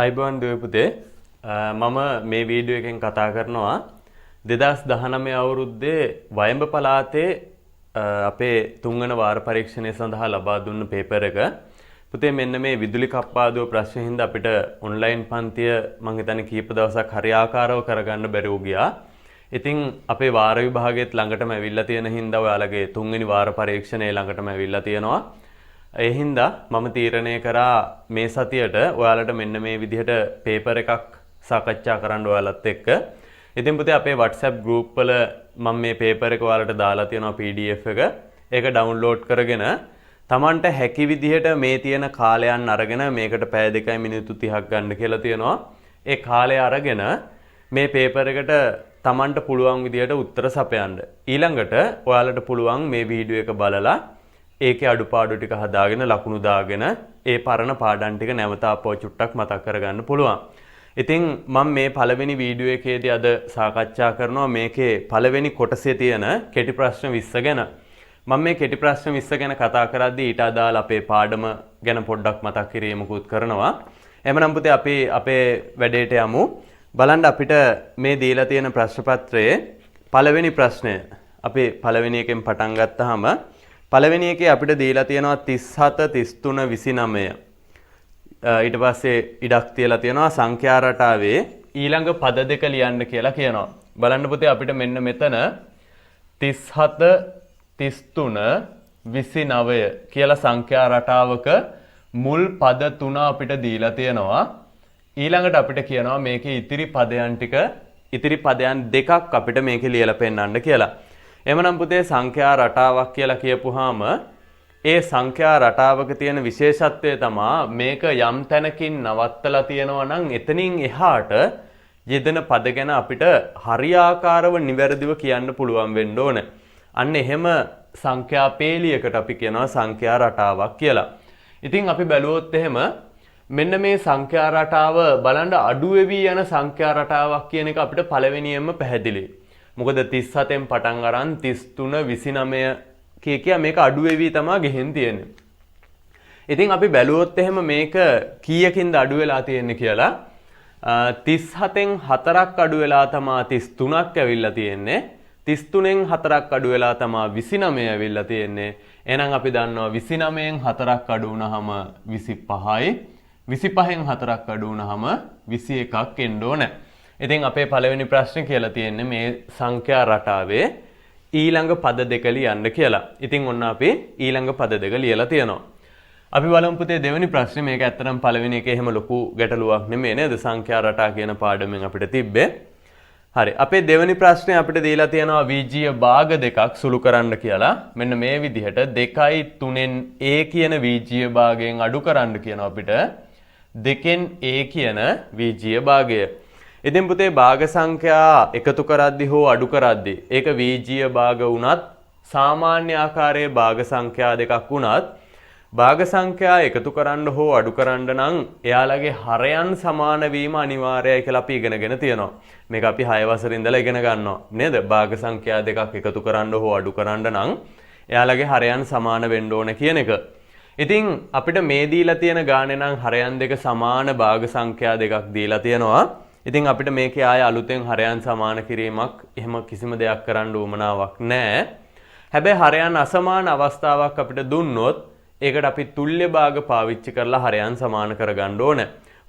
අයිබෝන් දුවපුතේ මම මේ වීඩියෝ එකෙන් කතා කරනවා 2019 අවුරුද්දේ වයඹ පළාතේ අපේ තුන්වන වාර පරීක්ෂණය සඳහා ලබා දුන්න පේපර් එක. පුතේ මෙන්න මේ විදුලි කප්පාදුව ප්‍රශ්න හින්දා අපිට ඔන්ලයින් පන්තිය මම හිතන්නේ කීප දවසක් හරියාකාරව කරගන්න බැරුව ගියා. ඉතින් අපේ වාර විභාගෙත් ළඟටම ඇවිල්ලා තියෙන හින්දා ඔයාලගේ තුන්වෙනි වාර පරීක්ෂණය ළඟටම ඇවිල්ලා තියෙනවා. ඒ හින්දා මම තීරණය කරා මේ සතියට ඔයාලට මෙන්න මේ විදිහට පේපර් එකක් සාකච්ඡා කරන්න ඔයාලත් එක්ක. ඉතින් පුතේ අපේ WhatsApp group වල මම මේ පේපර් එක ඔයාලට දාලා තියෙනවා PDF එක. ඒක download කරගෙන Tamanට හැකි විදිහට මේ තියෙන කාලයන් අරගෙන මේකට පැය 2 මිනිත්තු 30ක් ගන්න කියලා තියෙනවා. ඒ කාලය අරගෙන මේ පේපර් එකට Tamanට පුළුවන් විදිහට උත්තර සපයන්න. ඊළඟට ඔයාලට පුළුවන් මේ වීඩියෝ එක බලලා ඒකේ අඩුපාඩු ටික හදාගෙන ලකුණු දාගෙන ඒ පරණ පාඩම් ටික නැවත ආපහු චුට්ටක් මතක් කරගන්න පුළුවන්. ඉතින් මම මේ පළවෙනි වීඩියෝ එකේදී අද සාකච්ඡා කරනවා මේකේ පළවෙනි කොටසේ තියෙන කෙටි ප්‍රශ්න 20 ගැන. මම මේ කෙටි ප්‍රශ්න 20 ගැන කතා කරද්දී ඊට අදාළ අපේ පාඩම ගැන පොඩ්ඩක් මතක් කිරීමකුත් කරනවා. එහෙමනම් පුතේ අපි අපේ වැඩේට යමු. බලන්න අපිට මේ දීලා තියෙන ප්‍රශ්න පත්‍රයේ පළවෙනි ප්‍රශ්නය අපි පළවෙනි එකෙන් පටන් ගත්තාම පළවෙනි එකේ අපිට දීලා තියෙනවා 37 33 29. ඊට පස්සේ ඉඩක් තියලා තියෙනවා සංඛ්‍යා රටාවේ ඊළඟ පද දෙක ලියන්න කියලා කියනවා. බලන්න පුතේ අපිට මෙන්න මෙතන 37 33 29 කියලා සංඛ්‍යා රටාවක මුල් පද තුන අපිට දීලා තියෙනවා. ඊළඟට අපිට කියනවා මේකේ ඉතිරි පදයන් දෙකක් අපිට මේකේ ලියලා පෙන්නන්න කියලා. එමනම් පුතේ සංඛ්‍යා රටාවක් කියලා කියපුවාම ඒ සංඛ්‍යා රටාවක තියෙන විශේෂත්වය තමයි මේක යම් තැනකින් නවත්තලා තියෙනවා නම් එතනින් එහාට යෙදෙන පද ගැන අපිට හරියාකාරව නිවැරදිව කියන්න පුළුවන් වෙන්න ඕන. අන්න එහෙම සංඛ්‍යා පේලියකට අපි කියනවා සංඛ්‍යා රටාවක් කියලා. ඉතින් අපි බැලුවොත් එහෙම මෙන්න මේ සංඛ්‍යා රටාව බලන්න අඩු වෙවි යන සංඛ්‍යා රටාවක් කියන එක අපිට පළවෙනියෙන්ම පැහැදිලියි. මොකද 37න් පටන් අරන් 33 29 කිය මේක අඩු වෙවි තමයි ගෙහින් තියෙන්නේ. ඉතින් අපි බැලුවොත් එහෙම මේක කීයකින්ද අඩු වෙලා තියෙන්නේ කියලා 37න් 4ක් අඩු වෙලා තමයි 33ක් ඇවිල්ලා තියෙන්නේ. 33න් 4ක් අඩු වෙලා තමයි 29 ඇවිල්ලා තියෙන්නේ. එහෙනම් අපි දන්නවා 29න් 4ක් අඩු වුණාම 25යි. 25න් 4ක් අඩු වුණාම 21ක් එන්න ඕනේ. ඉතින් අපේ පළවෙනි ප්‍රශ්නේ කියලා තියෙන්නේ මේ සංඛ්‍යා රටාවේ ඊළඟ පද දෙක ලියන්න කියලා. ඉතින් ඔන්න අපි ඊළඟ පද දෙක ලියලා තියෙනවා. අපි බලමු පුතේ දෙවෙනි ප්‍රශ්නේ. මේක ඇත්තටම පළවෙනි එකේ එහෙම ලොකු ගැටලුවක් නෙමෙයි නේද? සංඛ්‍යා රටා කියන පාඩමෙන් අපිට තිබ්බේ. හරි. අපේ දෙවෙනි ප්‍රශ්නේ අපිට දීලා තියෙනවා වීජීය භාග දෙකක් සුළු කරන්න කියලා. මෙන්න මේ විදිහට 2යි 3න් a කියන වීජීය භාගයෙන් අඩු කරන්න කියනවා අපිට 2න් a කියන වීජීය භාගය. ඉතින් පුතේ භාග සංඛ්‍යා එකතු කරද්දී හෝ අඩු කරද්දී ඒක වීජීය භාග වුණත් සාමාන්‍ය ආකාරයේ භාග සංඛ්‍යා දෙකක් වුණත් භාග සංඛ්‍යා එකතු කරන්න හෝ අඩු කරන්න නම් එයාලගේ හරයන් සමාන වීම අනිවාර්යයි කියලා අපි ඉගෙනගෙන තියෙනවා. මේක අපි 6 වසරේ ඉඳලා ඉගෙන ගන්නවා නේද? භාග සංඛ්‍යා දෙකක් එකතු කරන්න හෝ අඩු කරන්න නම් එයාලගේ හරයන් සමාන වෙන්න ඕන කියන එක. ඉතින් අපිට මේ දීලා තියෙන ගානේ නම් හරයන් දෙක සමාන භාග සංඛ්‍යා දෙකක් දීලා තියෙනවා. ඉතින් අපිට මේකේ ආය අලුතෙන් හරයන් සමාන කිරීමක් එහෙම කිසිම දෙයක් කරන්න උවමනාවක් නැහැ. හැබැයි හරයන් අසමාන අවස්ථාවක් අපිට දුන්නොත් ඒකට අපි තුල්්‍ය භාග පාවිච්චි කරලා හරයන් සමාන කරගන්න ඕන.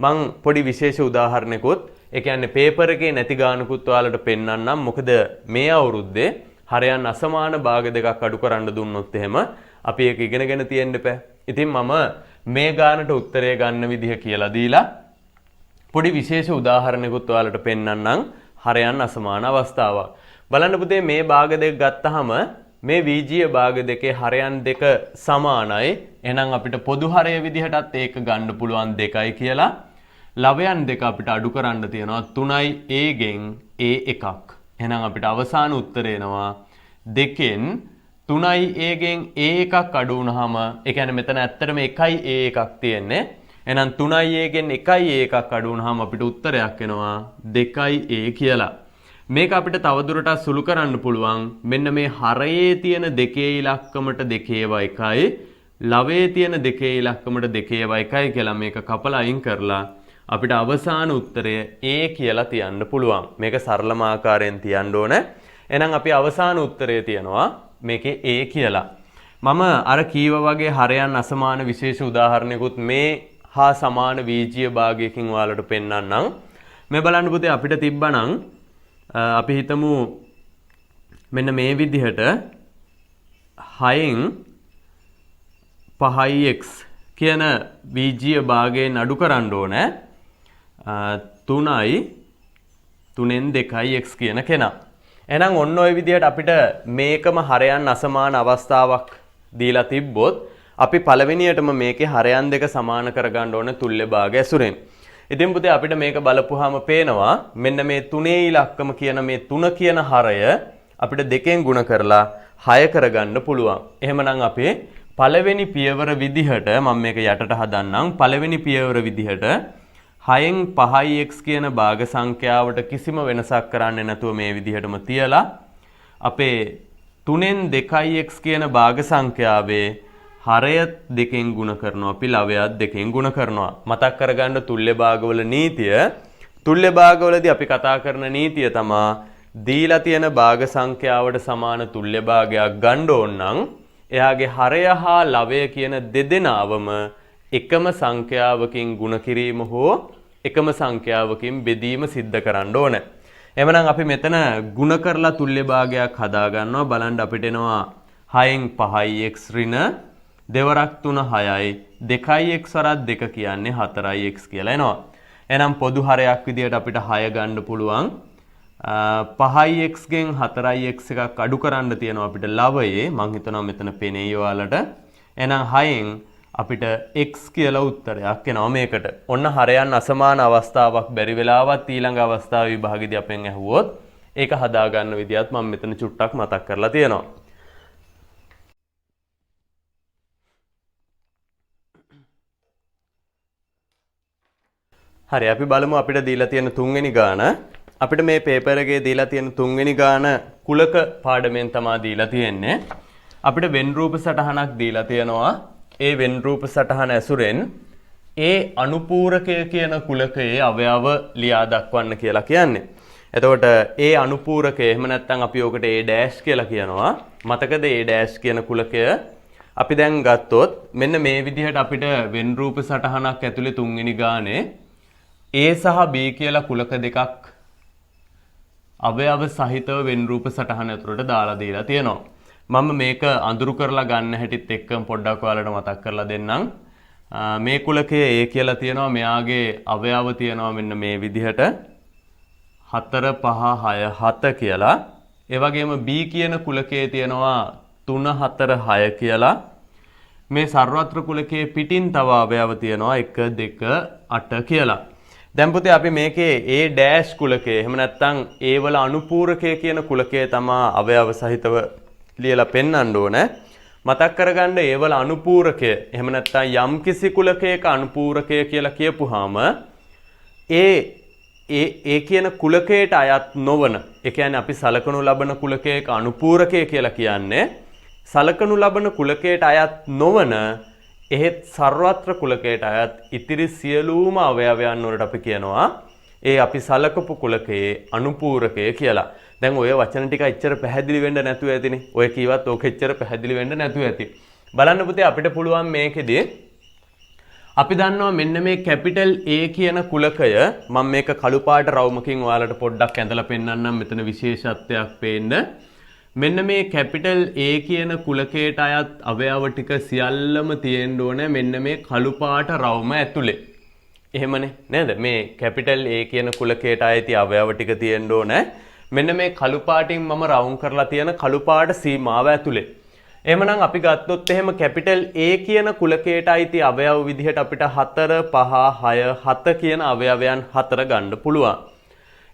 මං පොඩි විශේෂ උදාහරණයකුත් ඒ කියන්නේ පේපර් එකේ නැති ගානකුත් ඔයාලට පෙන්නන්නම්. මොකද මේ අවුරුද්දේ හරයන් අසමාන භාග දෙකක් අඩු කරන්න දුන්නොත් එහෙම අපි ඒක ඉගෙනගෙන තියෙන්න බෑ. ඉතින් මම මේ ගානට උත්තරය ගන්න විදිහ කියලා දීලා පොඩි විශේෂ උදාහරණයකුත් ඔයාලට පෙන්නන්නම් හරයන් අසමාන අවස්ථාවක්. බලන්න පුතේ මේ භාග දෙක ගත්තාම මේ වීජීය භාග දෙකේ හරයන් දෙක සමානයි. එහෙනම් අපිට පොදු හරය විදිහටත් ඒක ගන්න පුළුවන් 2යි කියලා. ලවයන් දෙක අපිට අඩු කරන්න තියෙනවා 3යි a ගෙන් a එකක්. එහෙනම් අපිට අවසාන උත්තරය එනවා 2න් 3යි a ගෙන් a එකක් අඩු වුණාම ඒ කියන්නේ මෙතන ඇත්තටම 1යි a එකක් තියෙන්නේ. එහෙනම් 3යි a ගෙන් 1යි a එකක් අඩු වුණාම අපිට උත්තරයක් එනවා 2යි a කියලා. මේක අපිට තවදුරටත් සුළු කරන්න පුළුවන්. මෙන්න මේ හරයේ තියෙන දෙකේ ඉලක්කමට 2 ලවයේ තියෙන දෙකේ ඉලක්කමට 2 කියලා මේක කපලා අයින් කරලා අපිට අවසාන උත්තරය A කියලා තියන්න පුළුවන්. මේක සරලම ආකාරයෙන් තියන්න ඕන. එහෙනම් අපි අවසාන උත්තරය තියනවා මේකේ A කියලා. මම අර කීව වගේ හරයන් අසමාන විශේෂ උදාහරණයකුත් මේ හා සමාන වීජීය භාගයකින් ඔයාලට පෙන්වන්නම්. මේ බලන්න පුතේ අපිට තිබ්බනම් අපි හිතමු මෙන්න මේ විදිහට 6න් 5x කියන වීජීය භාගයෙන් අඩු කරන්න ඕනේ 3යි 3න් 2x කියන කෙනා. එහෙනම් ඔන්න ඔය විදිහට අපිට මේකම හරයන් අසමාන අවස්ථාවක් දීලා තිබ්බොත් අපි පළවෙනියටම මේකේ හරයන් දෙක සමාන කරගන්න ඕනේ තුල්්‍ය භාගය ඇසුරෙන්. ඉතින් පුතේ අපිට මේක බලපුවාම පේනවා මෙන්න මේ 3 ඉලක්කම කියන මේ 3 කියන හරය අපිට 2ෙන් ගුණ කරලා 6 කරගන්න පුළුවන්. එහෙමනම් අපි පළවෙනි පියවර විදිහට මම මේක යටට හදන්නම්. පළවෙනි පියවර විදිහට 6න් 5x කියන භාග සංඛ්‍යාවට කිසිම වෙනසක් කරන්නේ නැතුව මේ විදිහටම තියලා අපේ 3න් 2x කියන භාග සංඛ්‍යාවේ හරයත් 2ෙන් ගුණ කරනවා අපි ලවයත් 2ෙන් ගුණ කරනවා. මතක් කරගන්න තුල්්‍ය භාගවල නීතිය. තුල්්‍ය භාගවලදී අපි කතා කරන නීතිය තමයි දීලා තියෙන භාග සංඛ්‍යාවට සමාන තුල්්‍ය භාගයක් ගන්න ඕන නම් එයාගේ හරය හා ලවය කියන දෙදෙනාවම එකම සංඛ්‍යාවකින් ගුණ කිරීම හෝ එකම සංඛ්‍යාවකින් බෙදීම සිද්ධ කරන්න ඕන. එහෙනම් අපි මෙතන ගුණ කරලා තුල්්‍ය භාගයක් හදා ගන්නවා. බලන්න අපිට එනවා 6න් 5x ඍණ දෙවරක් 3 6යි 2x වරක් 2 කියන්නේ 4x කියලා එනවා. එහෙනම් පොදු හරයක් විදියට අපිට 6 ගන්න පුළුවන්. 5x ගෙන් 4x එකක් අඩු කරන්න තියෙනවා අපිට ලවයේ. මම හිතනවා මෙතන පෙනෙයි ඔයාලට. එහෙනම් 6න් අපිට x කියලා උත්තරයක් එනවා මේකට. ඔන්න හරයන් අසමාන අවස්ථාවක් බැරි වෙලාවත් ඊළඟ අවස්ථාවේ විභාගෙදී අපෙන් ඇහුවොත් ඒක හදා ගන්න විදියත් මම මෙතන චුට්ටක් මතක් කරලා තියෙනවා. හරි අපි බලමු අපිට දීලා තියෙන තුන්වෙනි ගාන. අපිට මේ පේපර් එකේ දීලා තියෙන තුන්වෙනි ගාන කුලක පාඩමෙන් තමයි දීලා තියෙන්නේ. අපිට වෙන් රූප සටහනක් දීලා තියෙනවා. ඒ වෙන් රූප සටහන ඇසුරෙන් ඒ අනුපූරකය කියන කුලකයේ අවයව ලියා දක්වන්න කියලා කියන්නේ. එතකොට ඒ අනුපූරකය එහෙම නැත්නම් අපි ඔකට A' කියලා කියනවා. මතකද A' කියන කුලකය අපි දැන් ගත්තොත් මෙන්න මේ විදිහට අපිට වෙන් රූප සටහනක් ඇතුලේ තුන්වෙනි ගානේ A සහ B කියලා කුලක දෙකක් අවයව සහිතව වෙන් රූප සටහන ඇතුළට දාලා දීලා තියෙනවා. මම මේක අඳුරු කරලා ගන්න හැටිත් එක්කම පොඩ්ඩක් ඔයාලට මතක් කරලා දෙන්නම්. මේ කුලකයේ A කියලා තියෙනවා. මෙයාගේ අවයව තියෙනවා මෙන්න මේ විදිහට 4 5 6 7 කියලා. ඒ වගේම B කියන කුලකයේ තියෙනවා 3 4 6 කියලා. මේ සර්වත්‍ර කුලකයේ පිටින් තව අවයව තියෙනවා 1 2 8 කියලා. දැන් පුතේ අපි මේකේ A' කුලකයේ එහෙම නැත්නම් A වල අනුපූරකය කියන කුලකයේ තමයි අවයව සහිතව ලියලා පෙන්වන්න ඕන. මතක් කරගන්න A වල අනුපූරකය එහෙම නැත්නම් යම්කිසි කුලකයක අනුපූරකය කියලා කියපුවාම ඒ කියන කුලකයට අයත් නොවන, ඒ කියන්නේ අපි සලකනු ලබන කුලකයක අනුපූරකය කියලා කියන්නේ සලකනු ලබන කුලකයට අයත් නොවන එහෙත් සර්වත්‍ර කුලකයට අයත් ඉතිරි සියලුම අවයවයන් වලට අපි කියනවා ඒ අපි සලකපු කුලකයේ අනුපූරකය කියලා. දැන් ඔය වචන ටික එච්චර පැහැදිලි වෙන්න නැතුව ඇතිනේ. ඔය කීවත් ඕක එච්චර පැහැදිලි වෙන්න නැතුව ඇති. බලන්න පුතේ අපිට පුළුවන් මේකෙදී අපි දන්නවා මෙන්න මේ කැපිටල් A කියන කුලකය මම මේක කළු පාට රවුමකින් ඔයාලට පොඩ්ඩක් ඇඳලා පෙන්නන්නම් මෙතන විශේෂත්වයක් පේන්න. මෙන්න මේ කැපිටල් A කියන කුලකයට අයත් අවයව ටික සියල්ලම තියෙන්න ඕනේ මෙන්න මේ කළු පාට රවුම ඇතුලේ. එහෙමනේ නේද? මේ කැපිටල් A කියන කුලකයට අයති අවයව ටික තියෙන්න ඕනේ මෙන්න මේ කළු පාටින් මම රවුම් කරලා තියෙන කළු පාට සීමාව ඇතුලේ. එහෙමනම් අපි ගත්තොත් එහෙම කැපිටල් A කියන කුලකයට අයිති අවයව විදිහට අපිට 4 5 6 7 කියන අවයවයන් 4 ගන්න පුළුවන්.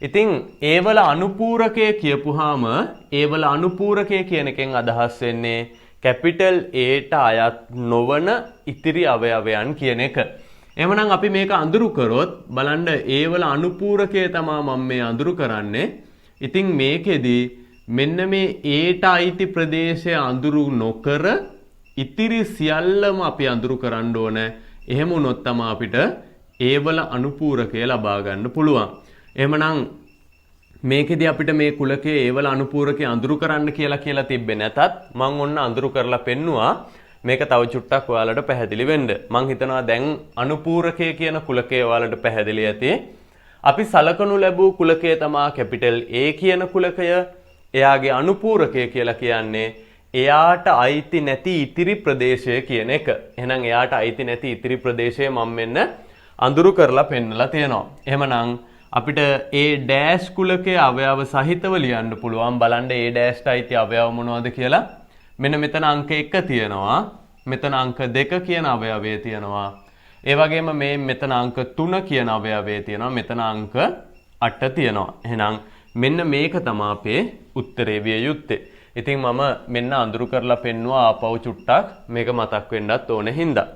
ඉතින් ඒ වල අනුපූරකය කියපුවාම ඒ වල අනුපූරකය කියන එකෙන් අදහස් වෙන්නේ කැපිටල් A ට අයත් නොවන ඉතිරි අවයවයන් කියන එක. එහෙමනම් අපි මේක අඳුරු කරොත් බලන්න ඒ වල අනුපූරකය තමයි මම මේ අඳුරු කරන්නේ. ඉතින් මේකෙදි මෙන්න මේ A ට අයිති ප්‍රදේශය අඳුරු නොකර ඉතිරි සියල්ලම අපි අඳුරු කරන්න ඕන. එහෙම වුණොත් තමයි අපිට ඒවල අනුපූරකය ලබා ගන්න පුළුවන්. එහෙමනම් මේකෙදි අපිට මේ කුලකයේ ඒවල අනුපූරකේ අඳුරු කරන්න කියලා තිබ්බේ නැතත් මම ඔන්න අඳුරු කරලා පෙන්නුවා. මේක තව චුට්ටක් ඔයාලට පැහැදිලි වෙන්න. මම හිතනවා දැන් අනුපූරකය කියන කුලකය ඔයාලට පැහැදිලි ඇති. අපි සලකනු ලැබූ කුලකය තමයි කැපිටල් A කියන කුලකය. එයාගේ අනුපූරකය කියලා කියන්නේ එයාට අයිති නැති ඉතිරි ප්‍රදේශය කියන එක. එහෙනම් එයාට අයිති නැති ඉතිරි ප්‍රදේශය මම මෙන්න අඳුරු කරලා පෙන්නලා තියෙනවා. එහෙමනම් අපිට A' කුලකයේ අවයව සහිතව ලියන්න පුළුවන්. බලන්න A' අයිති අවයව මොනවද කියලා. මෙන්න මෙතන අංක 1 තියෙනවා. මෙතන අංක 2 කියන අවයවය තියෙනවා. ඒ වගේම මේ මෙතන අංක 3 කියන අවයවය තියෙනවා. මෙතන අංක 8 තියෙනවා. එහෙනම් මෙන්න මේක තමයි අපේ උත්තරේ විය යුත්තේ. ඉතින් මම මෙන්න අඳුරු කරලා පෙන්නුවා ආපහු චුට්ටක් මේක මතක් වෙන්නත් ඕනේ හින්දා.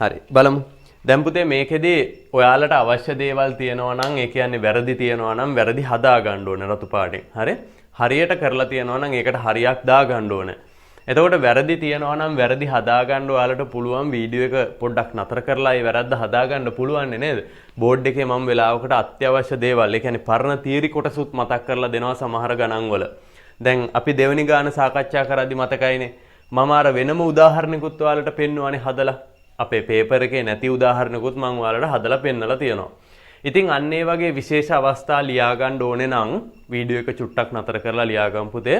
හරි බලමු. දැන් පුතේ මේකෙදි ඔයාලට අවශ්‍ය දේවල් තියෙනවා නම් ඒ කියන්නේ වැරදි තියෙනවා නම් වැරදි හදා ගන්න ඕනේ රතු පාටෙන්. හරි? හරියට කරලා තියෙනවා නම් ඒකට හරියක් දා ගන්න ඕනේ. එතකොට වැරදි තියෙනවා නම් වැරදි හදා ගන්න ඔයාලට පුළුවන් වීඩියෝ එක පොඩ්ඩක් නතර කරලා ඒ වැරද්ද හදා ගන්න පුළුවන් නේද? බෝඩ් එකේ මම වෙලාවකට අත්‍යවශ්‍ය දේවල් ඒ කියන්නේ පරණ තීරි කොටසුත් මතක් කරලා දෙනවා සමහර ගණන් වල. දැන් අපි දෙවෙනි ගාන සාකච්ඡා කරද්දි මතකයිනේ මම අර වෙනම උදාහරණිකුත් ඔයාලට පෙන්නුවානේ හදලා. අපේ පේපර් එකේ නැති උදාහරණකුත් මම ඔයාලට හදලා පෙන්නලා තියෙනවා. ඉතින් අන්න ඒ වගේ විශේෂ අවස්ථා ලියා ගන්න ඕනේ නම් වීඩියෝ එක චුට්ටක් නතර කරලා ලියා ගමු පුතේ.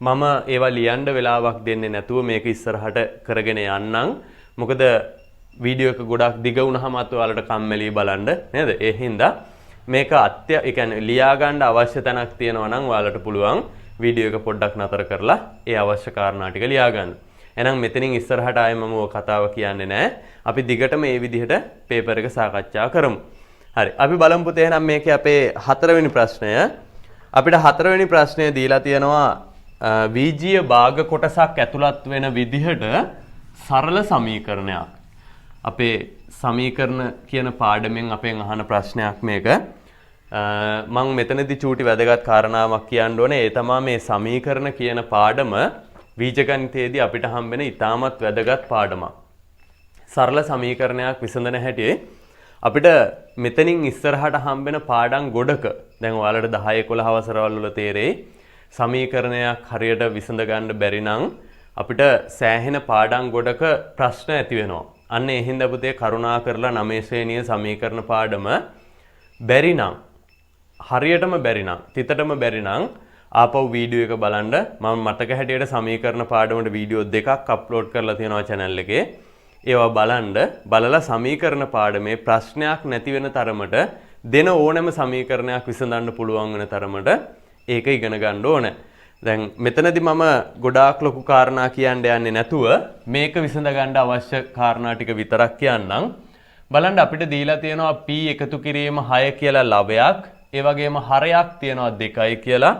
මම ඒවා ලියන්න වෙලාවක් දෙන්නේ නැතුව මේක ඉස්සරහට කරගෙන යන්නම්. මොකද වීඩියෝ එක ගොඩක් දිග වුණාමත් ඔයාලට කම්මැලි බලන්න නේද? ඒ හින්දා මේක ඒ කියන්නේ ලියා ගන්න අවශ්‍ය තැනක් තියෙනවා නම් ඔයාලට පුළුවන් වීඩියෝ එක පොඩ්ඩක් නතර කරලා ඒ අවශ්‍ය කාරණා ටික ලියා ගන්න. එහෙනම් මෙතනින් ඉස්සරහට ආයේ මම ඔය කතාව කියන්නේ නැහැ. අපි දිගටම මේ විදිහට පේපර් එක සාකච්ඡා කරමු. හරි. අපි බලමු පුතේ එහෙනම් මේකේ අපේ 4 වෙනි ප්‍රශ්නය. අපිට 4 වෙනි ප්‍රශ්නය දීලා තියෙනවා වීජීය භාග කොටසක් ඇතුළත් වෙන විදිහට සරල සමීකරණයක්. අපේ සමීකරණ කියන පාඩමෙන් අපෙන් අහන ප්‍රශ්නයක් මේක. මම මෙතනදී චූටි වැදගත් කාරණාවක් කියන්න ඕනේ. ඒ තමයි මේ සමීකරණ කියන පාඩම බීජගණිතයේදී අපිට හම්බෙන ඉතාමත් වැදගත් පාඩමක්. සරල සමීකරණයක් විසඳන හැටි අපිට මෙතනින් ඉස්සරහට හම්බෙන පාඩම් ගොඩක දැන් ඔයාලට 10 11 වසරවල් වල තේරෙයි සමීකරණයක් හරියට විසඳ ගන්න බැරි නම් අපිට සෑහෙන පාඩම් ගොඩක ප්‍රශ්න ඇති වෙනවා. අන්න ඒ හින්දා පුතේ කරුණා කරලා 9 ශ්‍රේණියේ සමීකරණ පාඩම බැරි නම් හරියටම බැරි නම් තිතටම බැරි නම් ආපහු වීඩියෝ එක බලන්න. මම මතක හැටියට සමීකරණ පාඩමට වීඩියෝ දෙකක් අප්ලෝඩ් කරලා තියෙනවා channel එකේ. ඒවා බලලා සමීකරණ පාඩමේ ප්‍රශ්නයක් නැති වෙන තරමට දෙන ඕනෑම සමීකරණයක් විසඳන්න පුළුවන් වෙන තරමට ඒක ඉගෙන ගන්න ඕනේ. දැන් මෙතනදී මම ගොඩාක් ලොකු කාරණා කියන්න යන්නේ නැතුව මේක විසඳ ගන්න අවශ්‍ය කාරණා ටික විතරක් කියන්නම්. බලන්න අපිට දීලා තියෙනවා p එකතු කිරීම 6 කියලා ලවයක්, ඒ වගේම හරයක් තියෙනවා 2යි කියලා.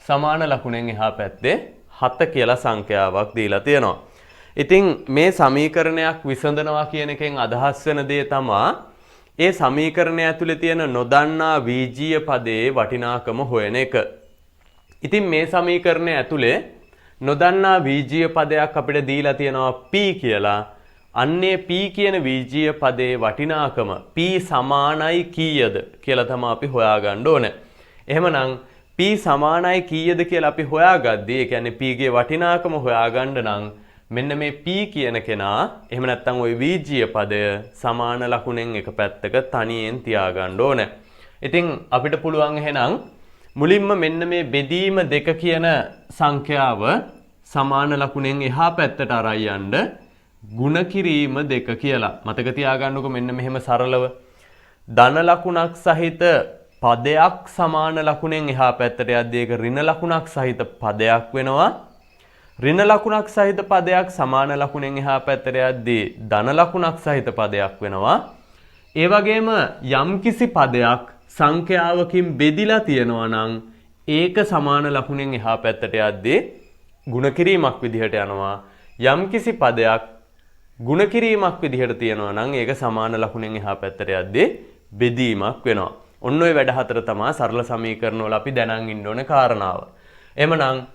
සමාන ලකුණෙන් එහා පැත්තේ 7 කියලා සංඛ්‍යාවක් දීලා තියෙනවා. ඉතින් මේ සමීකරණයක් විසඳනවා කියන එකෙන් අදහස් වෙන දේ තමයි ඒ සමීකරණය ඇතුලේ තියෙන නොදන්නා වීජීය පදයේ වටිනාකම හොයන එක. ඉතින් මේ සමීකරණය ඇතුලේ නොදන්නා වීජීය පදයක් අපිට දීලා තියෙනවා p කියලා. අන්නේ p කියන වීජීය පදයේ වටිනාකම p සමානයි කීයද කියලා තමයි අපි හොයාගන්න ඕනේ. එහෙමනම් p සමානයි කීයද කියලා අපි හොයාගද්දී ඒ කියන්නේ p ගේ වටිනාකම හොයාගන්න නම් මෙන්න මේ p කියන කෙනා එහෙම නැත්නම් ওই වීජීය පදය සමාන ලකුණෙන් එක පැත්තක තනියෙන් තියාගන්න ඕනේ. ඉතින් අපිට පුළුවන් එහෙනම් මුලින්ම මෙන්න මේ බෙදීම 2 කියන සංඛ්‍යාව සමාන ලකුණෙන් එහා පැත්තට අරයි යන්න ගුණ කිරීම 2 කියලා. මතක තියාගන්නකො මෙන්න මෙහෙම සරලව ධන ලකුණක් සහිත පදයක් සමාන ලකුණෙන් එහා පැත්තට යද්දී ඒක ඍණ ලකුණක් සහිත පදයක් වෙනවා. ඍණ ලකුණක් සහිත පදයක් සමාන ලකුණෙන් එහා පැත්තට යද්දී ධන ලකුණක් සහිත පදයක් වෙනවා. ඒ වගේම යම්කිසි පදයක් සංඛ්‍යාවකින් බෙදිලා තියෙනවා නම් ඒක සමාන ලකුණෙන් එහා පැත්තට යද්දී ගුණ කිරීමක් විදිහට යනවා. යම්කිසි පදයක් ගුණ කිරීමක් විදිහට තියෙනවා නම් ඒක සමාන ලකුණෙන් එහා පැත්තට යද්දී බෙදීමක් වෙනවා. ඔන්න ඔය වැඩ හතර තමයි සරල සමීකරණ වල අපි දැනන් ඉන්න ඕනේ කාරණාව. එහෙමනම්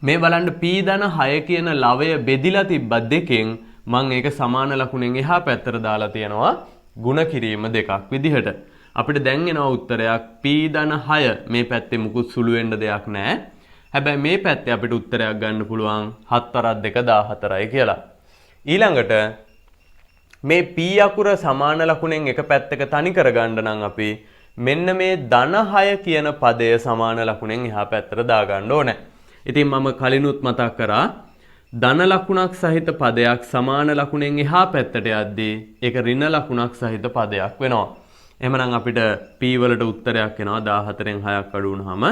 මේ බලන්න p ධන 6 කියන ලවය බෙදිලා තිබ්බ දෙකෙන් මම ඒක සමාන ලකුණෙන් එහා පැත්තට දාලා තියෙනවා ಗುಣ කිරීම දෙකක් විදිහට. අපිට දැන් එනවා උත්තරයක් p-6 මේ පැත්තේ මුකුත් සුළු වෙන්න දෙයක් නැහැ. හැබැයි මේ පැත්තේ අපිට උත්තරයක් ගන්න පුළුවන් 7/2 14යි කියලා. ඊළඟට මේ p අකුර සමාන ලකුණෙන් එක පැත්තක තනි කරගන්න නම් අපි මෙන්න මේ ධන 6 කියන පදය සමාන ලකුණෙන් එහා පැත්තට දාගන්න ඕනේ. ඉතින් මම කලිනුත් මතක් කරා ධන ලකුණක් සහිත පදයක් සමාන ලකුණෙන් එහා පැත්තට යද්දී ඒක ඍණ ලකුණක් සහිත පදයක් වෙනවා. එහෙමනම් අපිට p වලට උත්තරයක් එනවා 14න් 6ක් අඩු වුනහම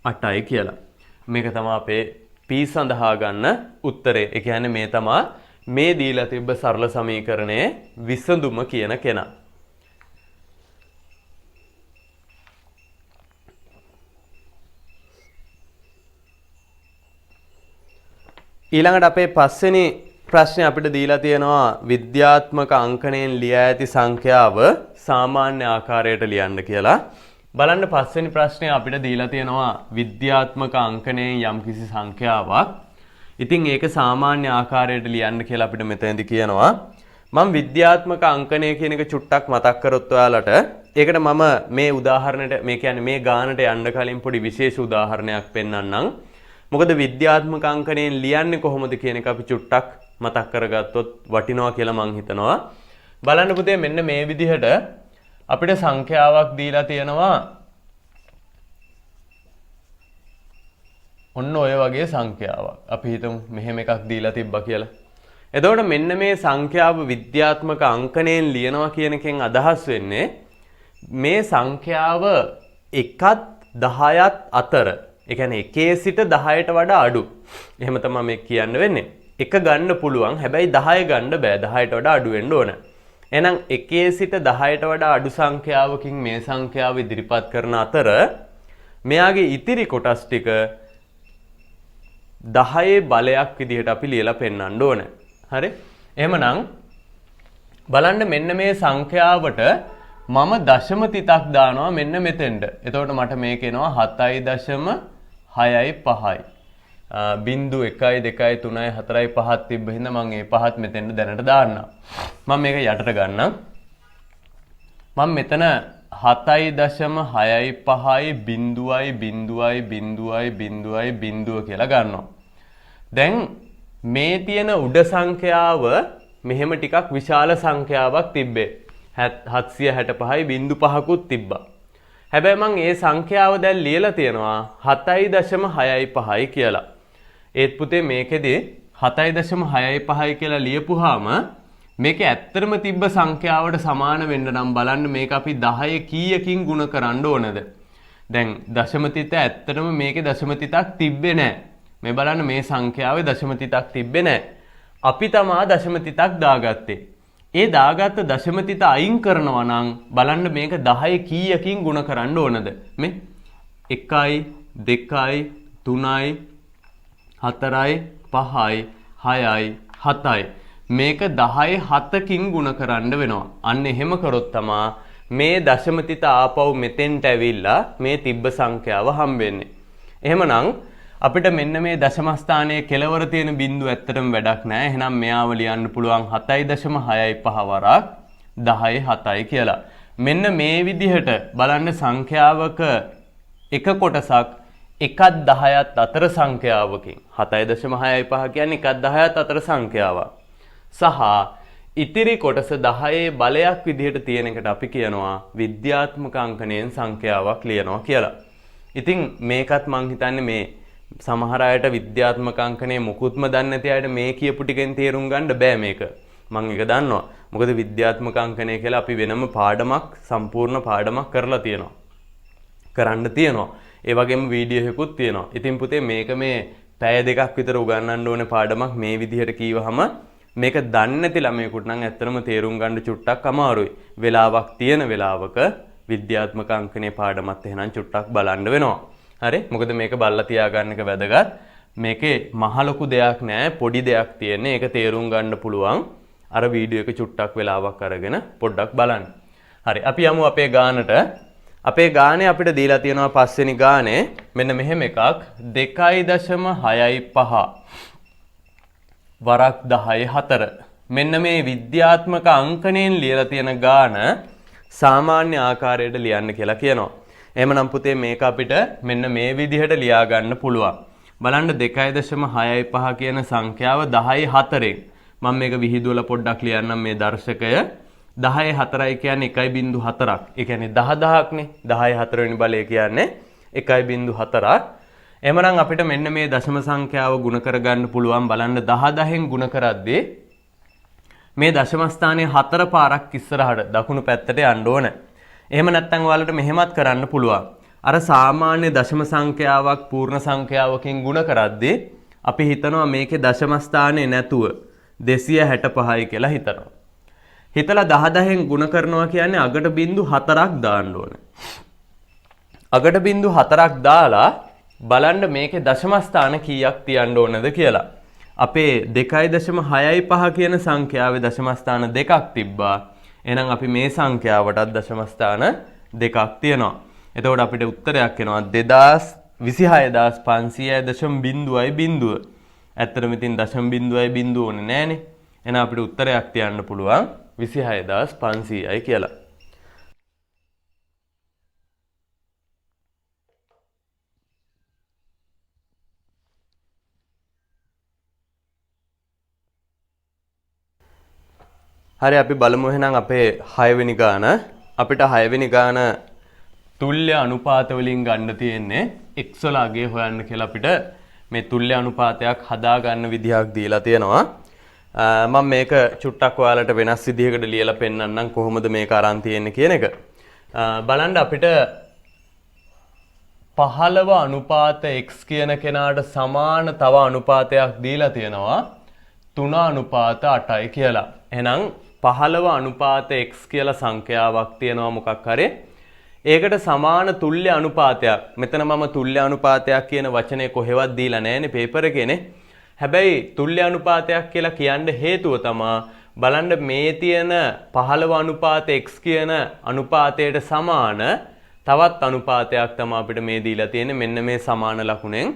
8යි කියලා. මේක තමයි අපේ p සඳහා ගන්න උත්තරේ. ඒ කියන්නේ මේ තමයි මේ දීලා තිබ්බ සරල සමීකරණයේ විසඳුම කියන කෙනා. ඊළඟට අපේ පස්වෙනි ප්‍රශ්නේ අපිට දීලා තියෙනවා විද්‍යාත්මක අංකණයෙන් ලියා ඇති සංඛ්‍යාව සාමාන්‍ය ආකාරයට ලියන්න කියලා. බලන්න පස්වෙනි ප්‍රශ්නේ අපිට දීලා තියෙනවා විද්‍යාත්මක අංකණයෙන් යම්කිසි සංඛ්‍යාවක්. ඉතින් ඒක සාමාන්‍ය ආකාරයට ලියන්න කියලා අපිට මෙතනදී කියනවා. මම විද්‍යාත්මක අංකණය කියන එක චුට්ටක් මතක් කරොත් ඔයාලට ඒකට මම මේ උදාහරණයට මේ කියන්නේ මේ ගානට යන්න කලින් පොඩි විශේෂ උදාහරණයක් පෙන්නන්නම්. මොකද විද්‍යාත්මක අංකණයෙන් ලියන්නේ කොහොමද කියන එක අපි චුට්ටක් මතක් කරගත්තොත් වටිනවා කියලා මං හිතනවා. බලන්න පුතේ මෙන්න මේ විදිහට අපිට සංඛ්‍යාවක් දීලා තියෙනවා. ඔන්න ඔය වගේ සංඛ්‍යාවක්. අපි හිතමු මෙහෙම එකක් දීලා තිබ්බා කියලා. එතකොට මෙන්න මේ සංඛ්‍යාව විද්‍යාත්මක අංකණයෙන් ලියනවා කියන එකෙන් අදහස් වෙන්නේ මේ සංඛ්‍යාව 1ත් 10ත් අතර. ඒ කියන්නේ 1 සිට 10ට වඩා අඩු. එහෙම තමයි මේ කියන්න වෙන්නේ. 1 ගන්න පුළුවන්. හැබැයි 10 ගන්න බෑ. 10ට වඩා අඩු වෙන්න ඕන. එහෙනම් 1 සිට 10ට වඩා අඩු සංඛ්‍යාවකින් මේ සංඛ්‍යාව ඉදිරිපත් කරන අතර මෙයාගේ ඉතිරි කොටස් ටික 10 බලයක් විදිහට අපි ලියලා පෙන්නන්න ඕන. හරි? එහෙමනම් බලන්න මෙන්න මේ සංඛ්‍යාවට මම දශම තිතක් දානවා මෙන්න මෙතෙන්ට. එතකොට මට මේක එනවා 7.65යි. 0 1 2 3 4 5ක් තිබ්බ හින්දා මම මේ පහත් මෙතෙන්ට දැනට දාන්නම්. මම මේක යටට ගන්නම්. මම මෙතන 7.65යි 0.0 කියලා ගන්නවා. දැන් මේ තියෙන උඩ සංඛ්‍යාව මෙහෙම ටිකක් විශාල සංඛ්‍යාවක් තිබ්බේ. 765යි 0.5කුත් තිබ්බා. හැබැයි මම මේ සංඛ්‍යාව දැන් ලියලා තියෙනවා 7.65යි කියලා. ඒත් පුතේ මේකෙදි 7.65යි කියලා ලියපුවාම මේක ඇත්තටම තිබ්බ සංඛ්‍යාවට සමාන වෙන්න නම් බලන්න මේක අපි 10 කීයකින් ගුණ කරන්න ඕනද? දැන් දශම තිත ඇත්තටම මේකේ දශම තිතක් තිබ්බේ නැහැ. මේ බලන්න මේ සංඛ්‍යාවේ දශම තිතක් තිබ්බේ නැහැ. අපි තමා දශම තිතක් දාගත්තේ. ඒ දාගත්ත දශම තිත අයින් කරනවා නම් බලන්න මේක 10 කීයකින් ගුණ කරන්න ඕනද? මේ 1යි 2යි 3යි 4යි 5යි 6යි 7යි මේක 10 7කින් ගුණ කරන්න වෙනවා. අන්න එහෙම කරොත් තමා මේ දශම තිත ආපහු මෙතෙන්ට ඇවිල්ලා මේ තිබ්බ සංඛ්‍යාව හම්බෙන්නේ. එහෙමනම් අපිට මෙන්න මේ දශම ස්ථානයේ කෙලවර තියෙන බිංදුව ඇත්තටම වැඩක් නැහැ. එහෙනම් මෙයාව ලියන්න පුළුවන් 7.65 වරක් 10 7යි කියලා. මෙන්න මේ විදිහට බලන්න සංඛ්‍යාවක එක කොටසක් 1ත් 10ත් අතර සංඛ්‍යාවකින් 7.65 කියන්නේ 1ත් 10ත් අතර සංඛ්‍යාවක්. සහ ඉතිරි කොටස 10 බලයක් විදිහට තියෙන එකට අපි කියනවා විද්‍යාත්මක අංකණයෙන් සංඛ්‍යාවක් ලියනවා කියලා. ඉතින් මේකත් මං හිතන්නේ මේ සමහර අයට විද්‍යාත්මක අංකණය මුකුත්ම දන්නේ නැති අයට මේ කියපු ටිකෙන් තේරුම් ගන්න බෑ මේක. මම ඒක දන්නවා. මොකද විද්‍යාත්මක අංකණය කියලා අපි වෙනම පාඩමක් සම්පූර්ණ පාඩමක් කරලා තියෙනවා. කරන්න තියෙනවා. ඒ වගේම වීඩියෝ එකකුත් තියෙනවා. ඉතින් පුතේ මේක මේ පැය දෙකක් විතර උගන්වන්න ඕනේ පාඩමක් මේ විදිහට කීවහම මේක දන්නේ නැති ළමයෙකුට නම් ඇත්තටම තේරුම් ගන්න චුට්ටක් අමාරුයි. වෙලාවක් තියෙන වෙලාවක විද්‍යාත්මක අංකණේ පාඩමත් එහෙනම් චුට්ටක් බලන්න වෙනවා. හරි? මොකද මේක බලලා තියාගන්න එක වැදගත්. මේකේ මහ ලොකු දෙයක් නෑ, පොඩි දෙයක් තියෙන්නේ. ඒක තේරුම් ගන්න පුළුවන්. අර වීඩියෝ එක චුට්ටක් වෙලාවක් අරගෙන පොඩ්ඩක් බලන්න. හරි. අපි යමු අපේ ගානට. අපේ ගානේ අපිට දීලා තියෙනවා පස්වෙනි ගානේ මෙන්න මෙහෙම එකක් 2.65 වරක් 10 4 මෙන්න මේ විද්‍යාත්මක අංකණයෙන් ලියලා තියෙන ගාන සාමාන්‍ය ආකාරයට ලියන්න කියලා කියනවා. එහෙමනම් පුතේ මේක අපිට මෙන්න මේ විදිහට ලියා ගන්න පුළුවන්. බලන්න 2.65 කියන සංඛ්‍යාව 10/4න් මම මේක විහිදුවලා පොඩ්ඩක් ලියන්නම් මේ දර්ශකය. 10/4යි කියන්නේ 1.4ක්. ඒ කියන්නේ 10000ක් නේ. 10/4 වෙනි බලය කියන්නේ 1.4ක්. එහෙමනම් අපිට මෙන්න මේ දශම සංඛ්‍යාව ගුණ කරගන්න පුළුවන්. බලන්න 10/10න් ගුණ කරද්දී මේ දශම ස්ථානයේ 4 පාරක් ඉස්සරහට දකුණු පැත්තට යන්න ඕන. එහෙම නැත්නම් ඔයාලට මෙහෙමත් කරන්න පුළුවන්. අර සාමාන්‍ය දශම සංඛ්‍යාවක් පූර්ණ සංඛ්‍යාවකින් ගුණ කරද්දී අපි හිතනවා මේකේ දශම ස්ථානේ නැතුව 265යි කියලා හිතනවා. හිතලා 10/10න් ගුණ කරනවා කියන්නේ අගට බිංදු 4ක් දාන්න ඕන. අගට බිංදු 4ක් දාලා බලන්න මේකේ දශම ස්ථාන කීයක් තියන්න ඕනද කියලා. අපේ 2.65 කියන සංඛ්‍යාවේ දශම ස්ථාන දෙකක් තිබ්බා. එහෙනම් අපි මේ සංඛ්‍යාවටත් දශම ස්ථාන දෙකක් තියෙනවා. එතකොට අපිට උත්තරයක් එනවා 2,26,500.0. ඇත්තටම ඉතින් දශම බිංදුවයි බිංදුව ඕනේ නෑනේ. එහෙනම් අපිට උත්තරයක් තියන්න පුළුවන් 26,500යි කියලා. හරි අපි බලමු එහෙනම් අපේ 6 වෙනි ගාන. අපිට 6 වෙනි ගාන තුල්්‍ය අනුපාත වලින් ගන්න තියෙන්නේ x වල අගය හොයන්න කියලා අපිට මේ තුල්්‍ය අනුපාතයක් හදා ගන්න විදිහක් දීලා තියෙනවා. මම මේක චුට්ටක් ඔයාලට වෙනස් විදිහකට ලියලා පෙන්නන්නම් කොහොමද මේක අරන් තියෙන්නේ කියන එක. බලන්න අපිට 15 අනුපාත x කියන කෙනාට සමාන තව අනුපාතයක් දීලා තියෙනවා 3 අනුපාත 8යි කියලා. එහෙනම් 15 අනුපාත x කියලා සංඛ්‍යාවක් තියෙනවා මොකක් හරි. ඒකට සමාන තුල්්‍ය අනුපාතයක්. මෙතන මම තුල්්‍ය අනුපාතයක් කියන වචනේ කොහෙවත් දීලා නැහැනේ පේපර් එකේනේ. හැබැයි තුල්්‍ය අනුපාතයක් කියලා කියන්න හේතුව තමයි බලන්න මේ තියෙන 15 අනුපාත x කියන අනුපාතයට සමාන තවත් අනුපාතයක් තමයි අපිට මේ දීලා තියෙන්නේ. මෙන්න මේ සමාන ලකුණෙන්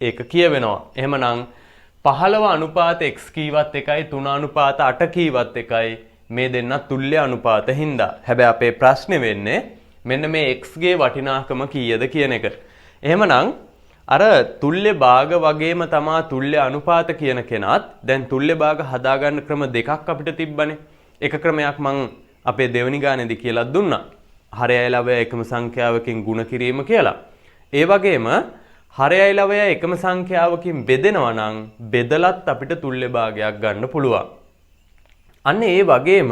ඒක කියවෙනවා. එහෙමනම් 15 අනුපාත x කීවත් එකයි 3 අනුපාත 8 කීවත් එකයි මේ දෙන්න තුල්්‍ය අනුපාත හින්දා. හැබැයි අපේ ප්‍රශ්නේ වෙන්නේ මෙන්න මේ x ගේ වටිනාකම කීයද කියන එක. එහෙමනම් අර තුල්්‍ය භාග වගේම තමා තුල්්‍ය අනුපාත කියන කෙනාත් දැන් තුල්්‍ය භාග හදාගන්න ක්‍රම දෙකක් අපිට තිබ්බනේ. එක ක්‍රමයක් මං අපේ දෙවෙනි ගානේදී කියලා දුන්නා. හරයයි ලවය එකම සංඛ්‍යාවකින් ගුණ කිරීම කියලා. ඒ වගේම හරයයි ලවය එකම සංඛ්‍යාවකින් බෙදෙනවා නම් බෙදලත් අපිට තුල්්‍ය භාගයක් ගන්න පුළුවන්. අන්න ඒ වගේම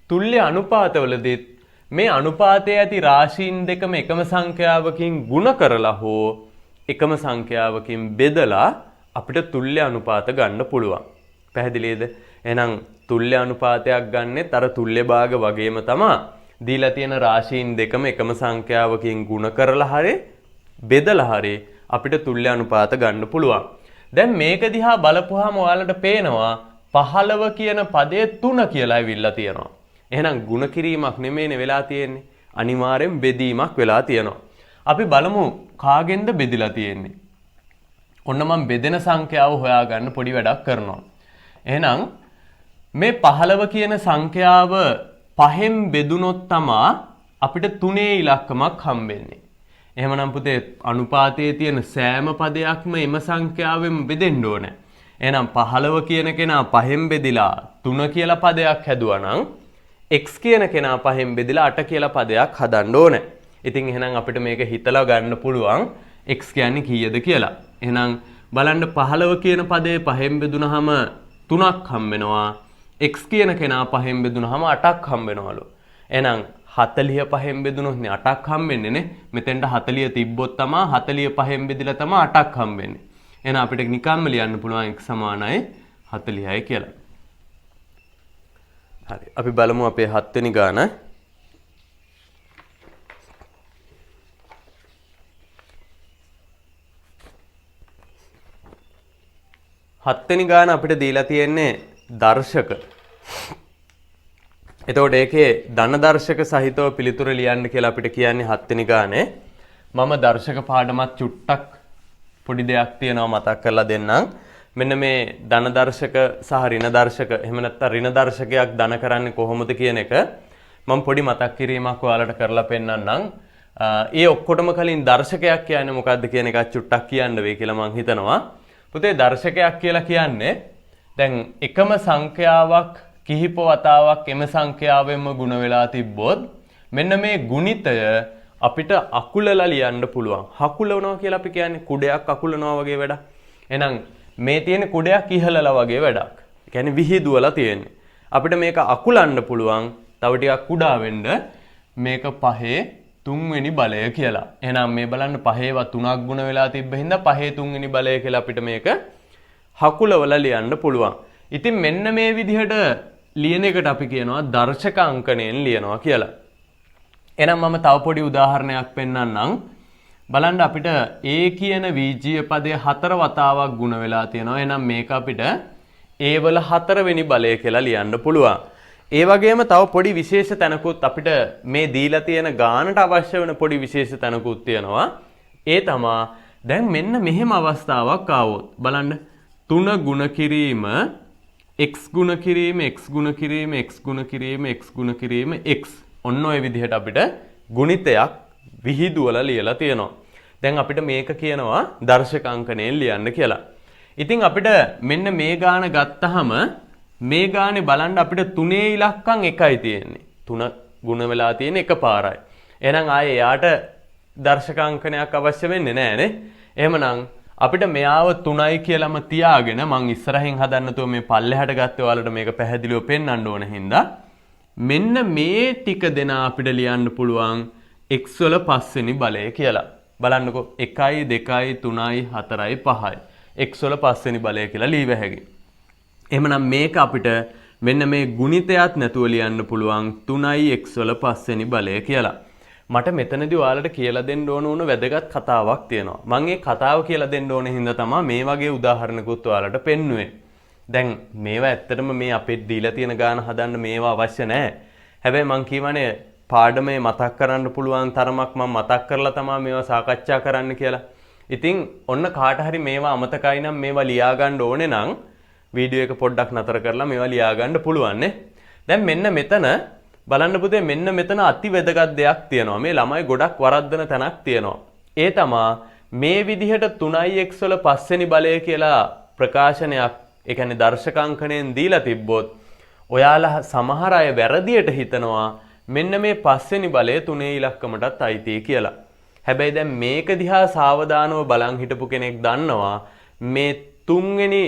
තුල්්‍ය අනුපාතවලදීත් මේ අනුපාතයේ ඇති රාශීන් දෙකම එකම සංඛ්‍යාවකින් ගුණ කරලා හෝ එකම සංඛ්‍යාවකින් බෙදලා අපිට තුල්්‍ය අනුපාත ගන්න පුළුවන්. පැහැදිලිද? එහෙනම් තුල්්‍ය අනුපාතයක් ගන්නෙත් අර තුල්්‍ය භාග වගේම තමයි දීලා තියෙන රාශීන් දෙකම එකම සංඛ්‍යාවකින් ගුණ කරලා හරි බෙදලා හරි අපිට තුල්්‍ය අනුපාත ගන්න පුළුවන්. දැන් මේක දිහා බලපුවාම ඔයාලට පේනවා 15 කියන පදයේ 3 කියලා ඇවිල්ලා තියෙනවා. එහෙනම් ගුණ කිරීමක් නෙමෙයිනේ වෙලා තියෙන්නේ. අනිවාර්යෙන් බෙදීමක් වෙලා තියෙනවා. අපි බලමු කාගෙන්ද බෙදිලා තියෙන්නේ. ඔන්න මම බෙදෙන සංඛ්‍යාව හොයාගන්න පොඩි වැඩක් කරනවා. එහෙනම් මේ 15 කියන සංඛ්‍යාව 5න් බෙදුනොත් තමයි අපිට 3 ඉලක්කමක් හම්බෙන්නේ. එහෙමනම් පුතේ අනුපාතයේ තියෙන සෑම පදයක්ම එම සංඛ්‍යාවෙන් බෙදෙන්න ඕනේ. එහෙනම් 15 කියන කෙනා 5න් බෙදිලා 3 කියලා පදයක් හැදුවා නම් x කියන කෙනා 5න් බෙදිලා 8 කියලා පදයක් හදන්න ඕනේ. ඉතින් එහෙනම් අපිට මේක හිතලා ගන්න පුළුවන් x කියන්නේ කීයද කියලා. එහෙනම් බලන්න 15 කියන පදේ 5න් බෙදුනහම 3ක් හම්බ වෙනවා. x කියන කෙනා 5න් බෙදුනහම 8ක් හම්බ වෙනවලු. එහෙනම් 40 5න් බෙදුනොත් නේ 8ක් හම්බෙන්නේ නේ. මෙතෙන්ට 40 තිබ්බොත් තමයි 40 5න් බෙදිලා තමයි 8ක් හම්බෙන්නේ. එහෙනම් අපිට නිකම්ම ලියන්න පුළුවන් x සමානයි 40යි කියලා. හරි. අපි බලමු අපේ 7 වෙනි ගාන. හත්වෙනි ගාන අපිට දීලා තියෙන්නේ දර්ශක. එතකොට ඒකේ ධන දර්ශක සහිතව පිළිතුර ලියන්න කියලා අපිට කියන්නේ හත්වෙනි ගානේ. මම දර්ශක පාඩමත් චුට්ටක් පොඩි දෙයක් තියෙනවා මතක් කරලා දෙන්නම්. මෙන්න මේ ධන දර්ශක සහ ඍණ දර්ශක එහෙම නැත්නම් ඍණ දර්ශකයක් ධන කරන්නේ කොහොමද කියන එක මම පොඩි මතක් කිරීමක් ඔයාලට කරලා පෙන්නන්නම්. ඒ ඔක්කොටම කලින් දර්ශකයක් කියන්නේ මොකක්ද කියන එක චුට්ටක් කියන්න වෙයි කියලා මම හිතනවා. පුතේ දර්ශකයක් කියලා කියන්නේ දැන් එකම සංඛ්‍යාවක් කිහිප වතාවක් එම සංඛ්‍යාවෙන්ම ගුණ වෙලා තිබ්බොත් මෙන්න මේ ගුණිතය අපිට අකුලලා ලියන්න පුළුවන්. හකුලනවා කියලා අපි කියන්නේ කුඩයක් අකුලනවා වගේ වැඩක්. එහෙනම් මේ තියෙන කුඩයක් ඉහළලා වගේ වැඩක්. ඒ කියන්නේ විහිදුවලා තියෙන්නේ. අපිට මේක අකුලන්න පුළුවන්. තව ටිකක් කුඩා වෙන්න මේක 5 3 වෙනි බලය කියලා. එහෙනම් මේ බලන්න 5ව 3ක් ගුණ වෙලා තිබ්බ හින්දා 5 3 වෙනි බලය කියලා අපිට මේක හකුලවලා ලියන්න පුළුවන්. ඉතින් මෙන්න මේ විදිහට ලියන එකට අපි කියනවා දර්ශක අංකණයෙන් ලියනවා කියලා. එහෙනම් මම තව පොඩි උදාහරණයක් පෙන්නන්නම්. බලන්න අපිට A කියන වීජීය පදයේ 4 වතාවක් ගුණ වෙලා තියෙනවා. එහෙනම් මේක අපිට A වල 4 වෙනි බලය කියලා ලියන්න පුළුවන්. ඒ වගේම තව පොඩි විශේෂ තැනකුත් අපිට මේ දීලා තියෙන ගානට අවශ්‍ය වෙන පොඩි විශේෂ තැනකුත් තියෙනවා. ඒ තමයි දැන් මෙන්න මෙහෙම අවස්ථාවක් ආවොත් බලන්න 3 ගුණ කිරීම x ගුණ කිරීම x ගුණ කිරීම x ගුණ කිරීම x ගුණ කිරීම x ඔන්න ඔය විදිහට අපිට ගුණිතයක් විහිදුවලා ලියලා තියෙනවා. දැන් අපිට මේක කියනවා දර්ශක අංකණයෙන් ලියන්න කියලා. ඉතින් අපිට මෙන්න මේ ගාන ගත්තහම මේ ගානේ බලන්න අපිට 3 ඉලක්කම් එකයි තියෙන්නේ. 3 ගුණ වෙලා තියෙන එකපාරයි. එහෙනම් ආයේ යාට දර්ශක අංකණයක් අවශ්‍ය වෙන්නේ නැහැ නේ. එහෙමනම් අපිට මෙයාව 3යි කියලාම තියාගෙන මං ඉස්සරහින් හදන්න තුව මේ පල්ලෙහාට ගත්තේ ඔයාලට මේක පැහැදිලිව පෙන්වන්න ඕන හින්දා මෙන්න මේ ටික දෙන අපිට ලියන්න පුළුවන් x වල 5 වෙනි බලය කියලා. බලන්නකෝ 1යි 2යි 3යි 4යි 5යි x වල 5 වෙනි බලය කියලා ලියව හැකියි. එහෙමනම් මේක අපිට මෙන්න මේ ගුණිතයත් නැතුව ලියන්න පුළුවන් 3යි x වල 5 වෙනි බලය කියලා. මට මෙතනදී ඔයාලට කියලා දෙන්න ඕන වැදගත් කතාවක් තියෙනවා. මම මේ කතාව කියලා දෙන්න ඕන හින්දා තමයි මේ වගේ උදාහරණකුත් ඔයාලට පෙන්නුවේ. දැන් මේවා ඇත්තටම මේ අපිට දීලා තියෙන ගාන හදන්න මේවා අවශ්‍ය නැහැ. හැබැයි මම කියවනේ පාඩමේ මතක් කරන්න පුළුවන් තරමක් මම මතක් කරලා තමයි මේවා සාකච්ඡා කරන්න කියලා. ඉතින් ඔන්න කාට හරි මේවා අමතකයි නම් මේවා ලියා ගන්න ඕනේ නම් වීඩියෝ එක පොඩ්ඩක් නතර කරලා මේවා ලියා ගන්න පුළුවන් නේ. දැන් මෙන්න මෙතන බලන්න පුතේ මෙන්න මෙතන අති වැදගත් දෙයක් තියෙනවා. මේ ළමයි ගොඩක් වරද්දන තැනක් තියෙනවා. ඒ තමයි මේ විදිහට 3x වල 5 වෙනි බලය කියලා ප්‍රකාශනයක් ඒ කියන්නේ දර්ශකාංකණයෙන් දීලා තිබ්බොත් ඔයාලා සමහර අය වැරදියට හිතනවා මෙන්න මේ 5 වෙනි බලය 3 ඉලක්කමටත් අයිතියි කියලා. හැබැයි දැන් මේක දිහා සාවධානව බලන් හිටපු කෙනෙක් දන්නවා මේ 3 වෙනි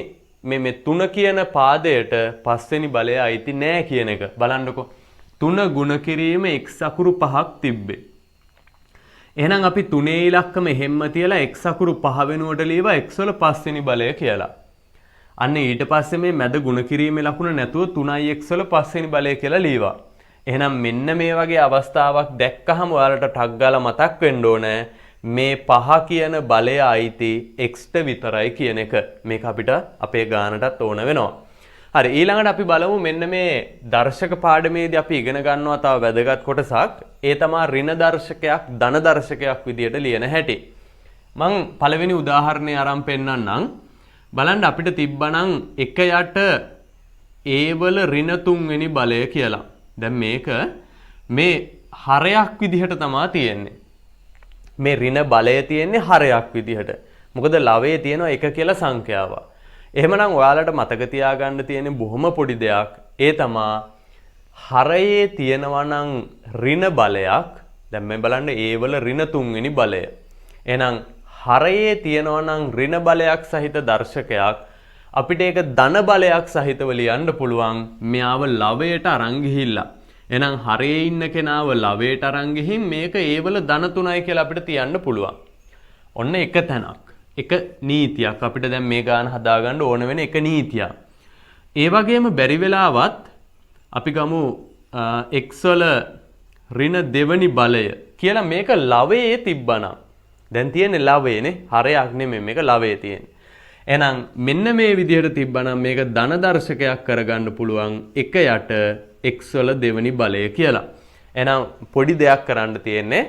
මේ 3 කියන පාදයට 5 වෙනි බලය අයිති නෑ කියන එක. බලන්නකෝ 3 ගුණ කිරීම x අකුරු 5ක් තිබ්බේ. එහෙනම් අපි 3 ඉලක්කම හැම්ම තියලා x අකුරු 5 වෙනුවට ලියවා x වල 5 වෙනි බලය කියලා. අන්න ඊට පස්සේ මේ මැද ගුණ කිරීමේ ලකුණ නැතුව 3යි x වල 5 වෙනි බලය කියලා ලියවා. එහෙනම් මෙන්න මේ වගේ අවස්ථාවක් දැක්කහම ඔයාලට ටක් ගාලා මතක් වෙන්න ඕනේ මේ 5 කියන බලය අයිති x ට විතරයි කියන එක. මේක අපිට අපේ ගානටත් ඕන වෙනවා. හරි ඊළඟට අපි බලමු මෙන්න මේ දර්ශක පාඩමේදී අපි ඉගෙන ගන්නවා තව වැදගත් කොටසක්. ඒ තමයි ඍණ දර්ශකයක් ධන දර්ශකයක් විදියට ලියන හැටි. මං පළවෙනි උදාහරණය අරන් පෙන්නන්නම්. බලන්න අපිට තිබ්බනම් 1 යට a වල ඍණ 3 වෙනි බලය කියලා. දැන් මේක මේ හරයක් විදිහට තමයි තියෙන්නේ. මේ ඍණ බලය තියෙන්නේ හරයක් විදිහට. මොකද ලවයේ තියෙනවා 1 කියලා සංඛ්‍යාවක්. එහෙමනම් ඔයාලට මතක තියාගන්න තියෙන බොහොම පොඩි දෙයක් ඒ තමයි හරයේ තියෙනවා නම් ඍණ බලයක්. දැන් මේ බලන්න a වල ඍණ 3 වෙනි බලය. එහෙනම් හරයේ තියෙනවා නම් ඍණ බලයක් සහිත දර්ශකයක් අපිට ඒක ධන බලයක් සහිතව ලියන්න පුළුවන් මෙයාව ලවයට අරන් ගිහිල්ලා. එහෙනම් හරයේ ඉන්න කෙනාව ලවයට අරන් ගිහින් මේක a වල ධන 3යි කියලා අපිට තියන්න පුළුවන්. ඔන්න එක තැනක්. එක නීතියක් අපිට දැන් මේ ගාන හදාගන්න ඕන වෙන එක නීතියක්. ඒ වගේම බැරි වෙලාවත් අපි ගමු x වල ඍණ දෙවනි බලය කියලා මේක ලවයේ තිබ්බනම් දැන් තියෙන්නේ ලවයේනේ හරයක් නෙමෙයි මේක ලවයේ තියෙන්නේ. එහෙනම් මෙන්න මේ විදිහට තිබ්බනම් මේක ධන දර්ශකයක් කරගන්න පුළුවන් 1 යට x වල දෙවනි බලය කියලා. එහෙනම් පොඩි දෙයක් කරන්න තියෙන්නේ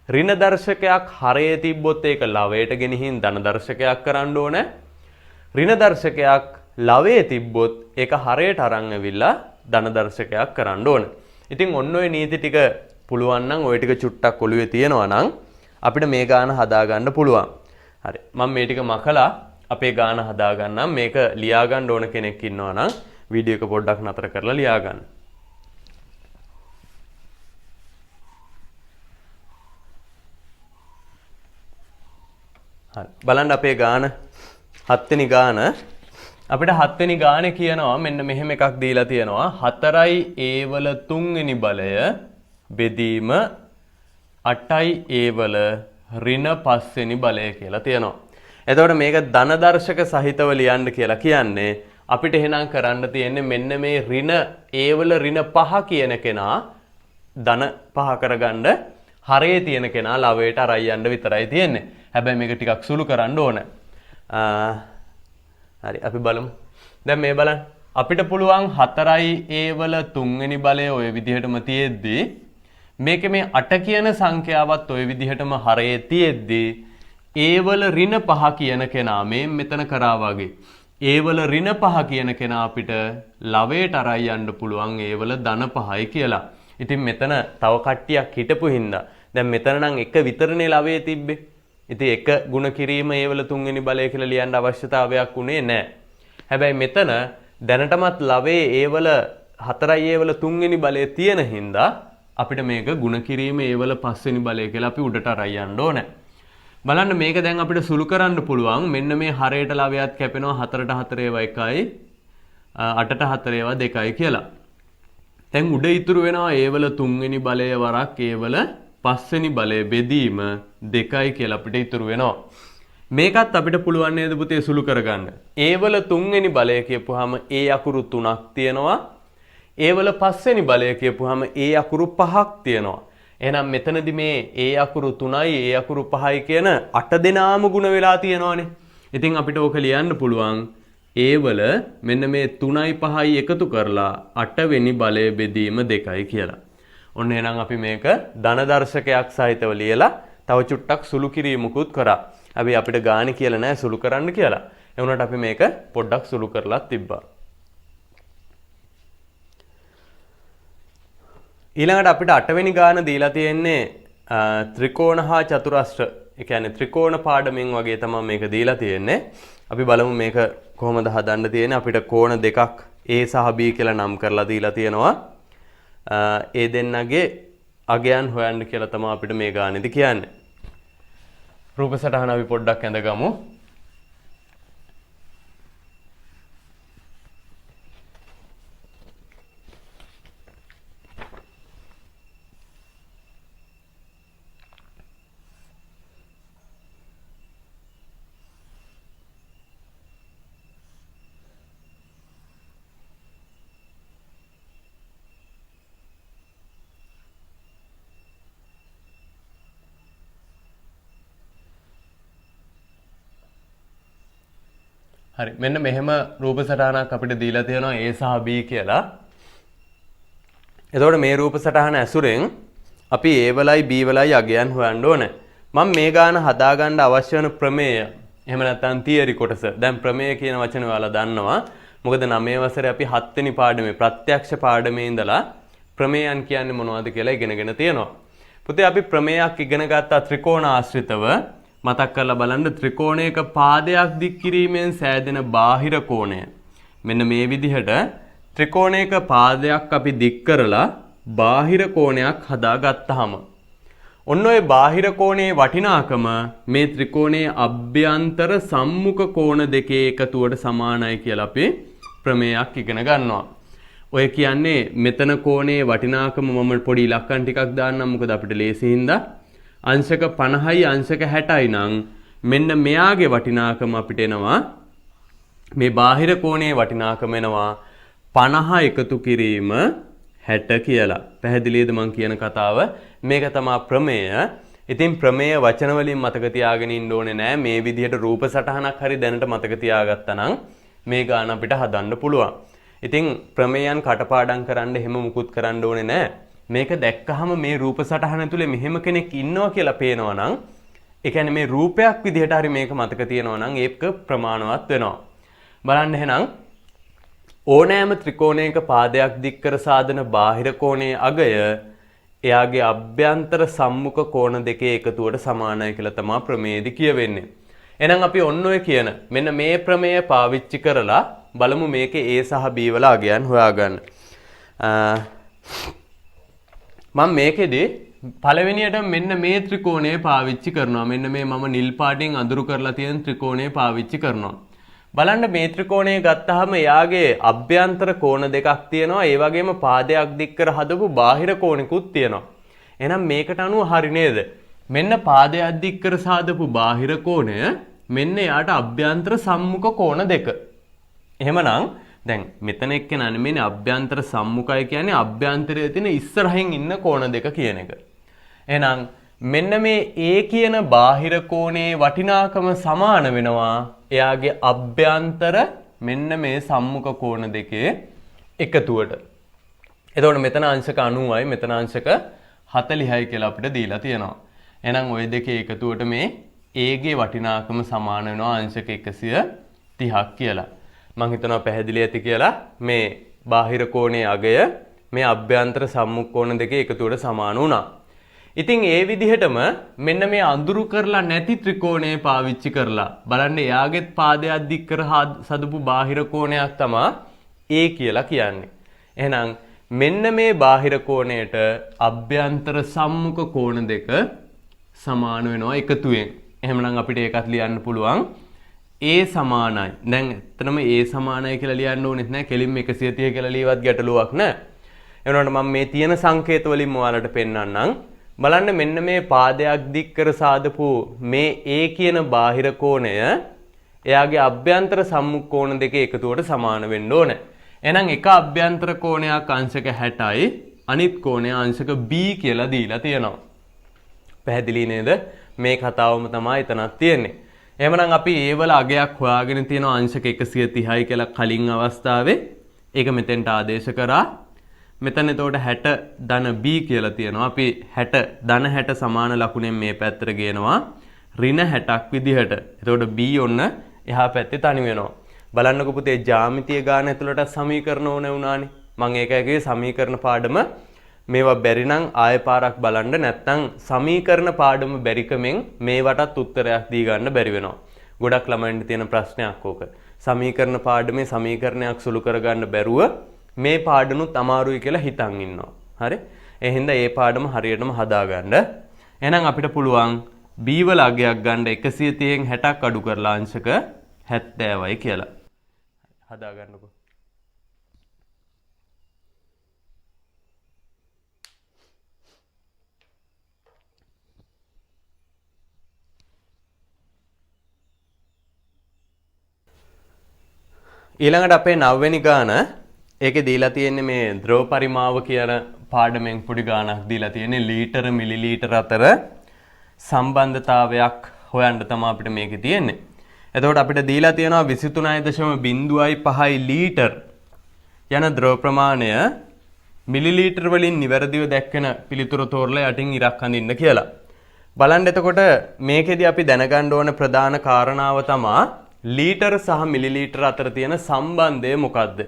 ඍණ දර්ශකයක් හරයේ තිබ්බොත් ඒක ලවයට ගෙනihin ධන දර්ශකයක් කරන්න ඕනේ. ඍණ දර්ශකයක් ලවයේ තිබ්බොත් ඒක හරයට අරන් ඇවිල්ලා ධන දර්ශකයක් කරන්න ඕන. ඉතින් ඔන්න ඔය නීති ටික පුළුවන් නම් ඔය ටික චුට්ටක් ඔළුවේ තියෙනවා නම් අපිට මේ ගාන හදා ගන්න පුළුවන්. හරි. මම මේ ටික මකලා අපේ ගාන හදා ගන්නම්. මේක ලියා ගන්න ඕන කෙනෙක් ඉන්නවා නම් වීඩියෝ එක පොඩ්ඩක් නතර කරලා ලියා ගන්න. හරි. බලන්න අපේ ගාන 7 වෙනි ගාන අපිට 7 වෙනි ගානේ කියනවා මෙන්න මෙහෙම එකක් දීලා තියෙනවා 4යි a වල 3 වෙනි බලය බෙදීම 8යි a වල ඍණ 5 වෙනි බලය කියලා තියෙනවා. එතකොට මේක ධන දර්ශක සහිතව ලියන්න කියලා කියන්නේ අපිට එහෙනම් කරන්න තියෙන්නේ මෙන්න මේ ඍණ a වල ඍණ 5 කියන කෙනා ධන 5 කරගන්න හරේ තියෙන කෙනා ලවයට අරයි යන්න විතරයි තියෙන්නේ. හැබැයි මේක ටිකක් සුළු කරන්න ඕන. හරි අපි බලමු. දැන් මේ බලන්න. අපිට පුළුවන් 4යි a වල 3 වෙනි බලය ඔය විදිහටම තියෙද්දි මේකේ මේ 8 කියන සංඛ්‍යාවත් ඔය විදිහටම හරේ තියෙද්දි a වල ඍණ 5 කියන කෙනා මේ මෙතන කරා වගේ a වල ඍණ 5 කියන කෙනා අපිට ලවයට අරයි යන්න පුළුවන් a වල ධන 5යි කියලා. ඉතින් මෙතන තව කට්ටියක් හිටපු හින්දා දැන් මෙතන නම් එක විතරනේ ලවයේ තිබ්බේ. ඉතින් එක ಗುಣ කිරීම ඒ වල 3 වෙනි බලය කියලා ලියන්න අවශ්‍යතාවයක් උනේ නැහැ. හැබැයි මෙතන දැනටමත් ලවයේ ඒ වල 4යි ඒ වල 3 වෙනි බලය තියෙන හින්දා අපිට මේක ಗುಣ කිරීම ඒ වල 5 වෙනි බලය කියලා අපි උඩට අරයි යන්න ඕනේ. බලන්න මේක දැන් අපිට සුළු කරන්න පුළුවන්. මෙන්න මේ හරයට ලවයත් කැපෙනවා 4ට 4 ඒවා 1යි 8ට 4 ඒවා 2යි කියලා. දැන් උඩ ඉතුරු වෙනවා ඒ වල 3 වෙනි බලය වරක් ඒ වල 5 වෙනි බලය බෙදීම 2යි කියලා අපිට ඉතුරු වෙනවා. මේකත් අපිට පුළුවන් නේද පුතේ සුළු කරගන්න. ඒ වල 3 වෙනි බලය කියපුවාම ඒ අකුරු 3ක් තියෙනවා. ඒ වල 5 වෙනි බලය කියපුවාම ඒ අකුරු 5ක් තියෙනවා. එහෙනම් මෙතනදි මේ ඒ අකුරු 3යි ඒ අකුරු 5යි කියන 8 දෙනාම ಗುಣ වෙලා තියෙනවානේ. ඉතින් අපිට ඕක ලියන්න පුළුවන් ඒ වල මෙන්න මේ 3යි 5යි එකතු කරලා 8 වෙනි බලය බෙදීම 2යි කියලා. ඔන්න එහෙනම් අපි මේක ධන දර්ශකයක් සහිතව ලියලා තව චුට්ටක් සුළු කිරීමකුත් කරා. හැබැයි අපිට ගානේ කියලා නෑ සුළු කරන්න කියලා. ඒ වුණාට අපි මේක පොඩ්ඩක් සුළු කරලා තිබ්බා. ඊළඟට අපිට 8 වෙනි ගාන දීලා තියෙන්නේ ත්‍රිකෝණ හා චතුරස්‍ර. ඒ කියන්නේ ත්‍රිකෝණ පාඩමෙන් වගේ තමයි මේක දීලා තියෙන්නේ. අපි බලමු මේක කොහොමද හදන්න තියෙන්නේ. අපිට කෝණ දෙකක් A සහ B කියලා නම් කරලා දීලා තියෙනවා. ඒ දෙන්නගේ අගයන් හොයන්න කියලා තමයි අපිට මේ ගානේදී කියන්නේ. රූප සටහන අපි පොඩ්ඩක් ඇඳගමු. හරි මෙන්න මෙහෙම රූප සටහනක් අපිට දීලා තියෙනවා A සහ B කියලා. එතකොට මේ රූප සටහන ඇසුරෙන් අපි A වලයි B වලයි අගයන් හොයන්න ඕනේ. මම මේ ගාන හදාගන්න අවශ්‍ය වෙන ප්‍රමේය එහෙම නැත්නම් තියරි කොටස. දැන් ප්‍රමේය කියන වචනේ ඔයාලා දන්නවා. මොකද 9 වසරේ අපි 7 වෙනි පාඩමේ ප්‍රත්‍යක්ෂ පාඩමේ ඉඳලා ප්‍රමේයන් කියන්නේ මොනවද කියලා ඉගෙනගෙන තියෙනවා. පුතේ අපි ප්‍රමේයක් ඉගෙන ගත්තා ත්‍රිකෝණ ආශ්‍රිතව. මතක් කරලා බලන්න ත්‍රිකෝණයක පාදයක් දික් කිරීමෙන් සෑදෙන බාහිර කෝණය. මෙන්න මේ විදිහට ත්‍රිකෝණයක පාදයක් අපි දික් කරලා බාහිර කෝණයක් හදාගත්තාම ඔන්න ඔය බාහිර කෝණයේ වටිනාකම මේ ත්‍රිකෝණයේ අභ්‍යන්තර සම්මුඛ කෝණ දෙකේ එකතුවට සමානයි කියලා අපි ප්‍රමේයක් ඉගෙන ගන්නවා. ඔය කියන්නේ මෙතන කෝණයේ වටිනාකම මම පොඩි ඉලක්කම් ටිකක් දාන්නම් මොකද අපිට ලේසි හින්දා අංශක 50යි අංශක 60යි නම් මෙන්න මෙයාගේ වටිනාකම අපිට එනවා මේ බාහිර කෝණයේ වටිනාකම එනවා 50 එකතු කිරීම 60 කියලා. පැහැදිලිද මං කියන කතාව? මේක තමයි ප්‍රමේය. ඉතින් ප්‍රමේය වචන වලින් මතක තියාගෙන ඉන්න ඕනේ නෑ. මේ විදිහට රූප සටහනක් හරි දැනට මතක තියාගත්තා නම් මේ ගාන අපිට හදන්න පුළුවන්. ඉතින් ප්‍රමේයන් කටපාඩම් කරන්න එහෙම මුකුත් කරන්න ඕනේ නෑ. මේක දැක්කහම මේ රූප සටහන ඇතුලේ මෙහෙම කෙනෙක් ඉන්නවා කියලා පේනවා නම් ඒ කියන්නේ මේ රූපයක් විදිහට හරි මේක මතක තියෙනවා නම් ඒක ප්‍රමාණවත් වෙනවා. බලන්න එහෙනම් ඕනෑම ත්‍රිකෝණයක පාදයක් දික් කර සාදන බාහිර කෝණයේ අගය එයාගේ අභ්‍යන්තර සම්මුඛ කෝණ දෙකේ එකතුවට සමානයි කියලා තමයි ප්‍රමේයදී කියවෙන්නේ. එහෙනම් අපි ඔන්න ඔය කියන මෙන්න මේ ප්‍රමේය පාවිච්චි කරලා බලමු මේකේ A සහ B වල අගයන් හොයාගන්න. මම මේකෙදී පළවෙනියට මෙන්න මේ ත්‍රිකෝණය පාවිච්චි කරනවා. මෙන්න මේ මම නිල් පාටින් අඳුරු කරලා තියෙන ත්‍රිකෝණය පාවිච්චි කරනවා. බලන්න මේ ත්‍රිකෝණය ගත්තාම එයාගේ අභ්‍යන්තර කෝණ දෙකක් තියෙනවා. ඒ වගේම පාදයක් දික් කර හදපු බාහිර කෝණිකුත් තියෙනවා. එහෙනම් මේකට අනුව හරි නේද? මෙන්න පාදයක් දික් කර සාදපු බාහිර කෝණය මෙන්න යාට අභ්‍යන්තර සම්මුඛ කෝණ දෙක. එහෙමනම් දැන් මෙතන එක්කෙනානේ මේ අභ්‍යන්තර සම්මුඛය කියන්නේ අභ්‍යන්තරයේ තියෙන ඉස්සරහින් ඉන්න කෝණ දෙක කියන එක. එහෙනම් මෙන්න මේ A කියන බාහිර කෝණයේ වටිනාකම සමාන වෙනවා එයාගේ අභ්‍යන්තර මෙන්න මේ සම්මුඛ කෝණ දෙකේ එකතුවට. එතකොට මෙතන අංශක 90යි මෙතන අංශක 40යි කියලා අපිට දීලා තියෙනවා. එහෙනම් ওই දෙකේ එකතුවට මේ A ගේ වටිනාකම සමාන වෙනවා අංශක 130ක් කියලා. මම හිතනවා පැහැදිලි ඇති කියලා මේ බාහිර කෝණයේ අගය මේ අභ්‍යන්තර සම්මුඛ කෝණ දෙකේ එකතුවට සමාන වුණා. ඉතින් ඒ විදිහටම මෙන්න මේ අඳුරු කරලා නැති ත්‍රිකෝණය පාවිච්චි කරලා බලන්න එයාගෙත් පාදයක් දික් කර සදපු බාහිර කෝණයක් තමයි A කියලා කියන්නේ. එහෙනම් මෙන්න මේ බාහිර කෝණයට අභ්‍යන්තර සම්මුඛ කෝණ දෙක සමාන වෙනවා එකතුවෙන්. එහෙමනම් අපිට ඒකත් ලියන්න පුළුවන් A සමානයි. දැන් එතනම A සමානයි කියලා ලියන්න ඕනෙත් නැහැ. කෙලින්ම 130 කියලා ලියවත් ගැටලුවක් නැහැ. එවනකොට මම මේ තියෙන සංකේත වලින් ඔයාලට පෙන්නන්නම්. බලන්න මෙන්න මේ පාදයක් දික් කර සාදපු මේ A කියන බාහිර කෝණය එයාගේ අභ්‍යන්තර සම්මුඛ කෝණ දෙකේ එකතුවට සමාන වෙන්න ඕන. එහෙනම් එක අභ්‍යන්තර කෝණයක් අංශක 60යි අනිත් කෝණය අංශක B කියලා දීලා තියෙනවා. පැහැදිලි නේද? මේ කතාවම තමයි එතනක් තියෙන්නේ. එහෙමනම් අපි ඒ වල අගයක් හොයාගෙන තියෙනවා අංශක 130යි කියලා කලින් අවස්ථාවේ. ඒක මෙතෙන්ට ආදේශ කරා. මෙතන එතකොට 60 ධන B කියලා තියෙනවා. අපි 60 ධන 60 සමාන ලකුණෙන් මේ පැත්තට ගේනවා ඍණ 60ක් විදිහට. එතකොට B ඔන්න එහා පැත්තේ තනි වෙනවා. බලන්නකො පුතේ ජ්‍යාමිතිය ගාන ඇතුළට සමීකරණ ඕනේ වුණානේ. මම ඒකයි කිව්වේ සමීකරණ පාඩම මේවා බැරි නම් ආයෙ පාරක් බලන්න නැත්නම් සමීකරණ පාඩම බැරිකමෙන් මේවටත් උත්තරයක් දී ගන්න බැරි වෙනවා. ගොඩක් ළමයින්ට තියෙන ප්‍රශ්නයක් ඕක. සමීකරණ පාඩමේ සමීකරණයක් සුළු කරගන්න බැරුව මේ පාඩනුත් අමාරුයි කියලා හිතන් ඉන්නවා. හරි? ඒ හින්දා මේ පාඩම හරියටම හදාගන්න. එහෙනම් අපිට පුළුවන් B වල අගයක් ගන්න 130න් 60ක් අඩු කරලා අංශක 70යි කියලා. හදාගන්නකො. ඊළඟට අපේ 9 වෙනි ගාන ඒකේ දීලා තියෙන්නේ මේ ද්‍රව පරිමාව කියන පාඩමෙන් පොඩි ගානක් දීලා තියෙන්නේ ලීටර මිලිලීටර අතර සම්බන්ධතාවයක් හොයන්න තමයි අපිට මේකේ තියෙන්නේ. එතකොට අපිට දීලා තියෙනවා 23.05 ලීටර යන ද්‍රව ප්‍රමාණය මිලිලීටර වලින් නිවැරදිව දැක්වෙන පිළිතුර තෝරලා යටින් ඉරක් අඳින්න කියලා. බලන්න එතකොට මේකෙදි අපි දැනගන්න ඕන ප්‍රධාන කාරණාව තමයි ලීටර සහ මිලිලීටර අතර තියෙන සම්බන්ධය මොකක්ද?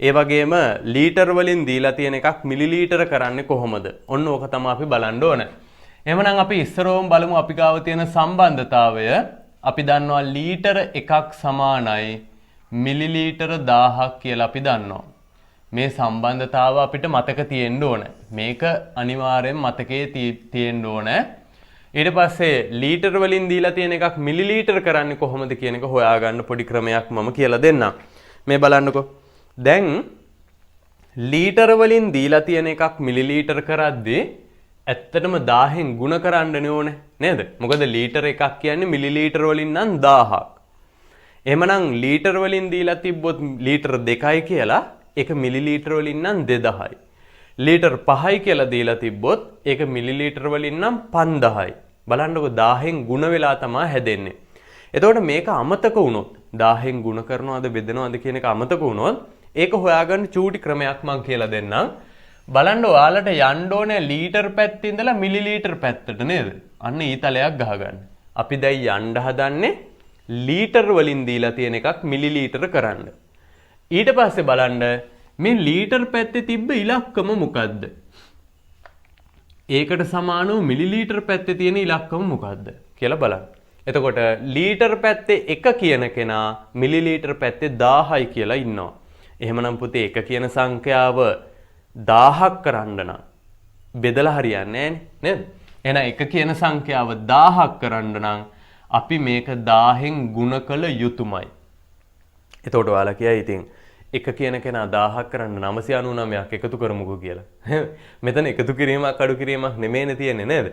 ඒ වගේම ලීටර වලින් දීලා තියෙන එකක් මිලිලීටර කරන්නේ කොහොමද? ඔන්න ඕක තමයි අපි බලන්න ඕන. එහෙමනම් අපි ඉස්සරෝම බලමු අපි ගාව තියෙන සම්බන්ධතාවය. අපි දන්නවා ලීටර එකක් සමානයි මිලිලීටර 1000ක් කියලා අපි දන්නවා. මේ සම්බන්ධතාව අපිට මතක තියෙන්න ඕන. මේක අනිවාර්යෙන් මතකයේ තියෙන්න ඕන. ඊට පස්සේ ලීටර වලින් දීලා තියෙන එකක් මිලිලීටර කරන්නේ කොහොමද කියන එක හොයාගන්න පොඩි ක්‍රමයක් මම කියලා දෙන්නම්. මේ බලන්නකෝ. දැන් ලීටර වලින් දීලා තියෙන එකක් මිලිලීටර කරද්දී ඇත්තටම 1000න් ගුණ කරන්නනේ ඕනේ නේද? මොකද ලීටර එකක් කියන්නේ මිලිලීටර වලින් නම් 1000ක්. එහෙමනම් ලීටර වලින් දීලා තිබ්බොත් ලීටර 2යි කියලා ඒක මිලිලීටර වලින් නම් 2000යි. ලීටර් 5යි කියලා දීලා තිබ්බොත් ඒක මිලිලීටර වලින් නම් 5000යි. බලන්නකො 1000න් ගුණ වෙලා තමයි හැදෙන්නේ. එතකොට මේක අමතක වුණොත් 1000න් ගුණ කරනවද බෙදනවද කියන එක අමතක වුණොත් ඒක හොයාගන්න චූටි ක්‍රමයක් මම කියලා දෙන්නම්. බලන්න ඔයාලට යන්න ඕනේ ලීටර් පැත්තේ ඉඳලා මිලිලීටර පැත්තට නේද? අන්න ඊතලයක් ගහගන්න. අපි දැන් යන්න හදන්නේ ලීටර් වලින් දීලා තියෙන එකක් මිලිලීටර කරන්න. ඊට පස්සේ බලන්න මේ ලීටර් පැත්තේ තිබ්බ ඉලක්කම මොකද්ද? ඒකට සමානව මිලිලීටර් පැත්තේ තියෙන ඉලක්කම මොකද්ද කියලා බලන්න. එතකොට ලීටර් පැත්තේ 1 කියන කෙනා මිලිලීටර් පැත්තේ 1000යි කියලා ඉන්නවා. එහෙමනම් පුතේ 1 කියන සංඛ්‍යාව 1000ක් කරන්න නම් බෙදලා හරියන්නේ නැහැ නේද? එහෙනම් 1 කියන සංඛ්‍යාව 1000ක් කරන්න නම් අපි මේක 1000න් ගුණ කළ යුතුමයි. එතකොට ඔයාලා කියයි ඉතින් 1 කියන කෙනා 1000ක් කරන්න 999ක් එකතු කරමුකෝ කියලා. මෙතන එකතු කිරීමක් අඩු කිරීමක් නෙමෙයිනේ තියෙන්නේ නේද?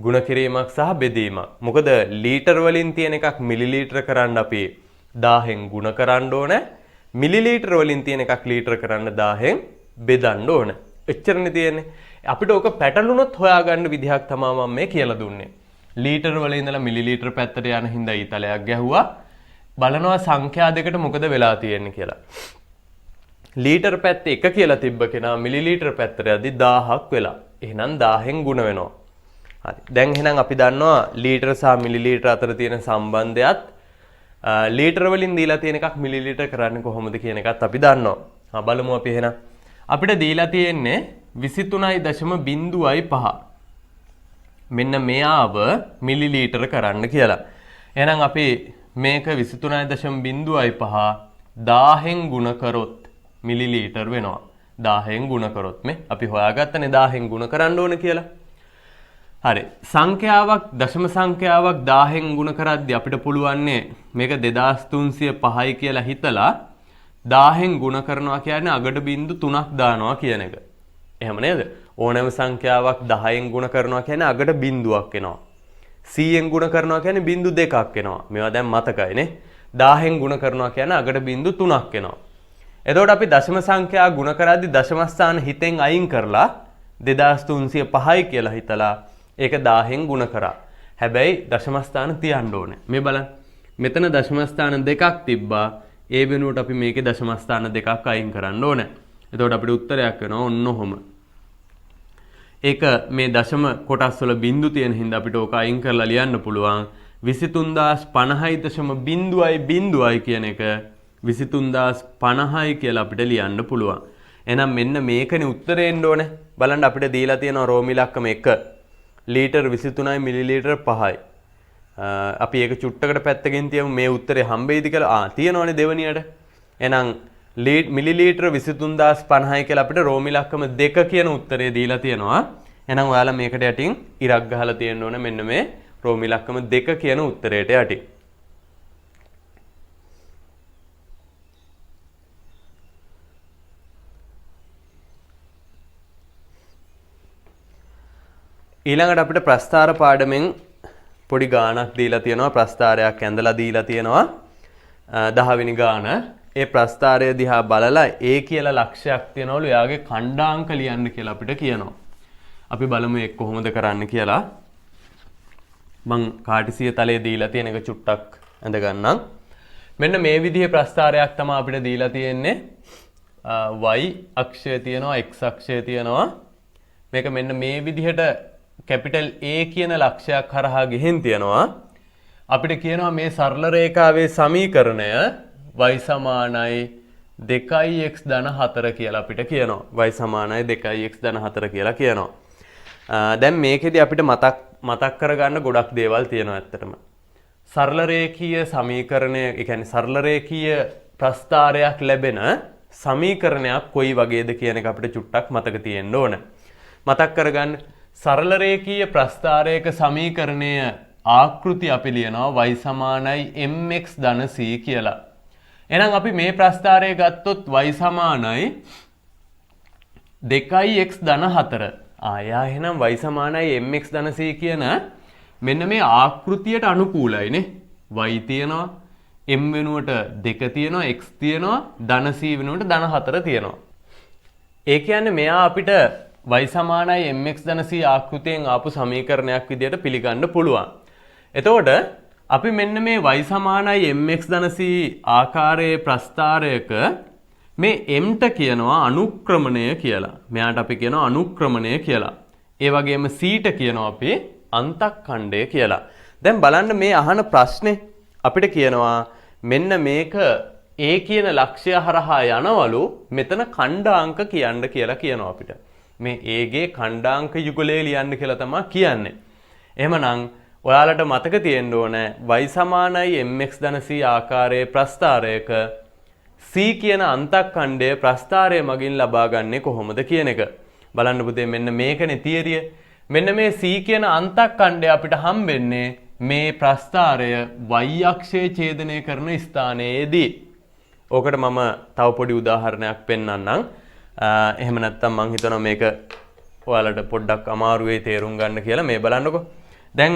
ගුණ කිරීමක් සහ බෙදීමක්. මොකද ලීටර් වලින් තියෙන එකක් මිලිලීටර කරන්න අපි 1000න් ගුණ කරන්න ඕනේ. මිලිලීටර වලින් තියෙන එකක් ලීටර කරන්න 1000න් බෙදන්න ඕනේ. එච්චරනේ තියෙන්නේ. අපිට ඕක පැටළුනොත් හොයාගන්න විදිහක් තමයි මම මේ කියලා දුන්නේ. ලීටර් වල ඉඳලා මිලිලීටර පැත්තට යන හින්දා ඊතලයක් ගැහුවා. බලනවා සංඛ්‍යා දෙකට මොකද වෙලා තියෙන්නේ කියලා. ලීටර් පැත්තේ 1 කියලා තිබ්බ කෙනා මිලිලීටර පැත්තට යද්දි 1000ක් වෙලා. එහෙනම් 1000න් ගුණ වෙනවා. හරි. දැන් එහෙනම් අපි දන්නවා ලීටර සහ මිලිලීටර අතර තියෙන සම්බන්ධයත් ලීටර වලින් දීලා තියෙන එකක් මිලිලීටර කරන්නේ කොහොමද කියන එකත් අපි දන්නවා. බලමු අපි එහෙනම්. අපිට දීලා තියෙන්නේ 23.05. මෙන්න මෙයාව මිලිලීටර කරන්න කියලා. එහෙනම් අපි මේක 23.05 1000න් ගුණ කරොත් මිලිලීටර් වෙනවා. 1000න් ගුණ කරොත් මේ අපි හොයාගත්තනේ 1000න් ගුණ කරන්න ඕන කියලා. හරි. සංඛ්‍යාවක් දශම සංඛ්‍යාවක් 1000න් ගුණ කරද්දී අපිට පුළුවන්නේ මේක 2305යි කියලා හිතලා 1000න් ගුණ කරනවා කියන්නේ අගට බිංදු 3ක් දානවා කියන එක. එහෙම නේද? ඕනෑම සංඛ්‍යාවක් 10න් ගුණ කරනවා කියන්නේ අගට බිංදුවක් එනවා. 100න් ගුණ කරනවා කියන්නේ බිංදු 2ක් එනවා. මේවා දැන් මතකයිනේ. 1000න් ගුණ කරනවා කියන්නේ අගට බිංදු 3ක් එනවා. එතකොට අපි දශම සංඛ්‍යා ගුණ කරද්දී දශම ස්ථාන හිතෙන් අයින් කරලා 2305යි කියලා හිතලා ඒක 1000න් ගුණ කරා. හැබැයි දශම ස්ථාන තියන්න ඕනේ. මේ බලන්න. මෙතන දශම ස්ථාන දෙකක් තිබ්බා. ඒ වෙනුවට අපි මේකේ දශම ස්ථාන දෙකක් අයින් කරන්න ඕනේ. එතකොට අපිට උත්තරයක් වෙනවා ඔන්න ඔහොම. ඒක මේ දශම කොටස් වල බිංදු තියෙන හින්දා අපිට ඕක අයින් කරලා ලියන්න පුළුවන් 23050.0 කියන එක 23050යි කියලා අපිට ලියන්න පුළුවන්. එහෙනම් මෙන්න මේකනේ උත්තරේ එන්න ඕනේ. බලන්න අපිට දීලා තියෙනවා රෝම ඉලක්කම 1 ලීටර් 23යි මිලිලීටර් 5යි. අපි ඒක චුට්ටකට පැත්තකින් තියමු මේ උත්තරේ හම්බෙයිද කියලා. තියෙනවනේ දෙවනියට. එහෙනම් මිලිලීටර් 23050යි කියලා අපිට රෝම ඉලක්කම 2 කියන උත්තරේ දීලා තියෙනවා. එහෙනම් ඔයාලා මේකට යටින් ඉරක් ගහලා තියෙන්න ඕනේ මෙන්න මේ රෝම ඉලක්කම 2 කියන උත්තරේට යටින්. ඊළඟට අපිට ප්‍රස්ථාර පාඩමෙන් පොඩි ගාණක් දීලා තියෙනවා. ප්‍රස්ථාරයක් ඇඳලා දීලා තියෙනවා 10 වෙනි ගාණ. ඒ ප්‍රස්ථාරය දිහා බලලා A කියලා ලක්ෂයක් තියනවලු එයාගේ ඛණ්ඩාංක ලියන්න කියලා අපිට කියනවා. අපි බලමු ඒක කොහොමද කරන්න කියලා. මං කාටිසිය තලයේ දීලා තියෙන එක චුට්ටක් ඇඳ ගන්නම්. මෙන්න මේ විදිහේ ප්‍රස්ථාරයක් තමයි අපිට දීලා තියෙන්නේ. y අක්ෂය තියෙනවා x අක්ෂය තියෙනවා. මේක මෙන්න මේ විදිහට කැපිටල් A කියන ලක්ෂයක් හරහා ගෙහින් තියනවා. අපිට කියනවා මේ සරල රේඛාවේ සමීකරණය y සමානයි 2x ධන 4 කියලා අපිට කියනවා. y සමානයි 2x ධන 4 කියලා කියනවා. දැන් මේකෙදි අපිට මතක් කරගන්න ගොඩක් දේවල් තියෙනවා ඇත්තටම. සරල රේඛීය සමීකරණය, ඒ කියන්නේ සරල රේඛීය ප්‍රස්ථාරයක් ලැබෙන සමීකරණයක් කොයි වගේද කියන එක අපිට චුට්ටක් මතක තියෙන්න ඕන. මතක් කරගන්න සරල රේඛීය ප්‍රස්ථාරයක සමීකරණය ආකෘති අපි ලියනවා y සමානයි mx ධන c කියලා. එහෙනම් අපි මේ ප්‍රස්ථාරය ගත්තොත් y සමානයි 2x ධන 4. එයා එහෙනම් y සමානයි mx ධන c කියන මෙන්න මේ ආකෘතියට අනුකූලයිනේ. y තියෙනවා, m වෙනුවට 2 තියෙනවා, x තියෙනවා, ධන c වෙනුවට ධන 4 තියෙනවා. ඒ කියන්නේ මෙයා අපිට y සමානයි mx ධන c ආකෘතියෙන් ආපු සමීකරණයක් විදියට පිළිගන්න පුළුවන්. එතකොට අපි මෙන්න මේ y සමානයි mx ධන c ආකාරයේ ප්‍රස්ථාරයක මේ mට කියනවා අනුක්‍රමණය කියලා. මෙයාට අපි කියනවා අනුක්‍රමණය කියලා. ඒ වගේම cට කියනවා අපි අන්තක්ඛණ්ඩය කියලා. දැන් බලන්න මේ අහන ප්‍රශ්නේ අපිට කියනවා මෙන්න මේක A කියන ලක්ෂ්‍ය හරහා යනවලු මෙතන ඛණ්ඩාංක කියන්න කියලා කියනවා අපිට. මේ A ගේ ඛණ්ඩාංක යුගලය ලියන්න කියලා තමයි කියන්නේ. එහෙමනම් ඔයාලට මතක තියෙන්න ඕනේ y සමානයි mx ධන c ආකාරයේ ප්‍රස්ථාරයක c කියන අන්තක්ඛණ්ඩය ප්‍රස්ථාරය මගින් ලබා ගන්නේ කොහොමද කියන එක. බලන්න පුතේ මෙන්න මේකනේ තියරිය. මෙන්න මේ c කියන අන්තක්ඛණ්ඩය අපිට හම්බෙන්නේ මේ ප්‍රස්ථාරය y අක්ෂයේ ඡේදනය කරන ස්ථානයේදී. ඕකට මම තව පොඩි උදාහරණයක් පෙන්නන්නම්. එහෙම නැත්නම් මම හිතනවා මේක ඔයාලට පොඩ්ඩක් අමාරු වෙයි තේරුම් ගන්න කියලා. මේ බලන්නකෝ. දැන්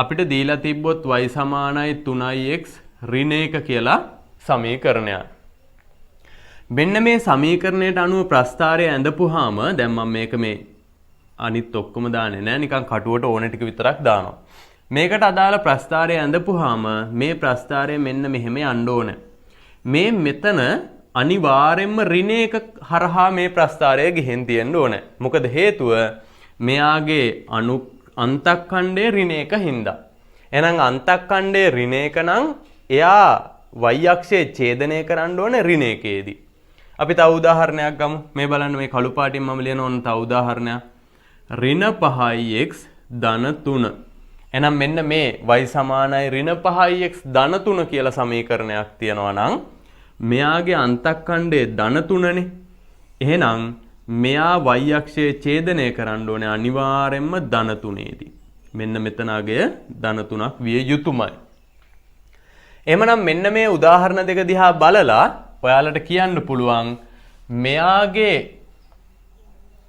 අපිට දීලා තිබ්බොත් y සමානයි 3x ඍණ 1 කියලා සමීකරණයක්. මෙන්න මේ සමීකරණයට අනුව ප්‍රස්ථාරය ඇඳපුවාම දැන් මම මේක මේ අනිත් ඔක්කොම දාන්නේ නැහැ. නිකන් කටුවට ඕන ටික විතරක් දානවා. මේකට අදාළ ප්‍රස්ථාරය ඇඳපුවාම මේ ප්‍රස්ථාරය මෙන්න මෙහෙම යන්න ඕනේ. මේ මෙතන අනිවාර්යෙන්ම ඍණ 1 හරහා මේ ප්‍රස්ථාරය ගෙහෙන් තියෙන්න ඕනේ. මොකද හේතුව මෙයාගේ අන්තක්ඛණ්ඩයේ ඍණ 1 හින්දා. එහෙනම් අන්තක්ඛණ්ඩයේ ඍණ 1 නම් එයා y අක්ෂයේ ඡේදනය කරන්න ඕනේ ඍණ 1 දී. අපි තව උදාහරණයක් ගමු. මේ බලන්න මේ කළු පාටින් මම ලියන ඕන තව උදාහරණයක්. ඍණ 5x ධන 3. එහෙනම් මෙන්න මේ y සමානයි ඍණ 5x ධන 3 කියලා සමීකරණයක් තියෙනවා නම් මෙයාගේ අන්තක්ඛණ්ඩයේ ධන 3නේ. එහෙනම් මෙයා y අක්ෂයේ ඡේදනය කරන්න ඕනේ අනිවාර්යෙන්ම ධන 3 දී. මෙන්න මෙතනගේ ධන 3ක් විය යුතුමයි. එහෙනම් මෙන්න මේ උදාහරණ දෙක දිහා බලලා ඔයාලට කියන්න පුළුවන් මෙයාගේ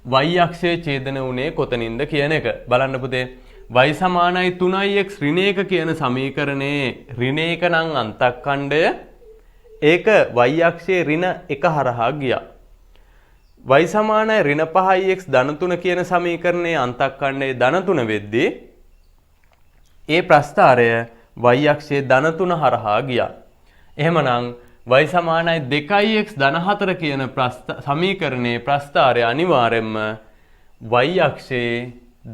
y අක්ෂයේ ඡේදන උනේ කොතනින්ද කියන එක. බලන්න පුතේ y සමානයි 3x ඍණ 1 කියන සමීකරණයේ ඍණ 1 නම් අන්තක්ඛණ්ඩය ඒක y අක්ෂයේ ඍණ 1 හරහා ගියා. y සමානයි ඍණ 5x ධන 3 කියන සමීකරණයේ අන්තක්ඛණ්ඩයේ ධන 3 වෙද්දී ඒ ප්‍රස්ථාරය y අක්ෂයේ ධන 3 හරහා ගියා. එහෙමනම් y සමානයි 2x ධන 4 කියන සමීකරණයේ ප්‍රස්ථාරය අනිවාර්යෙන්ම y අක්ෂයේ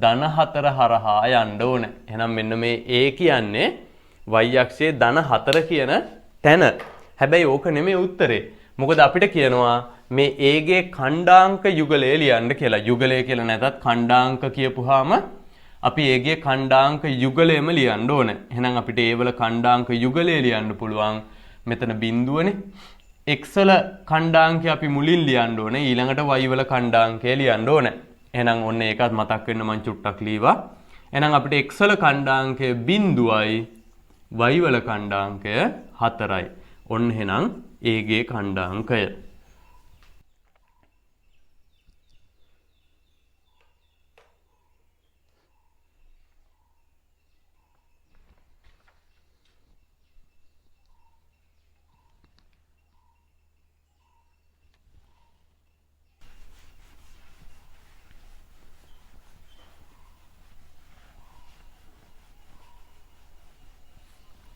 ධන 4 හරහා යන්න ඕනේ. එහෙනම් මෙන්න මේ a කියන්නේ y අක්ෂයේ ධන 4 කියන තැන. හැබැයි ඕක නෙමෙයි උත්තරේ. මොකද අපිට කියනවා මේ a ගේ ඛණ්ඩාංක යුගලය ලියන්න කියලා. යුගලය කියලා නැතත් ඛණ්ඩාංක කියපුවාම අපි a ගේ ඛණ්ඩාංක යුගලයම ලියන්න ඕනේ. එහෙනම් අපිට a වල ඛණ්ඩාංක යුගලය ලියන්න පුළුවන්. මෙතන බිඳුවනේ. x වල ඛණ්ඩාංකය අපි මුලින් ලියන්න ඕනේ. ඊළඟට y වල ඛණ්ඩාංකය ලියන්න ඕනේ. එහෙනම් ඔන්න ඒකත් මතක් වෙන්න මම චුට්ටක් ලීවා. එහෙනම් අපිට x වල ඛණ්ඩාංකය 0යි y වල ඛණ්ඩාංකය 4යි. ඔන්න එහෙනම් a ගේ ඛණ්ඩාංකය.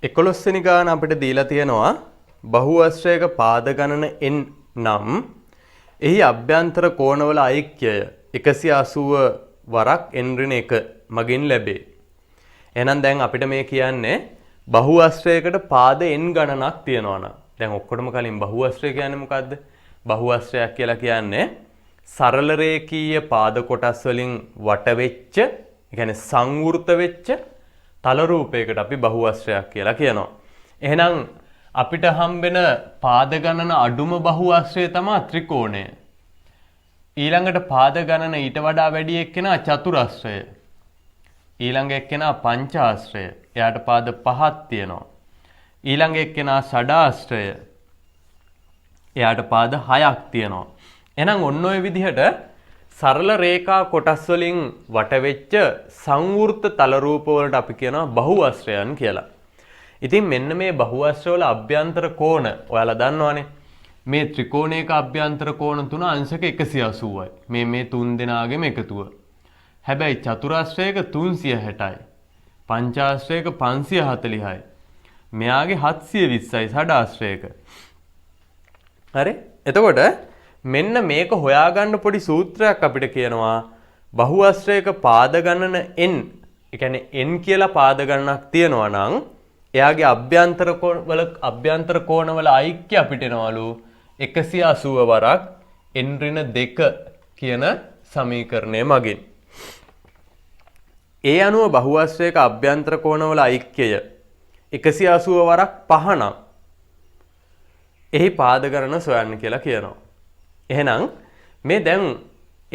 එකොළොස්වෙනි ගාන අපිට දීලා තියෙනවා බහුවස්ත්‍රයක පාද ගණන n නම් එහි අභ්‍යන්තර කෝණවල ඓක්‍යය 180 වරක් n ඍණ 1 මගින් ලැබේ. එහෙනම් දැන් අපිට මේ කියන්නේ බහුවස්ත්‍රයකට පාද n ගණනක් තියෙනවා නම් දැන් ඔක්කොටම කලින් බහුවස්ත්‍රය කියන්නේ මොකද්ද? බහුවස්ත්‍රයක් කියලා කියන්නේ සරල රේඛීය පාද කොටස් වලින් වට වෙච්ච, ඒ කියන්නේ සංවෘත වෙච්ච තල රූපයකට අපි බහුවස්ත්‍රයක් කියලා කියනවා. එහෙනම් අපිට හම්බෙන පාද ගණන අඩුම බහුවස්ත්‍රය තමයි ත්‍රිකෝණය. ඊළඟට පාද ගණන ඊට වඩා වැඩි එක්කෙනා චතුරස්‍රය. ඊළඟ එක්කෙනා පංචාස්ත්‍රය. එයාට පාද 5ක් තියෙනවා. ඊළඟ එක්කෙනා ෂඩාස්ත්‍රය. එයාට පාද 6ක් තියෙනවා. එහෙනම් ඔන්න ඔය විදිහට සරල රේඛා කොටස් වලින් වටවෙච්ච සංවෘත තල රූප වලට අපි කියනවා බහුවස්ත්‍රයන් කියලා. ඉතින් මෙන්න මේ බහුවස්ත්‍ර වල අභ්‍යන්තර කෝණ ඔයාලා දන්නවනේ. මේ ත්‍රිකෝණයක අභ්‍යන්තර කෝණ තුන අංශක 180යි. මේ තුන් දෙනාගේම එකතුව. හැබැයි චතුරස්‍රයක 360යි. පංචාස්ත්‍රයක 540යි. මෙයාගේ 720යි ෂඩාස්ත්‍රයක. හරි? එතකොට මෙන්න මේක හොයාගන්න පොඩි සූත්‍රයක් අපිට කියනවා බහුවස්ත්‍රයක පාද ගණන n. ඒ කියන්නේ n කියලා පාද ගණනක් තියෙනවා නම් එයාගේ අභ්‍යන්තර කෝණවල ඓක්‍ය අපිට එනවලු 180 වරක් n ඍණ 2 කියන සමීකරණය මගින්. ඒ අනුව බහුවස්ත්‍රයක අභ්‍යන්තර කෝණවල ඓක්‍යය 180 වරක් 5 නම් එහි පාද ගණන සොයන්න කියලා කියනවා. එහෙනම් මේ දැන්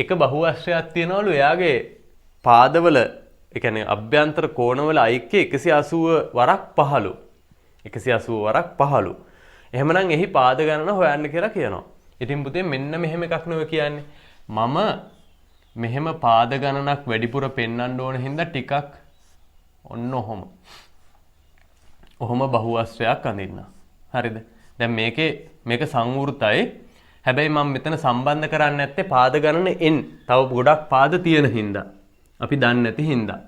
එක බහුවස්ත්‍රයක් තියනවලු එයාගේ පාදවල ඒ කියන්නේ අභ්‍යන්තර කෝණවල ඓක්‍ය 180 වරක් 15. 180 වරක් 15. එහෙමනම් එහි පාද ගණන හොයන්න කියලා කියනවා. ඉතින් පුතේ මෙන්න මෙහෙම එකක් නෙවෙයි කියන්නේ. මම මෙහෙම පාද ගණනක් වැඩිපුර පෙන්වන්න ඕන හින්දා ටිකක් ඔන්න ඔහොම. ඔහොම බහුවස්ත්‍රයක් අඳින්න. හරිද? දැන් මේක සංවෘතයි. හැබැයි මම මෙතන සම්බන්ධ කරන්නේ නැත්තේ පාද ගණන n. තව ගොඩක් පාද තියෙන හින්දා. අපි දන්නේ නැති හින්දා.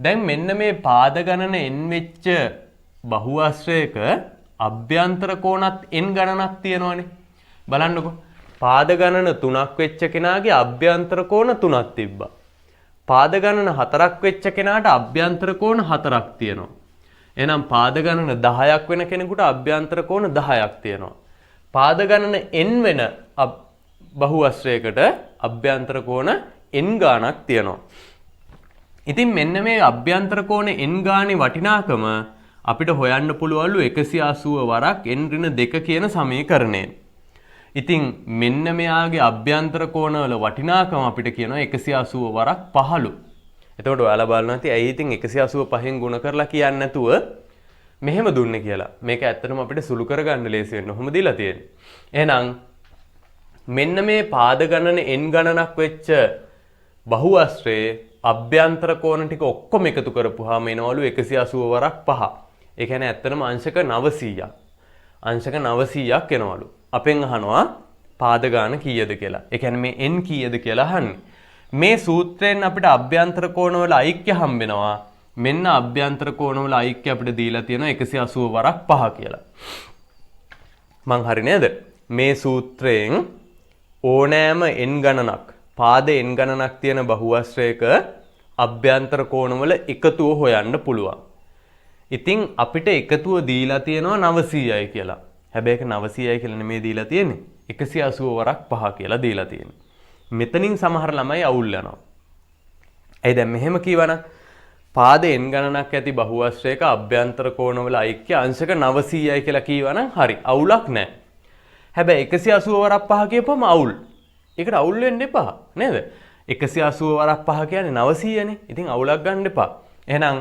දැන් මෙන්න මේ පාද ගණන n වෙච්ච බහුවස්ත්‍රයක අභ්‍යන්තර කෝණත් n ගණනක් තියෙනවනේ. බලන්නකෝ. පාද ගණන 3ක් වෙච්ච කෙනාගේ අභ්‍යන්තර කෝණ 3ක් තිබ්බා. පාද ගණන 4ක් වෙච්ච කෙනාට අභ්‍යන්තර කෝණ 4ක් තියෙනවා. එහෙනම් පාද ගණන 10ක් වෙන කෙනෙකුට අභ්‍යන්තර කෝණ 10ක් තියෙනවා. පාද ගණන n වෙන බහුවස්ත්‍රයකට අභ්‍යන්තර කෝණ n ගාණක් තියෙනවා. ඉතින් මෙන්න මේ අභ්‍යන්තර කෝණ n ගාණේ වටිනාකම අපිට හොයන්න පුළුවන්ලු 180 වරක් n ඍණ 2 කියන සමීකරණයෙන්. ඉතින් මෙන්න මෙයාගේ අභ්‍යන්තර කෝණවල වටිනාකම අපිට කියනවා 180 වරක් 15. එතකොට ඔයාලා බලනවා ඉතින් ඇයි ඉතින් 185න් ගුණ කරලා කියන්නේ නැතුව මෙහෙම දුන්නේ කියලා. මේක ඇත්තටම අපිට සුළු කරගන්න ලේසි වෙන්න. ඔහොම දීලා තියෙන්නේ. එහෙනම් මෙන්න මේ පාද ගණන n ගණනක් වෙච්ච බහුවස්ත්‍රයේ අභ්‍යන්තර කෝණ ටික ඔක්කොම එකතු කරපුවාම එනවලු 180 වරක් 5. ඒ කියන්නේ ඇත්තටම අංශක 900ක්. අංශක 900ක් එනවලු. අපෙන් අහනවා පාද ගාන කීයද කියලා. ඒ කියන්නේ මේ n කීයද කියලා අහන්නේ. මේ සූත්‍රයෙන් අපිට අභ්‍යන්තර කෝණවල ඓක්‍ය හම්බෙනවා. මෙන්න අභ්‍යන්තර කෝණවල ඓක්‍ය අපිට දීලා තියෙනවා 180 වරක් 5 කියලා. මං හරි නේද? මේ සූත්‍රයෙන් ඕනෑම n ගණනක් පාද n ගණනක් තියෙන බහුවස්ත්‍රයක අභ්‍යන්තර කෝණවල එකතුව හොයන්න පුළුවන්. ඉතින් අපිට එකතුව දීලා තියෙනවා 900යි කියලා. හැබැයි ඒක 900යි කියලා නෙමෙයි දීලා තියෙන්නේ. 180 වරක් 5 කියලා දීලා තියෙන්නේ. මෙතනින් සමහර ළමයි අවුල් යනවා. ඇයි දැන් මෙහෙම කියවනම් පාද n ගණනක් ඇති බහුවස්ත්‍රයක අභ්‍යන්තර කෝණවල ඓක්‍ය අංශක 900යි කියලා කියවනම් හරි අවුලක් නැහැ. හැබැයි 180 වරක් 5 කියපුවම අවුල්. ඒකට අවුල් වෙන්න එපා නේද? 180 වරක් 5 කියන්නේ 900නේ. ඉතින් අවුලක් ගන්න එපා. එහෙනම්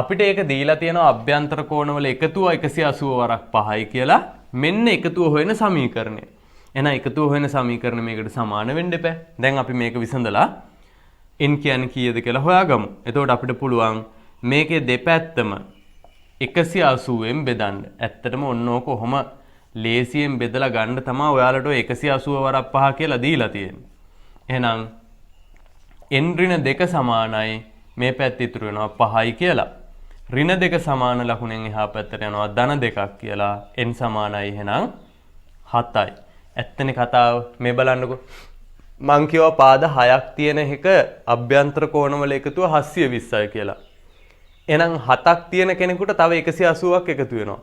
අපිට ඒක දීලා තියෙනවා අභ්‍යන්තර කෝණවල එකතුව 180 වරක් 5යි කියලා. මෙන්න එකතුව හොයන සමීකරණය. එහෙනම් එකතුව හොයන සමීකරණ මේකට සමාන වෙන්න එපා. දැන් අපි මේක විසඳලා n කියන්නේ කීයද කියලා හොයාගමු. එතකොට අපිට පුළුවන් මේකේ දෙපැත්තම 180ෙන් බෙදන්න. ඇත්තටම ඔන්න ඕක කොහොම ලේසියෙන් බෙදලා ගන්න තමයි ඔයාලට ඔය 180 වරක් 5 කියලා දීලා තියෙන්නේ. එහෙනම් n ඍණ 2 සමානයි මේ පැත්ත ඉතුරු වෙනවා 5යි කියලා. ඍණ 2 සමාන ලකුණෙන් එහා පැත්තට යනවා ධන 2ක් කියලා. n සමානයි එහෙනම් 7යි. ඇත්තනේ කතාව. මේ බලන්නකෝ. මං කියවා පාද 6ක් තියෙන එක අභ්‍යන්තර කෝණවල එකතුව 720යි කියලා. එහෙනම් 7ක් තියෙන කෙනෙකුට තව 180ක් එකතු වෙනවා.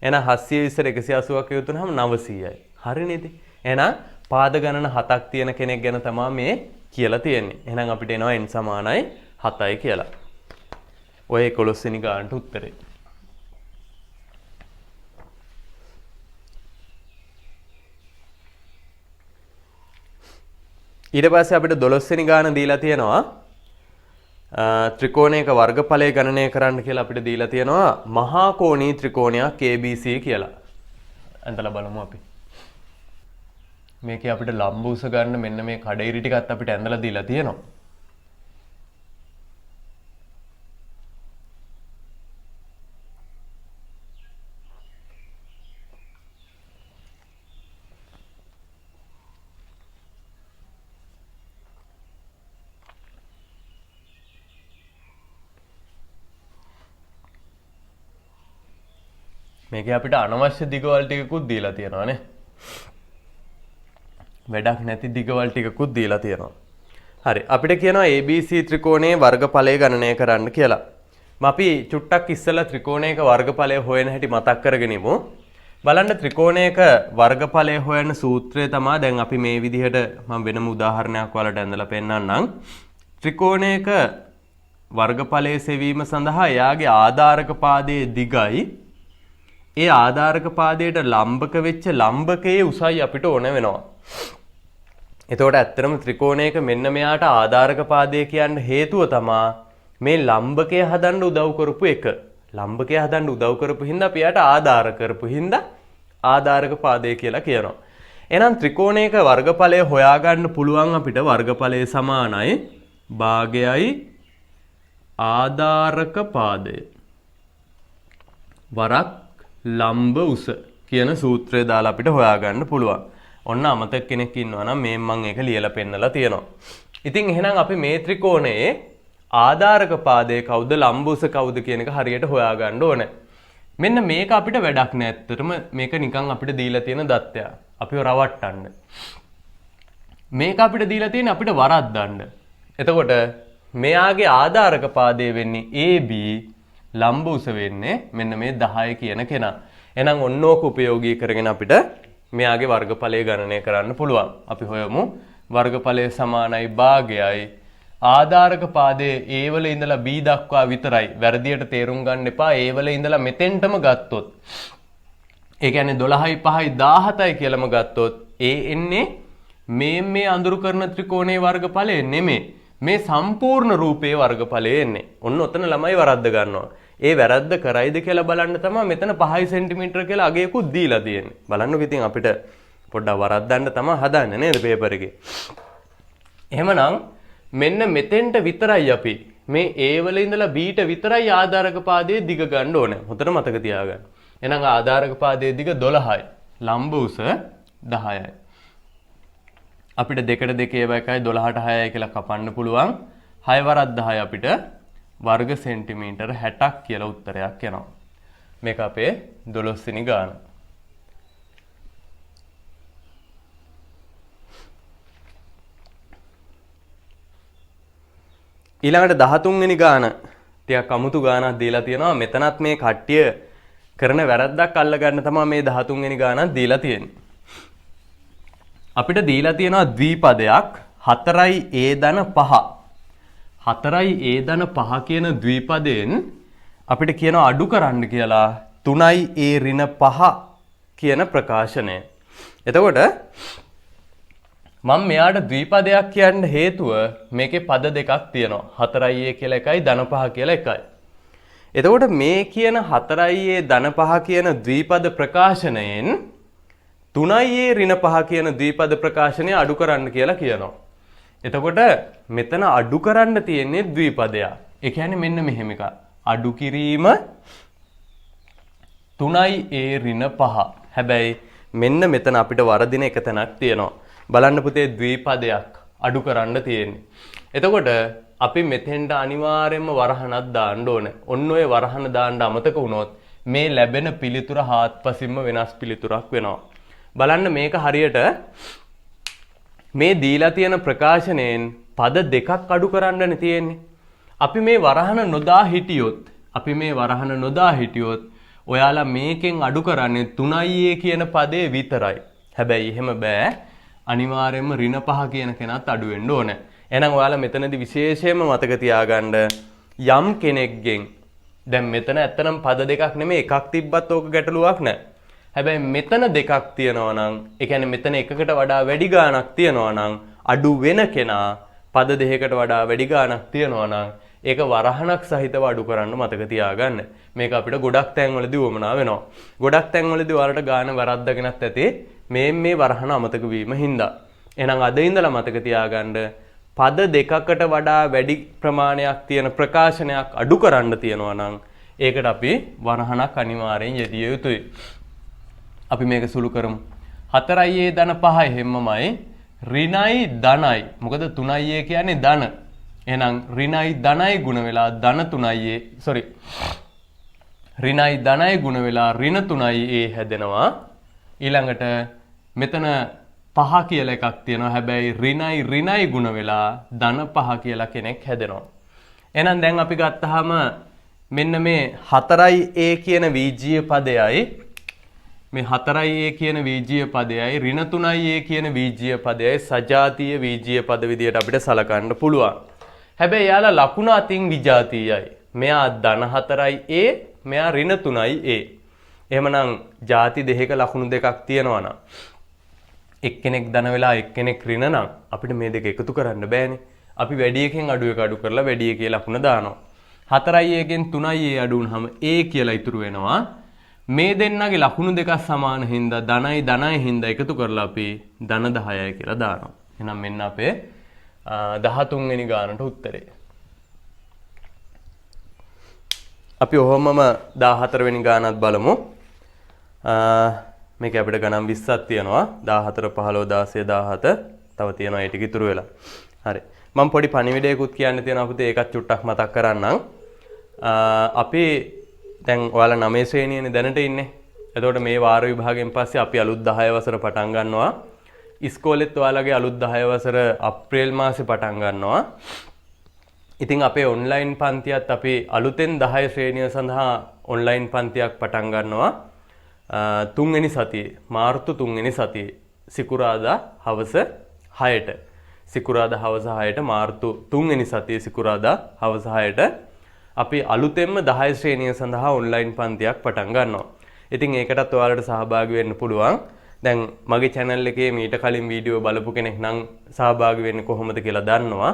එහෙනම් 720ට 180ක් එකතු වුනහම 900යි. හරිනේ ඉතින්. එහෙනම් පාද ගණන 7ක් තියෙන කෙනෙක් ගැන තමයි මේ කියලා තියෙන්නේ. එහෙනම් අපිට එනවා n සමානයි 7යි කියලා. ඔය 11 වෙනි ගානට උත්තරේ. ඊට පස්සේ අපිට 12 වෙනි ගාන දීලා තියෙනවා ත්‍රිකෝණයක වර්ගඵලය ගණනය කරන්න කියලා අපිට දීලා තියෙනවා මහා කෝණී ත්‍රිකෝණයක් ABC කියලා. අන්තලා බලමු අපි. මේකේ අපිට ලම්බූස ගන්න මෙන්න මේ කඩේරි ටිකත් අපිට ඇඳලා දීලා තියෙනවා. මේකේ අපිට අනවශ්‍ය දිගවල් ටිකකුත් දීලා තියෙනවානේ. වැඩක් නැති දිගවල් ටිකකුත් දීලා තියෙනවා. හරි. අපිට කියනවා ABC ත්‍රිකෝණයේ වර්ගඵලය ගණනය කරන්න කියලා. අපි චුට්ටක් ඉස්සෙල්ලා ත්‍රිකෝණයක වර්ගඵලය හොයන හැටි මතක් කරගෙන ඉමු. බලන්න ත්‍රිකෝණයක වර්ගඵලය හොයන සූත්‍රය තමයි දැන් අපි මේ විදිහට මම වෙනම උදාහරණයක් වලට ඇඳලා පෙන්නන්නම්. ත්‍රිකෝණයක වර්ගඵලයේ සෙවීම සඳහා එයාගේ ආධාරක පාදයේ දිගයි ඒ ආධාරක පාදයට ලම්බක වෙච්ච ලම්බකයේ උසයි අපිට ඕන වෙනවා. එතකොට ඇත්තටම ත්‍රිකෝණයක මෙන්න මෙයාට ආධාරක පාදය කියන්න හේතුව තමයි මේ ලම්බකය හදන්න උදව් කරපු එක. ලම්බකය හදන්න උදව් කරපු හින්දා අපි යාට ආධාර කරපු හින්දා ආධාරක පාදය කියලා කියනවා. එහෙනම් ත්‍රිකෝණයක වර්ගඵලය හොයාගන්න පුළුවන් අපිට වර්ගඵලය සමානයි භාගයයි ආධාරක පාදය වරක් ලම්බ උස කියන සූත්‍රය දාලා අපිට හොයාගන්න පුළුවන්. ඔන්න අමතක කෙනෙක් ඉන්නවා නම් මේ මම ඒක ලියලා පෙන්නලා තියෙනවා. ඉතින් එහෙනම් අපි මේ ත්‍රිකෝණයේ ආධාරක පාදයේ කවුද ලම්බ උස කවුද කියන එක හරියට හොයාගන්න ඕනේ. මෙන්න මේක අපිට වැඩක් නෑ. ඇත්තටම මේක නිකන් අපිට දීලා තියෙන දත්තයක්. අපිව රවට්ටන්න. මේක අපිට දීලා තියෙන අපිට වරද්දන්න. එතකොට මෙයාගේ ආධාරක පාදයේ වෙන්නේ AB ලම්බ උස වෙන්නේ මෙන්න මේ 10 කියන කෙනා. එහෙනම් ඔන්නෝක උපයෝගී කරගෙන අපිට මෙයාගේ වර්ගඵලය ගණනය කරන්න පුළුවන්. අපි හොයමු වර්ගඵලය සමානයි භාගයයි ආධාරක පාදයේ A වල ඉඳලා B දක්වා විතරයි. වැරදියට තේරුම් ගන්න එපා. A වල ඉඳලා මෙතෙන්ටම ගත්තොත් ඒ කියන්නේ 12යි 5යි 17යි කියලාම ගත්තොත් A එන්නේ මේ අඳුරු කරන ත්‍රිකෝණයේ වර්ගඵලය නෙමෙයි. මේ සම්පූර්ණ රූපයේ වර්ගඵලය එන්නේ. ඔන්න ඔතන ළමයි වරද්ද ගන්නවා. ඒ වැරද්ද කරයිද කියලා බලන්න තමයි මෙතන 5 සෙන්ටිමීටර කියලා අගයකුත් දීලා තියෙන්නේ. බලන්නකො ඉතින් අපිට පොඩ්ඩක් වරද්දන්න තමයි හදන්නේ නේද පේපර් එකේ. එහෙමනම් මෙන්න මෙතෙන්ට විතරයි අපි මේ A වල ඉඳලා B ට විතරයි ආධාරක පාදයේ දිග ගන්න ඕනේ. හොඳට මතක තියාගන්න. එහෙනම් ආධාරක පාදයේ දිග 12යි. ලම්බ උස 10යි. අපිට 2ට 2 ඒවා එකයි 12ට 6යි කියලා කපන්න පුළුවන්. 6 වරක් 10 අපිට වර්ග සෙන්ටිමීටර 60ක් කියලා උත්තරයක් එනවා. මේක අපේ 12 වෙනි ගාන. ඊළඟට 13 වෙනි ගාන ටිකක් අමුතු ගානක් දීලා තියෙනවා. මෙතනත් මේ කට්ටිය කරන වැරද්දක් අල්ලගන්න තමයි මේ 13 වෙනි ගානක් දීලා තියෙන්නේ. අපිට දීලා තියෙනවා ද්විපදයක් 4a ධන 5. 4a ධන 5 කියන ද්විපදයෙන් අපිට කියනවා අඩු කරන්න කියලා 3a ඍණ 5 කියන ප්‍රකාශනය. එතකොට මම මෙයාට ද්විපදයක් කියන්න හේතුව මේකේ පද දෙකක් තියෙනවා. 4a කියලා එකයි ධන 5 කියලා එකයි. එතකොට මේ කියන 4a ධන 5 කියන ද්විපද ප්‍රකාශනයෙන් 3a ඍණ 5 කියන ද්විපද ප්‍රකාශනය අඩු කරන්න කියලා කියනවා. එතකොට මෙතන අඩු කරන්න තියෙන්නේ ද්විපදයක්. ඒ කියන්නේ මෙන්න මෙහෙම එකක්. අඩු කිරීම 3a ඍණ 5. හැබැයි මෙන්න මෙතන අපිට වරදින එක තැනක් තියෙනවා. බලන්න පුතේ ද්විපදයක් අඩු කරන්න තියෙන්නේ. එතකොට අපි මෙතෙන්ට අනිවාර්යයෙන්ම වරහනක් දාන්න ඕනේ. ඔන්න ඔය වරහන දාන්න අමතක වුණොත් මේ ලැබෙන පිළිතුර හාත්පසින්ම වෙනස් පිළිතුරක් වෙනවා. බලන්න මේක හරියට මේ දීලා තියෙන ප්‍රකාශනයෙන් පද දෙකක් අඩු කරන්නනේ තියෙන්නේ. අපි මේ වරහන නොදා හිටියොත් ඔයාලා මේකෙන් අඩු කරන්නේ 3a කියන පදේ විතරයි. හැබැයි එහෙම බෑ. අනිවාර්යයෙන්ම ඍණ 5 කියන කෙනත් අඩු වෙන්න ඕනේ. එහෙනම් ඔයාලා මෙතනදී විශේෂයෙන්ම මතක තියාගන්න යම් කෙනෙක්ගෙන් දැන් මෙතන ඇත්තනම් පද දෙකක් නෙමෙයි එකක් තිබ්බත් ඕක ගැටලුවක් නෑ. හැබැයි මෙතන දෙකක් තියෙනවා නම් ඒ කියන්නේ මෙතන එකකට වඩා වැඩි ගාණක් තියෙනවා නම් අඩු වෙන කෙනා පද දෙකකට වඩා වැඩි ගාණක් තියෙනවා නම් ඒක වරහණක් සහිතව අඩු කරන්න මතක තියාගන්න. මේක අපිට ගොඩක් තැන්වලදී වමනා වෙනවා. ගොඩක් තැන්වලදී ඔයාලට ගාණ වරද්දගෙනත් ඇති මේ වරහණ අමතක වීම හින්දා. එහෙනම් අද ඉඳලා මතක තියාගන්න පද දෙකකට වඩා වැඩි ප්‍රමාණයක් තියෙන ප්‍රකාශනයක් අඩු කරන්න තියෙනවා නම් ඒකට අපි වරහණක් අනිවාර්යෙන් යෙදිය යුතුයි. අපි මේක සුළු කරමු. 4a ධන 5 හැමමයි ඍණයි ධනයි. මොකද 3a කියන්නේ ධන. එහෙනම් ඍණයි ධනයි ගුණ වෙලා ධන 3a ඍණයි ධනයි ගුණ වෙලා ඍණ 3a හැදෙනවා. ඊළඟට මෙතන 5 කියලා එකක් තියෙනවා. හැබැයි ඍණයි ගුණ වෙලා ධන 5 කියලා කෙනෙක් හැදෙනවා. එහෙනම් දැන් අපි ගත්තාම මෙන්න මේ 4a කියන වීජීය පදයයි මේ 4a කියන වීජීය පදයයි ඍණ 3a කියන වීජීය පදයයි සජාතීය වීජීය පද විදියට අපිට සලකන්න පුළුවන්. හැබැයි යාලා ලකුණ අතින් විජාතීයයි. මෙයා ධන 4a මෙයා ඍණ 3a. එහෙමනම් ಜಾති දෙකක ලකුණු දෙකක් තියෙනවා නම් එක්කෙනෙක් ධන වෙලා එක්කෙනෙක් ඍණ නම් අපිට මේ දෙක එකතු කරන්න බෑනේ. අපි වැඩි එකෙන් අඩු එක අඩු කරලා වැඩි එකේ ලකුණ දානවා. 4a ගෙන් 3a අඩු වුනහම a කියලා ඉතුරු වෙනවා. මේ දෙන්නගේ ලකුණු දෙකක් සමාන හින්දා ධනයි ධනයි හින්දා එකතු කරලා අපි ධන 10යි කියලා දානවා. එහෙනම් මෙන්න අපේ 13 වෙනි ගානට උත්තරේ. අපි ඔහොමම 14 වෙනි ගානත් බලමු. මේක අපිට ගණන් 20ක් තියෙනවා. 14 15 16 17 තව තියෙනවා ඒ ටික ඉතුරු වෙලා. හරි. මම පොඩි පණිවිඩයකුත් කියන්න තියෙනවා පුතේ ඒකත් චුට්ටක් මතක් කරන්නම්. අපි දැන් ඔයාලා 9 ශ්‍රේණියනේ දැනට ඉන්නේ. එතකොට මේ වාර විභාගයෙන් පස්සේ අපි අලුත් 10 වසර පටන් ගන්නවා. ඉස්කෝලෙත් ඔයාලගේ අලුත් 10 වසර අප්‍රේල් මාසේ පටන් ගන්නවා. ඉතින් අපේ ඔන්ලයින් පන්තියත් අපි අලුතෙන් 10 ශ්‍රේණිය සඳහා ඔන්ලයින් පන්තියක් පටන් ගන්නවා. 3 වෙනි සතියේ මාර්තු 3 වෙනි සතියේ සිකුරාදා හවස 6ට සිකුරාදා හවස 6ට මාර්තු 3 වෙනි සතියේ සිකුරාදා හවස 6ට අපි අලුතෙන්ම 10 ශ්‍රේණිය සඳහා ඔන්ලයින් පන්තියක් පටන් ගන්නවා. ඉතින් ඒකටත් ඔයාලට සහභාගී වෙන්න පුළුවන්. දැන් මගේ channel එකේ මීට කලින් වීඩියෝ බලපු කෙනෙක් නම් සහභාගී වෙන්නේ කොහොමද කියලා දන්නවා.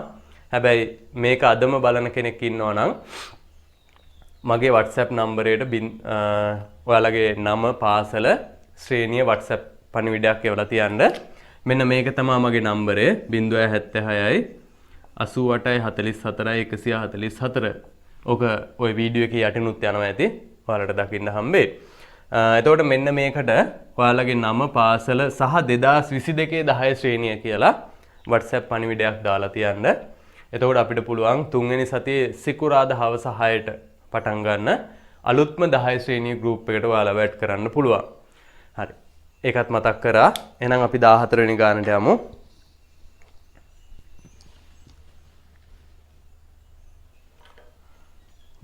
හැබැයි මේක අදම බලන කෙනෙක් ඉන්නවා නම් මගේ WhatsApp නම්බරයට ඔයාලගේ නම පාසල ශ්‍රේණිය WhatsApp පණිවිඩයක් එවලා තියන්න. මෙන්න මේක තමයි මගේ නම්බරය 076යි 88යි 44යි 144. ඔක ওই වීඩියෝ එකේ යටිනුත් යනවා ඇති. ඔයාලට දකින්න හම්බේ. එතකොට මෙන්න මේකට ඔයාලගේ නම පාසල සහ 2022 10 ශ්‍රේණිය කියලා WhatsApp පණිවිඩයක් දාලා තියන්න. එතකොට අපිට පුළුවන් 3 වෙනි සතියේ සිකුරාදා හවස 6ට පටන් ගන්න අලුත්ම 10 ශ්‍රේණිය ගෲප් එකට ඔයාලව ඇඩ් කරන්න පුළුවන්. හරි. ඒකත් මතක් කරා. එහෙනම් අපි 14 වෙනි ගානට යමු.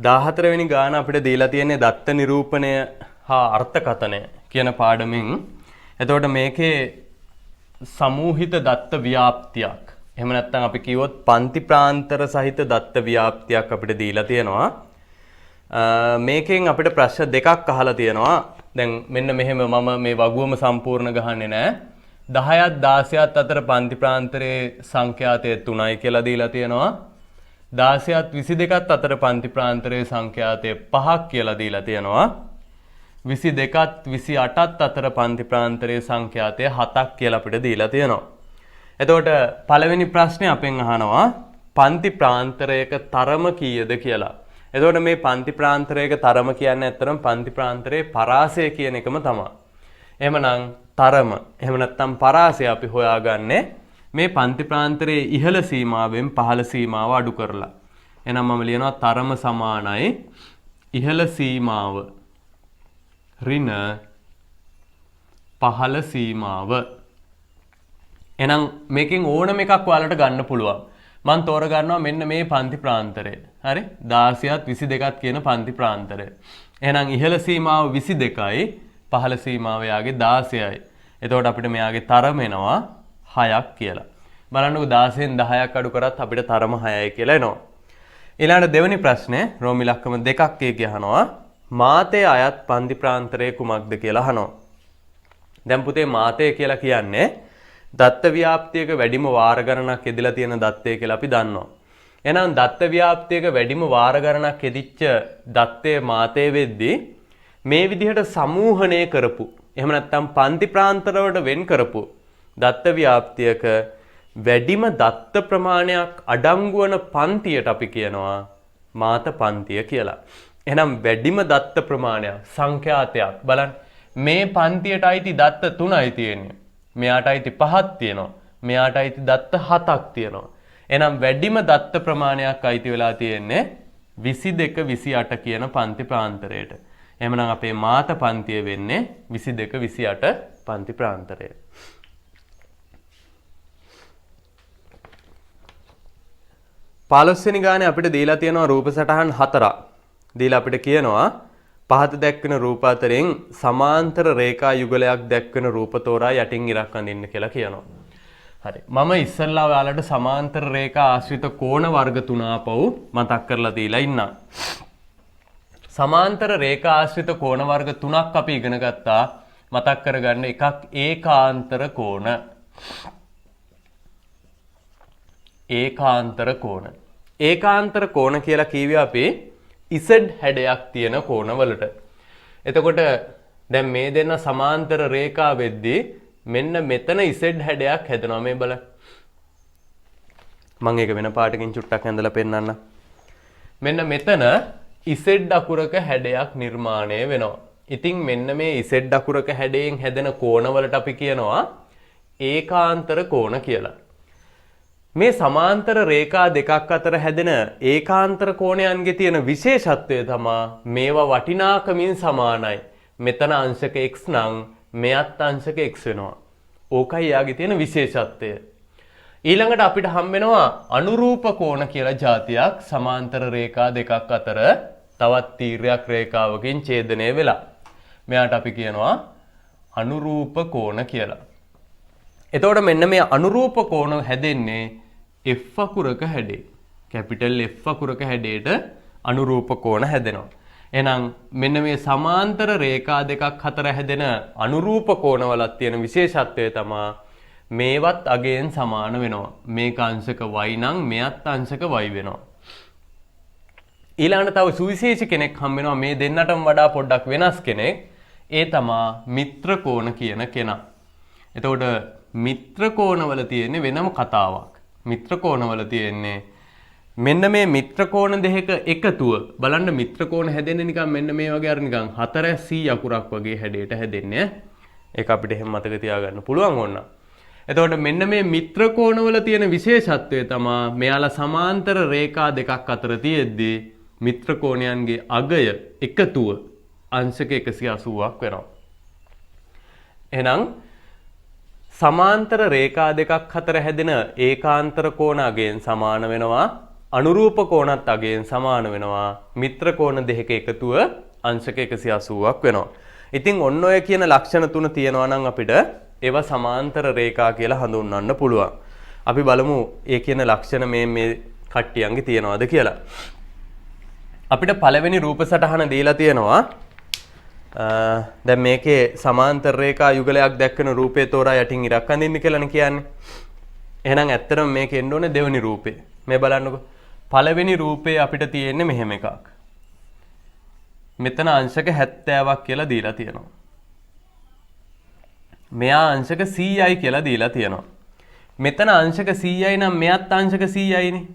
14 වෙනි ගාන අපිට දීලා තියෙන්නේ දත්ත නිරූපණය හා අර්ථකථනය කියන පාඩමෙන්. එතකොට මේකේ සමූහිත දත්ත ව්‍යාප්තියක්. එහෙම නැත්නම් අපි කිව්වොත් පන්ති ප්‍රාන්තර සහිත දත්ත ව්‍යාප්තියක් අපිට දීලා තියෙනවා. මේකෙන් අපිට ප්‍රශ්න දෙකක් අහලා තියෙනවා. දැන් මෙන්න මෙහෙම මම මේ වගුවම සම්පූර්ණ ගහන්නේ නැහැ. 10ත් 16ත් අතර පන්ති ප්‍රාන්තරයේ සංඛ්‍යාතය 3යි කියලා දීලා තියෙනවා. 16ත් 22ත් අතර පන්ති ප්‍රාන්තරයේ සංඛ්‍යාතය 5ක් කියලා දීලා තියෙනවා. 22ත් 28ත් අතර පන්ති ප්‍රාන්තරයේ සංඛ්‍යාතය 7ක් කියලා අපිට දීලා තියෙනවා. එතකොට පළවෙනි ප්‍රශ්නේ අපෙන් අහනවා පන්ති ප්‍රාන්තරයක තරම කීයද කියලා. එතකොට මේ පන්ති ප්‍රාන්තරයක තරම කියන්නේ ඇත්තටම පන්ති ප්‍රාන්තරයේ පරාසය කියන එකම තමයි. එහෙමනම් තරම එහෙම නැත්නම් පරාසය අපි හොයාගන්නේ මේ පන්ති ප්‍රාන්තරයේ ඉහළ සීමාවෙන් පහළ සීමාව අඩු කරලා. එහෙනම් මම ලියනවා තරම සමානයි ඉහළ සීමාව ඍණ පහළ සීමාව. එහෙනම් මේකෙන් ඕනම එකක් ඔයාලට ගන්න පුළුවන්. මම තෝරගන්නවා මෙන්න මේ පන්ති ප්‍රාන්තරය. හරි? 16ත් 22ත් කියන පන්ති ප්‍රාන්තරය. එහෙනම් ඉහළ සීමාව 22යි පහළ සීමාව යාගේ 16යි. එතකොට අපිට මෙයාගේ තරම එනවා 6ක් කියලා. බලන්නකෝ 16න් 10ක් අඩු කරත් අපිට තරම 6යි කියලා එනවා. ඊළඟ දෙවෙනි ප්‍රශ්නේ රෝම ඉලක්කම දෙකක් එකේ අහනවා මාතේ අයත් පන්ති ප්‍රාන්තරය කුමක්ද කියලා අහනවා. දැන් පුතේ මාතය කියලා කියන්නේ දත්ත ව්‍යාප්තියක වැඩිම වාර ගණනක් යෙදලා තියෙන දත්තය කියලා අපි දන්නවා. එහෙනම් දත්ත ව්‍යාප්තියක වැඩිම වාර ගණනක් යෙදිච්ච දත්තයේ මාතේ වෙද්දී මේ විදිහට සමූහණය කරපු එහෙම නැත්නම් පන්ති ප්‍රාන්තර වලට වෙන් කරපු දත්ත ව්‍යාප්තියක වැඩිම දත්ත ප්‍රමාණයක් අඩංගු වන පන්තියට අපි කියනවා මාත පන්තිය කියලා. එහෙනම් වැඩිම දත්ත ප්‍රමාණයක් සංඛ්‍යාතයක් බලන්න මේ පන්තියට අයිති දත්ත 3යි තියෙන්නේ. මෙයාට අයිති 5ක් තියෙනවා. මෙයාට අයිති දත්ත 7ක් තියෙනවා. එහෙනම් වැඩිම දත්ත ප්‍රමාණයක් අයිති වෙලා තියෙන්නේ 22 28 කියන පන්ති ප්‍රාන්තරයට. එහෙනම් අපේ මාත පන්තිය වෙන්නේ 22 28 පන්ති ප්‍රාන්තරය. පළවෙනි ගානේ අපිට දීලා තියෙනවා රූප සටහන් 4ක්. දීලා අපිට කියනවා පහත දැක්වෙන රූප අතරින් සමාන්තර රේඛා යුගලයක් දැක්වෙන රූප තෝරා යටින් ඉරක් අඳින්න කියලා කියනවා. හරි. මම ඉස්සල්ලා ඔයාලට සමාන්තර රේඛා ආශ්‍රිත කෝණ වර්ග තුන ආපහු මතක් කරලා දීලා ඉන්නා. සමාන්තර රේඛා ආශ්‍රිත කෝණ වර්ග තුනක් අපි ඉගෙන ගත්තා. මතක් කරගන්න එකක් ඒකාන්තර කෝණ. ඒකාන්තර කෝණ. ඒකාන්තර කෝණ කියලා කියුවේ අපි Z හැඩයක් තියෙන කෝණවලට. එතකොට දැන් මේ දෙන්න සමාන්තර රේඛා වෙද්දී මෙන්න මෙතන Z හැඩයක් හැදෙනවා මේ බලන්න. මම ඒක වෙන පාටකින් චුට්ටක් ඇඳලා පෙන්නන්න. මෙන්න මෙතන Z අකුරක හැඩයක් නිර්මාණය වෙනවා. ඉතින් මෙන්න මේ Z අකුරක හැඩයෙන් හැදෙන කෝණවලට අපි කියනවා ඒකාන්තර කෝණ කියලා. මේ සමාන්තර රේඛා දෙකක් අතර හැදෙන ඒකාන්තර කෝණයන්ගේ තියෙන විශේෂත්වය තමයි මේවා වටිනාකමින් සමානයි. මෙතන අංශක x නම් මෙයත් අංශක x වෙනවා. ඕකයි යාගේ තියෙන විශේෂත්වය. ඊළඟට අපිට හම් වෙනවා අනුරූප කෝණ කියලා જાතියක් සමාන්තර රේඛා දෙකක් අතර තවත් තීර්යක් රේඛාවකින් ඡේදනය වෙලා. මෙයාට අපි කියනවා අනුරූප කෝණ කියලා. එතකොට මෙන්න මේ අනුරූප කෝණ හැදෙන්නේ F අකුරක හැඩේ. කැපිටල් F අකුරක හැඩයට අනුරූප කෝණ හැදෙනවා. එහෙනම් මෙන්න මේ සමාන්තර රේඛා දෙකක් අතර හැදෙන අනුරූප කෝණවලක් තියෙන විශේෂත්වය තමයි මේවත් අගයෙන් සමාන වෙනවා. මේක අංශක y නම් මෙයත් අංශක y වෙනවා. ඊළඟට තව සුවිශේෂී කෙනෙක් හම් වෙනවා මේ දෙන්නටම වඩා පොඩ්ඩක් වෙනස් කෙනෙක්. ඒ තමයි මිත්‍ර කෝණ කියන කෙනා. එතකොට මිත්‍ර කෝණවල තියෙන වෙනම කතාවක්. මිත්‍ර කෝණවල තියෙන්නේ මෙන්න මේ මිත්‍ර කෝණ දෙක එකතුව. බලන්න මිත්‍ර කෝණ හැදෙන්නේ නිකන් මෙන්න මේ වගේ අර නිකන් 4C අකුරක් වගේ හැඩයට හැදෙන්නේ. ඒක අපිට එහෙම මතක තියාගන්න පුළුවන් ඕන. එතකොට මෙන්න මේ මිත්‍ර කෝණවල තියෙන විශේෂත්වය තමයි මෙයාලා සමාන්තර රේඛා දෙකක් අතර තියෙද්දී මිත්‍ර කෝණයන්ගේ අගය එකතුව අංශක 180ක් වෙනවා. එහෙනම් සමාන්තර රේඛා දෙකක් අතර හැදෙන ඒකාන්තර කෝණ අගයෙන් සමාන වෙනවා. අනුරූප කෝණත් අගයෙන් සමාන වෙනවා. මිත්‍ර කෝණ දෙක එකතුව අංශක 180ක් වෙනවා. ඉතින් ඔන්න ඔය කියන ලක්ෂණ තුන තියෙනවා නම් අපිට ඒවා සමාන්තර රේඛා කියලා හඳුන්වන්න පුළුවන්. අපි බලමු ඒ කියන ලක්ෂණ මේ කට්ටියන්ගේ තියනවාද කියලා. අපිට පළවෙනි රූප සටහන දීලා තියෙනවා. දැන් මේකේ සමාන්තර රේඛා යුගලයක් දැක්වෙන රූපේ තෝරා යටින් ඉරක් අඳින්න කියලානේ කියන්නේ. එහෙනම් ඇත්තටම මේකේ එන්න ඕනේ දෙවෙනි රූපේ. මේ බලන්නකෝ. පළවෙනි රූපේ අපිට තියෙන්නේ මෙහෙම එකක්. මෙතන අංශක 70ක් කියලා දීලා තියෙනවා. මෙයා අංශක 100යි කියලා දීලා තියෙනවා. මෙතන අංශක 100යි නම් මෙයත් අංශක 100යිනේ.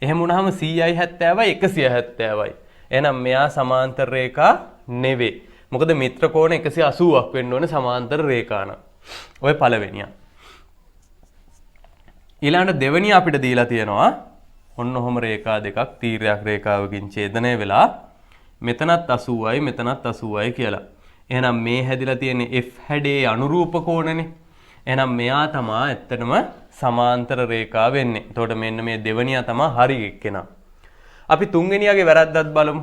එහෙම වුණාම 100යි 70යි 170යි. එහෙනම් මෙයා සමාන්තර රේඛා නෙවෙයි. මොකද මිත්‍ර කෝණ 180ක් වෙන්න ඕනේ සමාන්තර රේඛා නම්. ඔය පළවෙනිය. ඊළඟට දෙවෙනිය අපිට දීලා තියෙනවා ඔන්න ඔහොම රේඛා දෙකක් තීරයක් රේඛාවකින් ඡේදනය වෙලා මෙතනත් 80යි මෙතනත් 80යි කියලා. එහෙනම් මේ හැදිලා තියෙන්නේ F හැඩේ අනුරූප කෝණනේ. එහෙනම් මෙයා තමයි ඇත්තටම සමාන්තර රේඛා වෙන්නේ. එතකොට මෙන්න මේ දෙවෙනියා තමයි හරි එක්කෙනා. අපි තුන්වෙනියාගේ වැරද්දත් බලමු.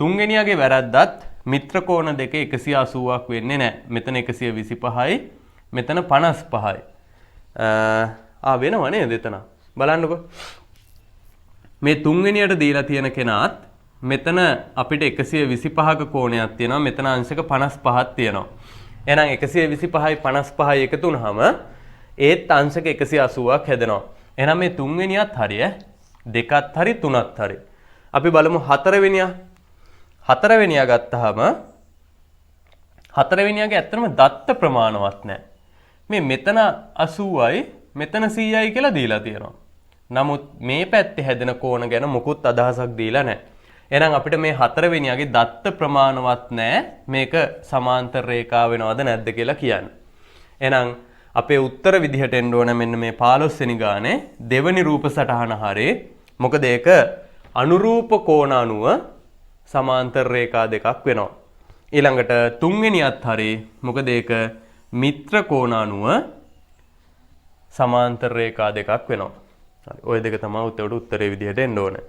තුන්වෙනියාගේ වැරද්දත් මිත්‍ර කෝණ දෙක 180ක් වෙන්නේ නැහැ. මෙතන 125යි මෙතන 55යි. වෙනව නේද එතන? බලන්නකෝ. මේ තුන්වෙනියට දීලා තියෙන කෙනාත් මෙතන අපිට 125ක කෝණයක් තියෙනවා. මෙතන අංශක 55ක් තියෙනවා. එහෙනම් 125යි 55යි එකතු වුනහම ඒත් අංශක 180ක් හැදෙනවා. එහෙනම් මේ තුන්වෙනියත් හරිය. දෙකත් හරි තුනත් හරි. අපි බලමු හතරවෙනියා. හතරවෙනියා ගත්තාම හතරවෙනියාගේ ඇත්තටම දත්ත ප්‍රමාණවත් නැහැ. මේ මෙතන 80යි මෙතන 100යි කියලා දීලා තියෙනවා. නමුත් මේ පැත්තේ හැදෙන කෝණ ගැන මොකුත් අදහසක් දීලා නැහැ. එහෙනම් අපිට මේ හතරවෙනියාගේ දත්ත ප්‍රමාණවත් නැහැ. මේක සමාන්තර රේඛා වෙනවද නැද්ද කියලා කියන්න. එහෙනම් අපේ උත්තර විදිහට එන්න ඕන මෙන්න මේ 15 වෙනි ගානේ දෙවෙනි රූප සටහන හරේ. මොකද ඒක අනුරූප කෝණ අනුව සමාන්තර රේඛා දෙකක් වෙනවා. ඊළඟට තුන්වෙනියත් හරේ. මොකද ඒක මිත්‍ර කෝණ අනුව සමාන්තර රේඛා දෙකක් වෙනවා. හරි. ওই දෙක තමයි උත්තරේ විදිහට එන්න ඕනේ.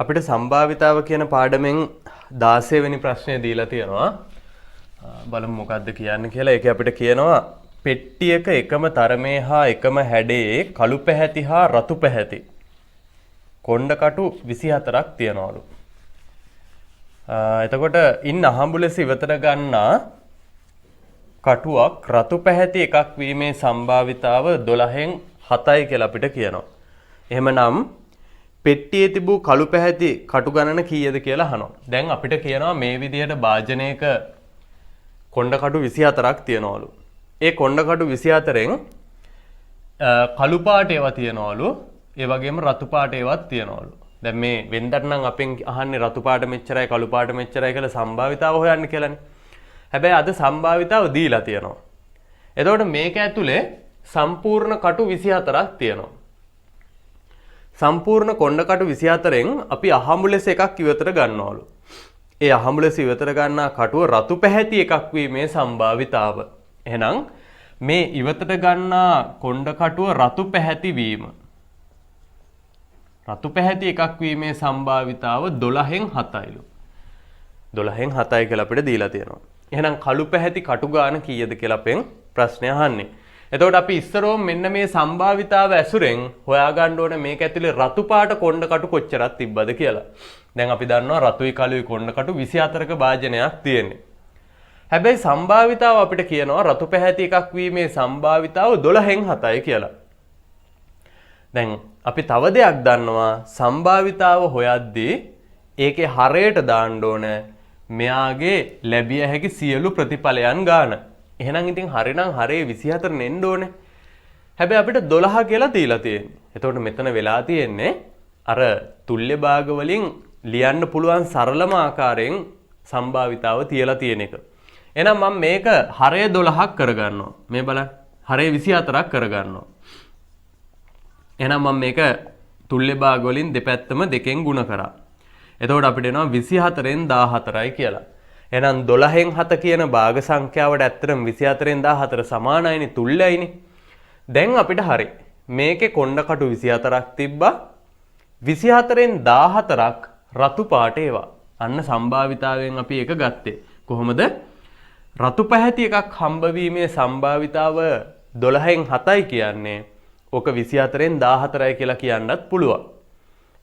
අපිට සම්භාවිතාව කියන පාඩමෙන් 16 වෙනි ප්‍රශ්නේ දීලා තියෙනවා. බලමු මොකද්ද කියන්නේ කියලා. ඒකේ අපිට කියනවා පෙට්ටියක එකම තරමේ හා එකම හැඩයේ කළු පැහැති හා රතු පැහැති කොණ්ඩකටු 24ක් තියනවලු. එතකොට ඉන්න අහඹු ලෙස ඉවතට ගන්නා කටුවක් රතු පැහැති එකක් වීමේ සම්භාවිතාව 12න් 7යි කියලා අපිට කියනවා. එහෙමනම් පෙට්ටියේ තිබූ කළු පැහැති කටු ගණන කීයද කියලා අහනවා. දැන් අපිට කියනවා මේ විදිහට භාජනයක කොණ්ඩකටු 24ක් තියනවලු. ඒ කොණ්ඩකටු 24න් කළු පාට ඒවා තියනවලු. ඒ වගේම රතු පාට ඒවාත් තියනවලු. දැන් මේ වෙනදට නම් අපෙන් අහන්නේ රතු පාට මෙච්චරයි කළු පාට මෙච්චරයි කියලා සම්භාවිතාව හොයන්න කියලානේ. හැබැයි අද සම්භාවිතාව දීලා තියෙනවා. එතකොට මේක ඇතුලේ සම්පූර්ණ කටු 24ක් තියෙනවා. සම්පූර්ණ කොණ්ඩකටු 24න් අපි අහඹු ලෙස එකක් ඉවතට ගන්නවලු. ඒ අහඹු ලෙස ඉවතට ගන්නා කටුව රතු පැහැති එකක් වීමේ සම්භාවිතාව. එහෙනම් මේ ඉවතට ගන්නා කොණ්ඩකටුව රතු පැහැති වීම. රතු පැහැති එකක් වීමේ සම්භාවිතාව 12න් 7යිලු. 12න් 7යි කියලා අපිට දීලා තියෙනවා. එහෙනම් කළු පැහැති කටු ගාන කීයද කියලා අපෙන් ප්‍රශ්නය අහන්නේ. එතකොට අපි ඉස්සරෝම මෙන්න මේ සම්භාවිතාව ඇසුරෙන් හොයාගන්න ඕනේ මේක ඇතුලේ රතු පාට කොණ්ඩකටු කොච්චරක් තිබ්බද කියලා. දැන් අපි දන්නවා රතුයි කළුයි කොණ්ඩකටු 24ක භාජනයක් තියෙන්නේ. හැබැයි සම්භාවිතාව අපිට කියනවා රතු පැහැති එකක් වීමේ සම්භාවිතාව 12න් 7යි කියලා. දැන් අපි තව දෙයක් දන්නවා සම්භාවිතාව හොයද්දී ඒකේ හරයට දාන්න ඕනේ මෙයාගේ ලැබිය හැකි සියලු ප්‍රතිඵලයන් ගාන. එහෙනම් ඉතින් හරිනම් හරේ 24 නෙන්න ඕනේ. හැබැයි අපිට 12 කියලා දීලා තියෙන්නේ. එතකොට මෙතන වෙලා තියෙන්නේ අර තුල්්‍ය භාග වලින් ලියන්න පුළුවන් සරලම ආකාරයෙන් සම්භාවිතාව තියලා තියෙන එක. එහෙනම් මම මේක හරය 12ක් කරගන්නවා. මේ බලන්න. හරය 24ක් කරගන්නවා. එහෙනම් මම මේක තුල්්‍ය භාග වලින් දෙපැත්තම දෙකෙන් ගුණ කරා. එතකොට අපිට එනවා 24න් 14යි කියලා. එහෙනම් 12න් 7 කියන භාග සංඛ්‍යාවට ඇත්තටම 24න් 14 සමානයිනේ තුල්ලයිනේ. දැන් අපිට හරි. මේකේ කොණ්ඩකටු 24ක් තිබ්බා. 24න් 14ක් රතු පාට ඒවා. අන්න සම්භාවිතාවෙන් අපි ඒක ගත්තේ. කොහොමද? රතු පැහැති එකක් හම්බ වීමේ සම්භාවිතාව 12න් 7යි කියන්නේ ඕක 24න් 14යි කියලා කියන්නත් පුළුවන්.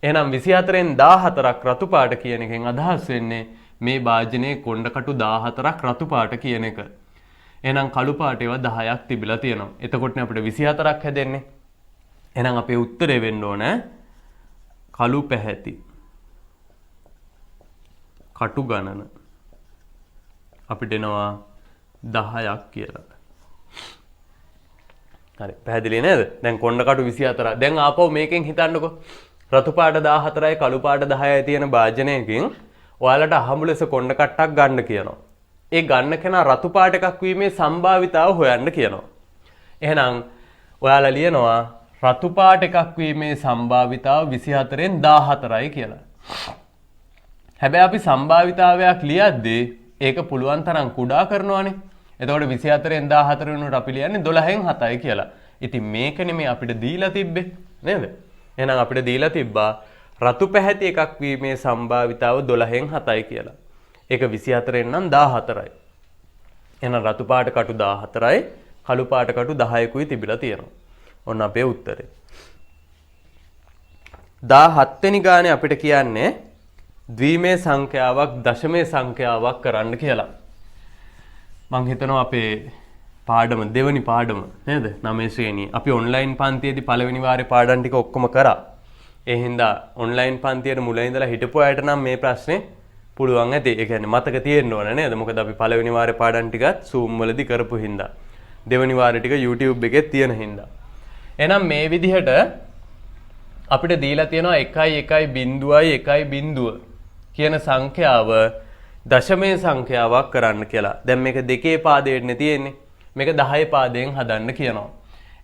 එහෙනම් 24න් 14ක් රතු පාට කියන එකෙන් අදහස් වෙන්නේ මේ භාජනයේ කොණ්ඩකටු 14ක් රතු පාට කියන එක. එහෙනම් කළු පාට ඒවා 10ක් තිබිලා තියෙනවා. එතකොටනේ අපිට 24ක් හැදෙන්නේ. එහෙනම් අපේ උත්තරේ වෙන්න ඕන කළු පැහැති කටු ගණන අපිට එනවා 10ක් කියලා. හරි පැහැදිලි නේද? දැන් කොණ්ඩකටු 24. දැන් ආපහු මේකෙන් හිතන්නකෝ. රතු පාට 14යි කළු පාට 10යි තියෙන භාජනයකින් ඔයාලට අහඹු ලෙස කොණ්ඩ කට්ටක් ගන්න කියනවා. ඒ ගන්න කෙනා රතු පාට එකක් වීමේ සම්භාවිතාව හොයන්න කියනවා. එහෙනම් ඔයාලා ලියනවා රතු පාට එකක් වීමේ සම්භාවිතාව 24න් 14යි කියලා. හැබැයි අපි සම්භාවිතාවයක් ලියද්දී ඒක පුළුවන් තරම් කුඩා කරනවානේ. එතකොට 24න් 14 වෙනුවට අපි ලියන්නේ 12න් 7යි කියලා. ඉතින් මේක නෙමෙයි අපිට දීලා තිබ්බේ නේද? එහෙනම් අපිට දීලා තිබ්බා රතු පැහැති එකක් වීමේ සම්භාවිතාව 12න් 7යි කියලා. ඒක 24න් නම් 14යි. එහෙනම් රතු පාට කටු 14යි, කළු පාට කටු 10කුයි තිබිලා තියෙනවා. ඔන්න අපේ උත්තරේ. 17 වෙනි ගානේ අපිට කියන්නේ ද්විමේ සංඛ්‍යාවක් දශමේ සංඛ්‍යාවක් කරන්න කියලා. මං හිතනවා අපේ පාඩම දෙවනි පාඩම නේද? 9 ශ්‍රේණියේ. අපි ඔන්ලයින් පන්තියේදී පළවෙනි වාරේ පාඩම් ටික ඔක්කොම කරා. ඒ හින්දා ඔන්ලයින් පන්තියේ මුල ඉඳලා හිටපු අයට නම් මේ ප්‍රශ්නේ පුළුවන් ඇති. ඒ කියන්නේ මතක තියෙන්න ඕන නේද? මොකද අපි පළවෙනි වාරේ පාඩම් ටිකත් Zoom වලදී කරපු හින්දා. දෙවනි වාරේ ටික YouTube එකේ තියෙන හින්දා. එහෙනම් මේ විදිහට අපිට දීලා තියෙනවා 1.1.1 කියන සංඛ්‍යාව දශමයේ සංඛ්‍යාවක් කරන්න කියලා. දැන් මේක දෙකේ පාදයේනේ තියෙන්නේ. මේක 10 පාදයෙන් හදන්න කියනවා.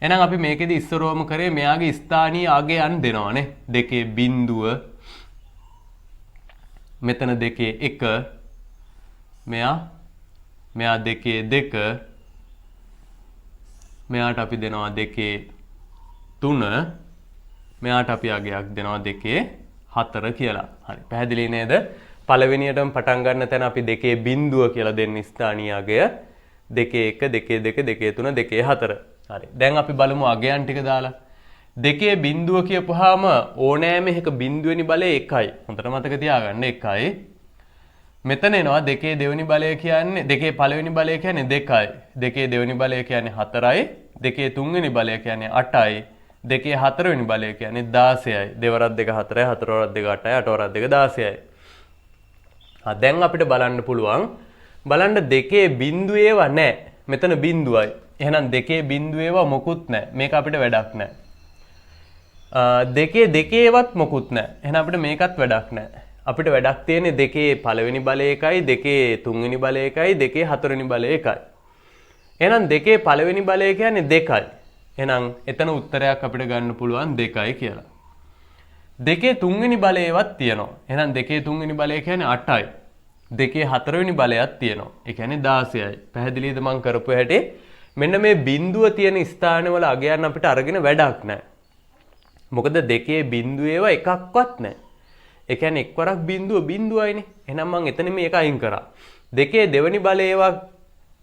එහෙනම් අපි මේකෙදි ඉස්සරෝම කරේ මෙයාගේ ස්ථානීය අගයන් දෙනවානේ. දෙකේ බිඳුව මෙතන දෙකේ 1 මෙයා දෙකේ 2 මෙයාට අපි දෙනවා දෙකේ 3 මෙයාට අපි අගයක් දෙනවා දෙකේ 4 කියලා. හරි. පැහැදිලි නේද? පළවෙනියටම පටන් ගන්න තැන අපි 2 බිඳුව කියලා දෙන්න ස්ථානීය අගය 2 1 2 2 2 3 2 4. හරි. දැන් අපි බලමු අගයන් ටික දාලා. 2 බිඳුව කියපුවාම ඕනෑම එකක බිඳුවෙනි බලය 1යි. හොඳට මතක තියාගන්න 1යි. මෙතන එනවා 2 දෙවෙනි බලය කියන්නේ 2 පළවෙනි බලය කියන්නේ 2යි. 2 දෙවෙනි බලය කියන්නේ 4යි. 2 තුන්වෙනි බලය කියන්නේ 8යි. 2 හතරවෙනි බලය කියන්නේ 16යි. 2 වරක් 2 4යි 4 වරක් 2 8යි 8 වරක් 2 16යි. දැන් අපිට බලන්න පුළුවන් බලන්න 2 බිඳුවේව නැහැ. මෙතන බිඳුවයි. එහෙනම් 2 බිඳුවේව මොකුත් නැහැ. මේක අපිට වැඩක් නැහැ. 2 2වත් මොකුත් නැහැ. එහෙනම් අපිට මේකත් වැඩක් නැහැ. අපිට වැඩක් තියෙන්නේ 2 පළවෙනි බලය 1යි 2 තුන්වෙනි බලය 1යි 2 හතරවෙනි බලය 1යි. එහෙනම් 2 පළවෙනි බලය කියන්නේ 2යි. එහෙනම් එතන උත්තරයක් අපිට ගන්න පුළුවන් 2යි කියලා. 2 තුන්වෙනි බලයවත් තියෙනවා. එහෙනම් 2 තුන්වෙනි බලය කියන්නේ 8යි. 2 හතරවෙනි බලයක් තියෙනවා. ඒ කියන්නේ 16යි. පැහැදිලිද මම කරපු හැටි? මෙන්න මේ බිඳුව තියෙන ස්ථානවල අගයන් අපිට අරගෙන වැඩක් නැහැ. මොකද 2 බිඳුවේව එකක්වත් නැහැ. ඒ කියන්නේ එක්වරක් බිඳුව බිඳුවයිනේ. එහෙනම් මම එතන මේක අයින් කරා. 2 දෙවෙනි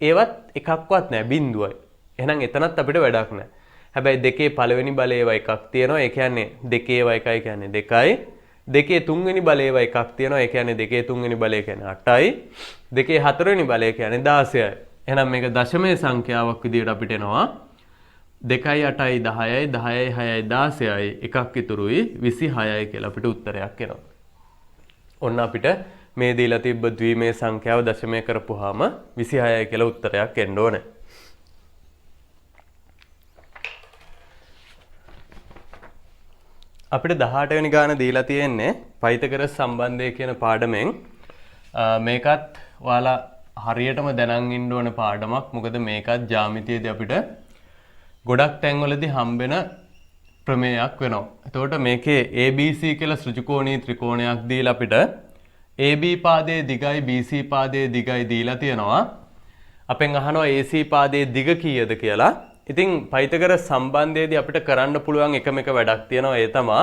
ඒවත් එකක්වත් නැහැ බිඳුවයි. එහෙනම් එතනත් අපිට වැඩක් නැහැ. හැබැයි 2 පළවෙනි බලයේව එකක් තියෙනවා. ඒ කියන්නේ 2 1යි කියන්නේ 2යි. 2 තුන්වෙනි බලයේව එකක් තියෙනවා. ඒ කියන්නේ 2 තුන්වෙනි බලය කියන්නේ 8යි. 2 හතරවෙනි බලය කියන්නේ 16යි. එහෙනම් මේක දශමයේ සංඛ්‍යාවක් විදිහට අපිට එනවා. 2යි 8යි 10යි 10යි 6යි 16යි එකක් ඉතුරුයි 26යි කියලා අපිට උත්තරයක් එනවා. ඔන්න අපිට මේ දීලා තිබ්බ ද්විමේ සංඛ්‍යාව දශමය කරපුවාම 26යි කියලා උත්තරයක් එන්න ඕනේ. අපිට 18 වෙනි ගාන දීලා තියෙන්නේ පයිතගරස් සම්බන්ධය කියන පාඩමෙන්. මේකත් ඔයාලා හරියටම දැනන් ඉන්න ඕන පාඩමක්. මොකද මේකත් ජ්‍යාමිතියේදී අපිට ගොඩක් තැන්වලදී හම්බෙන ප්‍රමේයක් වෙනවා. එතකොට මේකේ ABC කියලා ඍජුකෝණී ත්‍රිකෝණයක් දීලා අපිට AB පාදයේ දිගයි BC පාදයේ දිගයි දීලා තියෙනවා. අපෙන් අහනවා AC පාදයේ දිග කීයද කියලා. ඉතින් පයිතගරස් සම්බන්ධයේදී අපිට කරන්න පුළුවන් එකම එක වැඩක් තියෙනවා. ඒ තමයි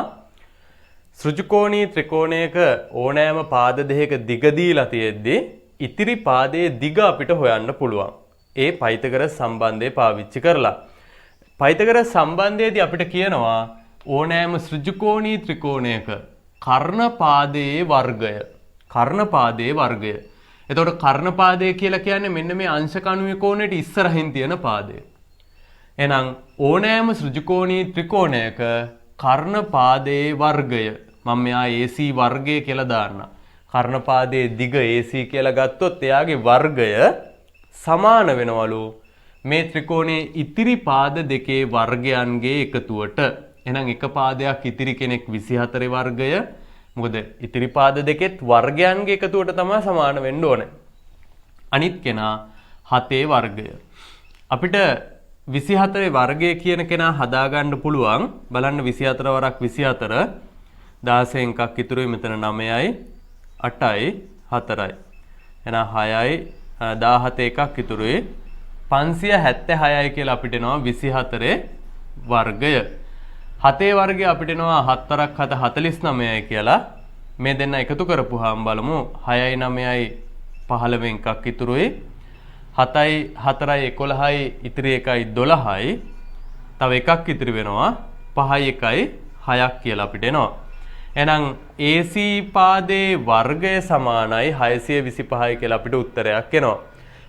ඍජුකෝණී ත්‍රිකෝණයක ඕනෑම පාද දෙකක දිග දීලා තියෙද්දි ඉතිරි පාදයේ දිග අපිට හොයන්න පුළුවන්. ඒ පයිතගරස් සම්බන්ධය පාවිච්චි කරලා. පයිතගරස් සම්බන්ධයේදී අපිට කියනවා ඕනෑම ඍජුකෝණී ත්‍රිකෝණයක කර්ණපාදයේ වර්ගය. කර්ණපාදයේ වර්ගය. එතකොට කර්ණපාදය කියලා කියන්නේ මෙන්න මේ අංශක අණුවේ කෝණයට ඉස්සරහින් තියෙන පාදය. එහෙනම් ඕනෑම ඍජුකෝණී ත්‍රිකෝණයක කර්ණපාදයේ වර්ගය මම මෙයා AC වර්ගය කියලා දාන්න. කර්ණපාදයේ දිග AC කියලා ගත්තොත් එයාගේ වර්ගය සමාන වෙනවලු මේ ත්‍රිකෝණයේ ඉතිරි පාද දෙකේ වර්ගයන්ගේ එකතුවට. එහෙනම් එක පාදයක් ඉතිරි කෙනෙක් 24 වර්ගය. මොකද ඉතිරි පාද දෙකෙත් වර්ගයන්ගේ එකතුවට තමයි සමාන වෙන්න ඕනේ. අනිත් කෙනා 7 වර්ගය. අපිට 24 වර්ගය කියන කෙනා හදාගන්න පුළුවන්. බලන්න 24 වරක් 24 16 එකක් ඉතුරුයි. මෙතන 9යි 8යි 4යි. එහෙනම් 6යි 17 එකක් ඉතුරුයි. 576යි කියලා අපිට එනවා 24 වර්ගය. 7 වර්ගය අපිට එනවා 7 7 49යි කියලා. මේ දෙන්න එකතු කරපුවාම බලමු 6යි 9යි 15 එකක් ඉතුරුයි. 7යි 4යි 11යි ඉතිරි එකයි 12යි. තව එකක් ඉතිරි වෙනවා 5යි 1යි 6ක් කියලා අපිට එනවා. එහෙනම් AC පාදයේ වර්ගය සමානයි 625යි කියලා අපිට උත්තරයක් එනවා.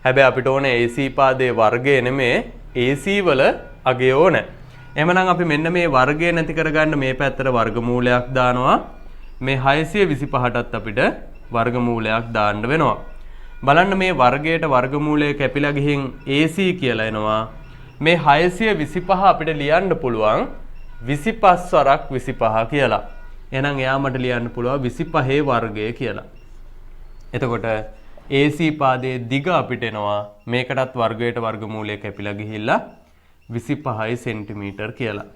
හැබැයි අපිට ඕනේ AC පාදයේ වර්ගය නෙමේ AC වල අගය ඕනේ. එහෙනම් අපි මෙන්න මේ වර්ගය නැති කරගන්න මේ පැත්තට වර්ගමූලයක් දානවා. මේ 625ටත් අපිට වර්ගමූලයක් දාන්න වෙනවා. බලන්න මේ වර්ගයට වර්ගමූලය කැපිලා ගිහින් AC කියලා එනවා. මේ 625 අපිට ලියන්න පුළුවන් 25 වරක් 25 කියලා. එහෙනම් එයා මට ලියන්න පුළුවන් 25 වර්ගය කියලා. එතකොට AC පාදයේ දිග අපිට එනවා මේකටත් වර්ගයට වර්ගමූලය කැපිලා ගිහිල්ලා 25 සෙන්ටිමීටර් කියලා.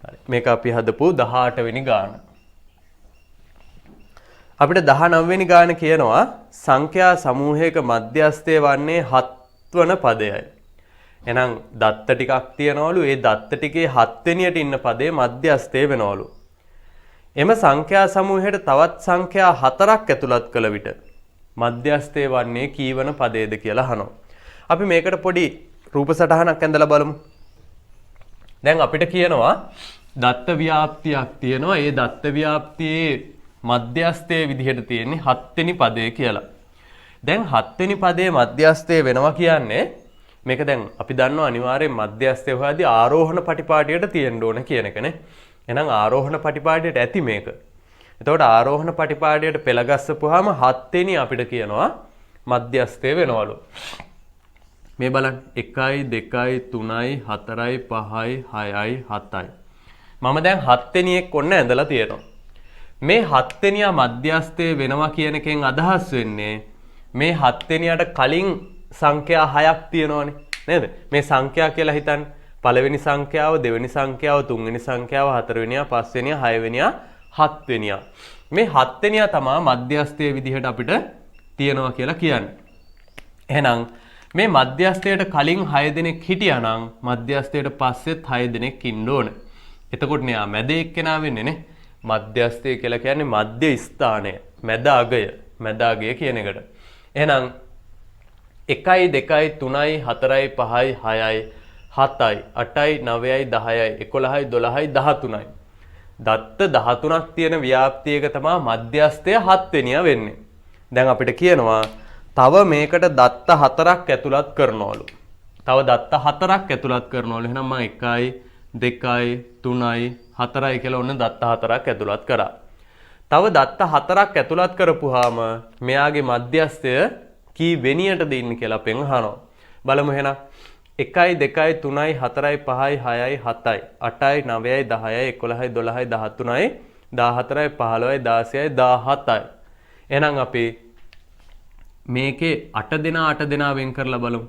හරි. මේක අපි හදපු 18 වෙනි ගාන. අපිට 19 වෙනි ගාන කියනවා සංඛ්‍යා සමූහයක මධ්‍යස්ථය වන්නේ 7 වන පදයයි. එහෙනම් දත්ත ටිකක් තියනවලු. ඒ දත්ත ටිකේ 7 වෙනියට ඉන්න පදේ මධ්‍යස්ථය වෙනවලු. එම සංඛ්‍යා සමූහයට තවත් සංඛ්‍යා 4ක් ඇතුළත් කළ විට මධ්‍යස්ථය වන්නේ කීවන පදයේද කියලා අහනවා. අපි මේකට පොඩි රූප සටහනක් ඇඳලා බලමු. දැන් අපිට කියනවා දත්ත ව්‍යාප්තියක් තියෙනවා. ඒ දත්ත ව්‍යාප්තියේ මධ්‍යස්ථයේ විදිහට තියෙන්නේ 7 වෙනි පදය කියලා. දැන් 7 වෙනි පදයේ මධ්‍යස්ථය වෙනවා කියන්නේ මේක දැන් අපි දන්නවා අනිවාර්යෙන් මධ්‍යස්ථය හොයද්දී ආරෝහණ පටිපාටියට තියෙන්න ඕන කියන එකනේ. එහෙනම් ආරෝහණ පටිපාටියට ඇති මේක. එතකොට ආරෝහණ පටිපාටියට පෙළ ගස්සපුවාම 7 වෙනි අපිට කියනවා මධ්‍යස්ථය වෙනවලු. මේ බලන්න 1 2 3 4 5 6 7යි. මම දැන් 7 වෙනි එක ඔන්න ඇඳලා තියෙනවා. මේ 7 වෙනියා මධ්‍යස්ථය වෙනවා කියන එකෙන් අදහස් වෙන්නේ මේ 7 වෙනියට කලින් සංඛ්‍යා 6ක් තියෙනවනේ නේද? මේ සංඛ්‍යා කියලා හිතන්න. පළවෙනි සංඛ්‍යාව, දෙවෙනි සංඛ්‍යාව, තුන්වෙනි සංඛ්‍යාව, හතරවෙනියා, පස්වෙනියා, හයවෙනියා, හත්වෙනියා. මේ 7 වෙනියා තමයි මධ්‍යස්ථයේ විදිහට අපිට තියෙනවා කියලා කියන්නේ. එහෙනම් මේ මධ්‍යස්ථයට කලින් 6 දෙනෙක් හිටියා නම් මධ්‍යස්ථයට පස්සෙත් 6 දෙනෙක් ඉන්න ඕනේ. එතකොට න්යා මැද එක්කෙනා වෙන්නේ නේ. මධ්‍යස්ථය කියලා කියන්නේ මධ්‍ය ස්ථානය, මැද අගය, මැද අගය කියන එකට. එහෙනම් 1 2 3 4 5 6 7යි 8යි 9යි 10යි 11යි 12යි 13යි. දත්ත 13ක් තියෙන ව්‍යාප්තියක තමයි මධ්‍යස්ථය 7 වෙනියා වෙන්නේ. දැන් අපිට කියනවා තව මේකට දත්ත 4ක් ඇතුළත් කරනවලු. තව දත්ත 4ක් ඇතුළත් කරනවලු. එහෙනම් මම 1යි 2යි 3යි 4යි කියලා ඔන්න දත්ත 4ක් ඇතුළත් කරා. තව දත්ත 4ක් ඇතුළත් කරපුවාම මෙයාගේ මධ්‍යස්ථය කී වෙනියටද ඉන්නේ කියලා අපෙන් අහනවා. බලමු එහෙනම් 1 2 3 4 5 6 7 8 9 10 11 12 13 14 15 16 17යි. එහෙනම් අපි මේකේ 8 දෙනා වෙන් කරලා බලමු.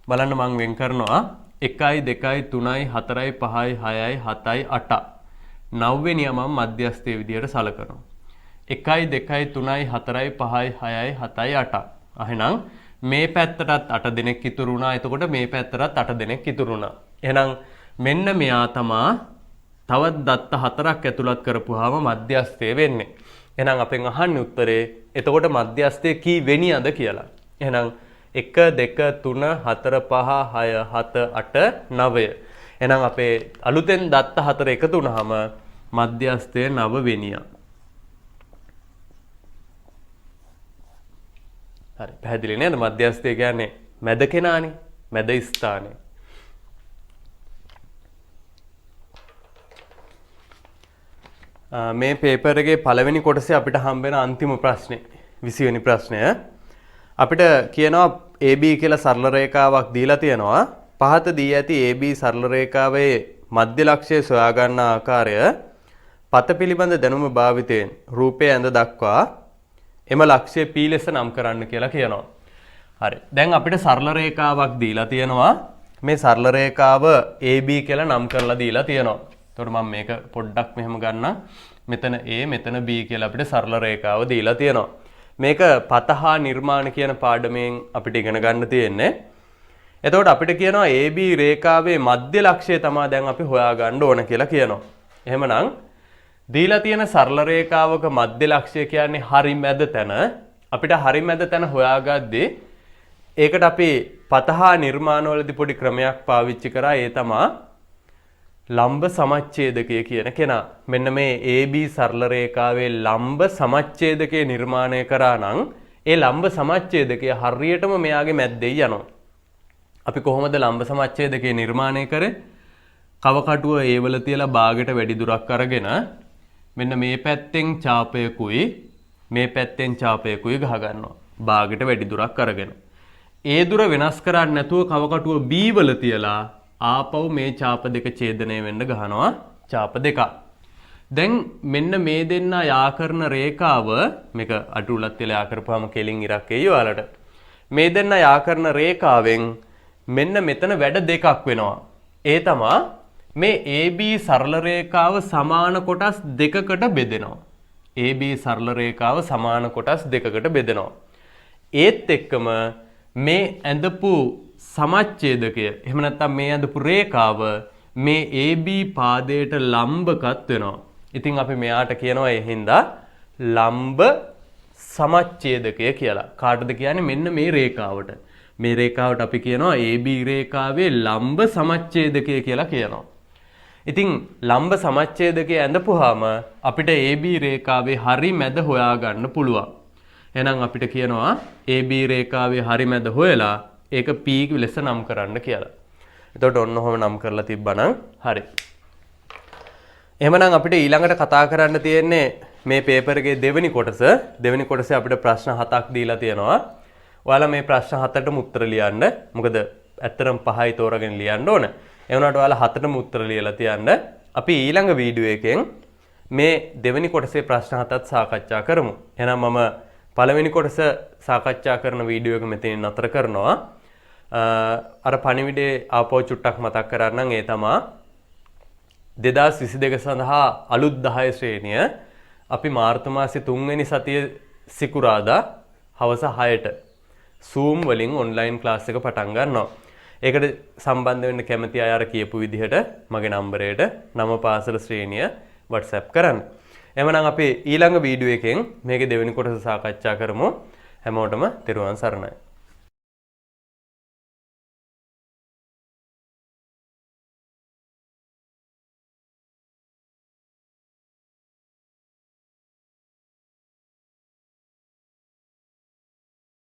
බලන්න මම වෙන් කරනවා 1 2 3 4 5 6 7 8. 9 වෙනියා මම මධ්‍යස්ථයේ විදියට සලකනවා. 1 2 3 4 5 6 7 8. එහෙනම් මේ පැත්තටත් 8 දෙනෙක් ඉතුරු වුණා. එතකොට මේ පැත්තටත් 8 දෙනෙක් ඉතුරු වුණා. එහෙනම් මෙන්න මෙයා තමා තවත් දත්ත 4ක් ඇතුළත් කරපුවාම මධ්‍යස්ථය වෙන්නේ. එහෙනම් අපෙන් අහන්නේ උත්තරේ එතකොට මධ්‍යස්ථය කී වෙනියද කියලා. එහෙනම් 1 2 3 4 5 6 7 8 9. එහෙනම් අපේ අලුතෙන් දත්ත 4 එකතු වුණාම මධ්‍යස්ථය 9 වෙනියා. හරි පැහැදිලි නේද? මධ්‍යස්ථය කියන්නේ මැද කෙනානේ, මැද ස්ථානේ. මේ පේපර් එකේ පළවෙනි කොටසේ අපිට හම්බ වෙන අන්තිම ප්‍රශ්නේ 20 වෙනි ප්‍රශ්නය. අපිට කියනවා AB කියලා සරල රේඛාවක් දීලා තියෙනවා. පහත දී ඇති AB සරල රේඛාවේ මධ්‍ය ලක්ෂය සොයා ගන්න ආකාරය පත පිළිබඳ දැනුම භාවිතයෙන් රූපයේ ඇඳ දක්වා එම ලක්ෂ්‍ය P ලෙස නම් කරන්න කියලා කියනවා. හරි. දැන් අපිට සරල රේඛාවක් දීලා තියෙනවා. මේ සරල රේඛාව AB කියලා නම් කරලා දීලා තියෙනවා. එතකොට මම මේක පොඩ්ඩක් මෙහෙම ගන්නම්. මෙතන A මෙතන B කියලා අපිට සරල රේඛාව දීලා තියෙනවා. මේක පතහා නිර්මාණ කියන පාඩමෙන් අපිට ඉගෙන ගන්න තියෙන්නේ. එතකොට අපිට කියනවා AB රේඛාවේ මධ්‍ය ලක්ෂ්‍යය තමයි දැන් අපි හොයාගන්න ඕන කියලා කියනවා. එහෙමනම් දීලා තියෙන සරල රේඛාවක මධ්‍ය ලක්ෂ්‍ය කියන්නේ හරි මැද තැන. අපිට හරි මැද තැන හොයාගද්දී ඒකට අපි පතහා නිර්මාණවලදී පොඩි ක්‍රමයක් පාවිච්චි කරා. ඒ තමයි ලම්බ සමච්ඡේදකය කියන කෙනා. මෙන්න මේ AB සරල රේඛාවේ ලම්බ සමච්ඡේදකය නිර්මාණය කරා නම් ඒ ලම්බ සමච්ඡේදකය හරියටම මෙයාගේ මැද්දේ යනවා. අපි කොහොමද ලම්බ සමච්ඡේදකය නිර්මාණය කරේ? කව කටුව ඒ වල තියලා භාගයට වැඩි දුරක් අරගෙන මෙන්න මේ පැත්තෙන් ඡාපයකුයි මේ පැත්තෙන් ඡාපයකුයි ගහ ගන්නවා. භාගයට වැඩි දුරක් අරගෙන. ඒ දුර වෙනස් කරන්නේ නැතුව කව කටුව B වල තියලා ආපහු මේ ඡාප දෙක ඡේදනය වෙන්න ගහනවා ඡාප දෙකක්. දැන් මෙන්න මේ දෙන්න යා කරන රේඛාව මේක අටුලත් තියලා යා කරපුවාම කෙලින් ඉරක් එයි ඔයාලට. මේ දෙන්න යා කරන රේඛාවෙන් මෙන්න මෙතන වැඩ දෙකක් වෙනවා. ඒ තමයි මේ AB සරල රේඛාව සමාන කොටස් දෙකකට බෙදෙනවා. AB සරල රේඛාව සමාන කොටස් දෙකකට බෙදෙනවා. ඒත් එක්කම මේ ඇඳපු සමච්ඡේදකය එහෙම නැත්නම් මේ ඇඳපු රේඛාව මේ AB පාදයට ලම්බකත් වෙනවා. ඉතින් අපි මෙයාට කියනවා ඒ හින්දා ලම්බ සමච්ඡේදකය කියලා. කාටද කියන්නේ? මෙන්න මේ රේඛාවට. මේ රේඛාවට අපි කියනවා AB රේඛාවේ ලම්බ සමච්ඡේදකය කියලා කියනවා. ඉතින් ලම්බ සමච්ඡේදකය ඇඳපුවාම අපිට AB රේඛාවේ හරි මැද හොයාගන්න පුළුවන්. එහෙනම් අපිට කියනවා AB රේඛාවේ හරි මැද හොයලා ඒක P ලෙස නම් කරන්න කියලා. එතකොට ඔන්න ඔහොම නම් කරලා තිබ්බනම් හරි. එහෙමනම් අපිට ඊළඟට කතා කරන්න තියෙන්නේ මේ පේපර් එකේ දෙවෙනි කොටස. දෙවෙනි කොටසේ අපිට ප්‍රශ්න 7ක් දීලා තියෙනවා. ඔයාලා මේ ප්‍රශ්න 7ටම උත්තර ලියන්න. මොකද ඇත්තටම 5යි තෝරගෙන ලියන්න ඕන. ඒ වුණාට ඔයාලා 7ටම උත්තර ලියලා තියන්න. අපි ඊළඟ වීඩියෝ එකෙන් මේ දෙවෙනි කොටසේ ප්‍රශ්න 7ත් සාකච්ඡා කරමු. එහෙනම් මම පළවෙනි කොටස සාකච්ඡා කරන වීඩියෝ එක මෙතනින් නතර කරනවා. අර පණිවිඩේ ආපහු චුට්ටක් මතක් කරගන්නම්. ඒ තමයි 2022 සඳහා අලුත් 10 ශ්‍රේණිය අපි මාර්තු මාසේ 3 වෙනි සතියේ සිකුරාදා හවස 6ට Zoom වලින් ඔන්ලයින් ක්ලාස් එක පටන් ගන්නවා. ඒකට සම්බන්ධ වෙන්න කැමති අය අර කියපු විදිහට මගේ නම්බරයට නම පාසල ශ්‍රේණිය WhatsApp කරන්න. එහෙනම් අපි ඊළඟ වීඩියෝ එකෙන් මේකේ දෙවෙනි කොටස සාකච්ඡා කරමු. හැමෝටම තෙරුවන් සරණයි.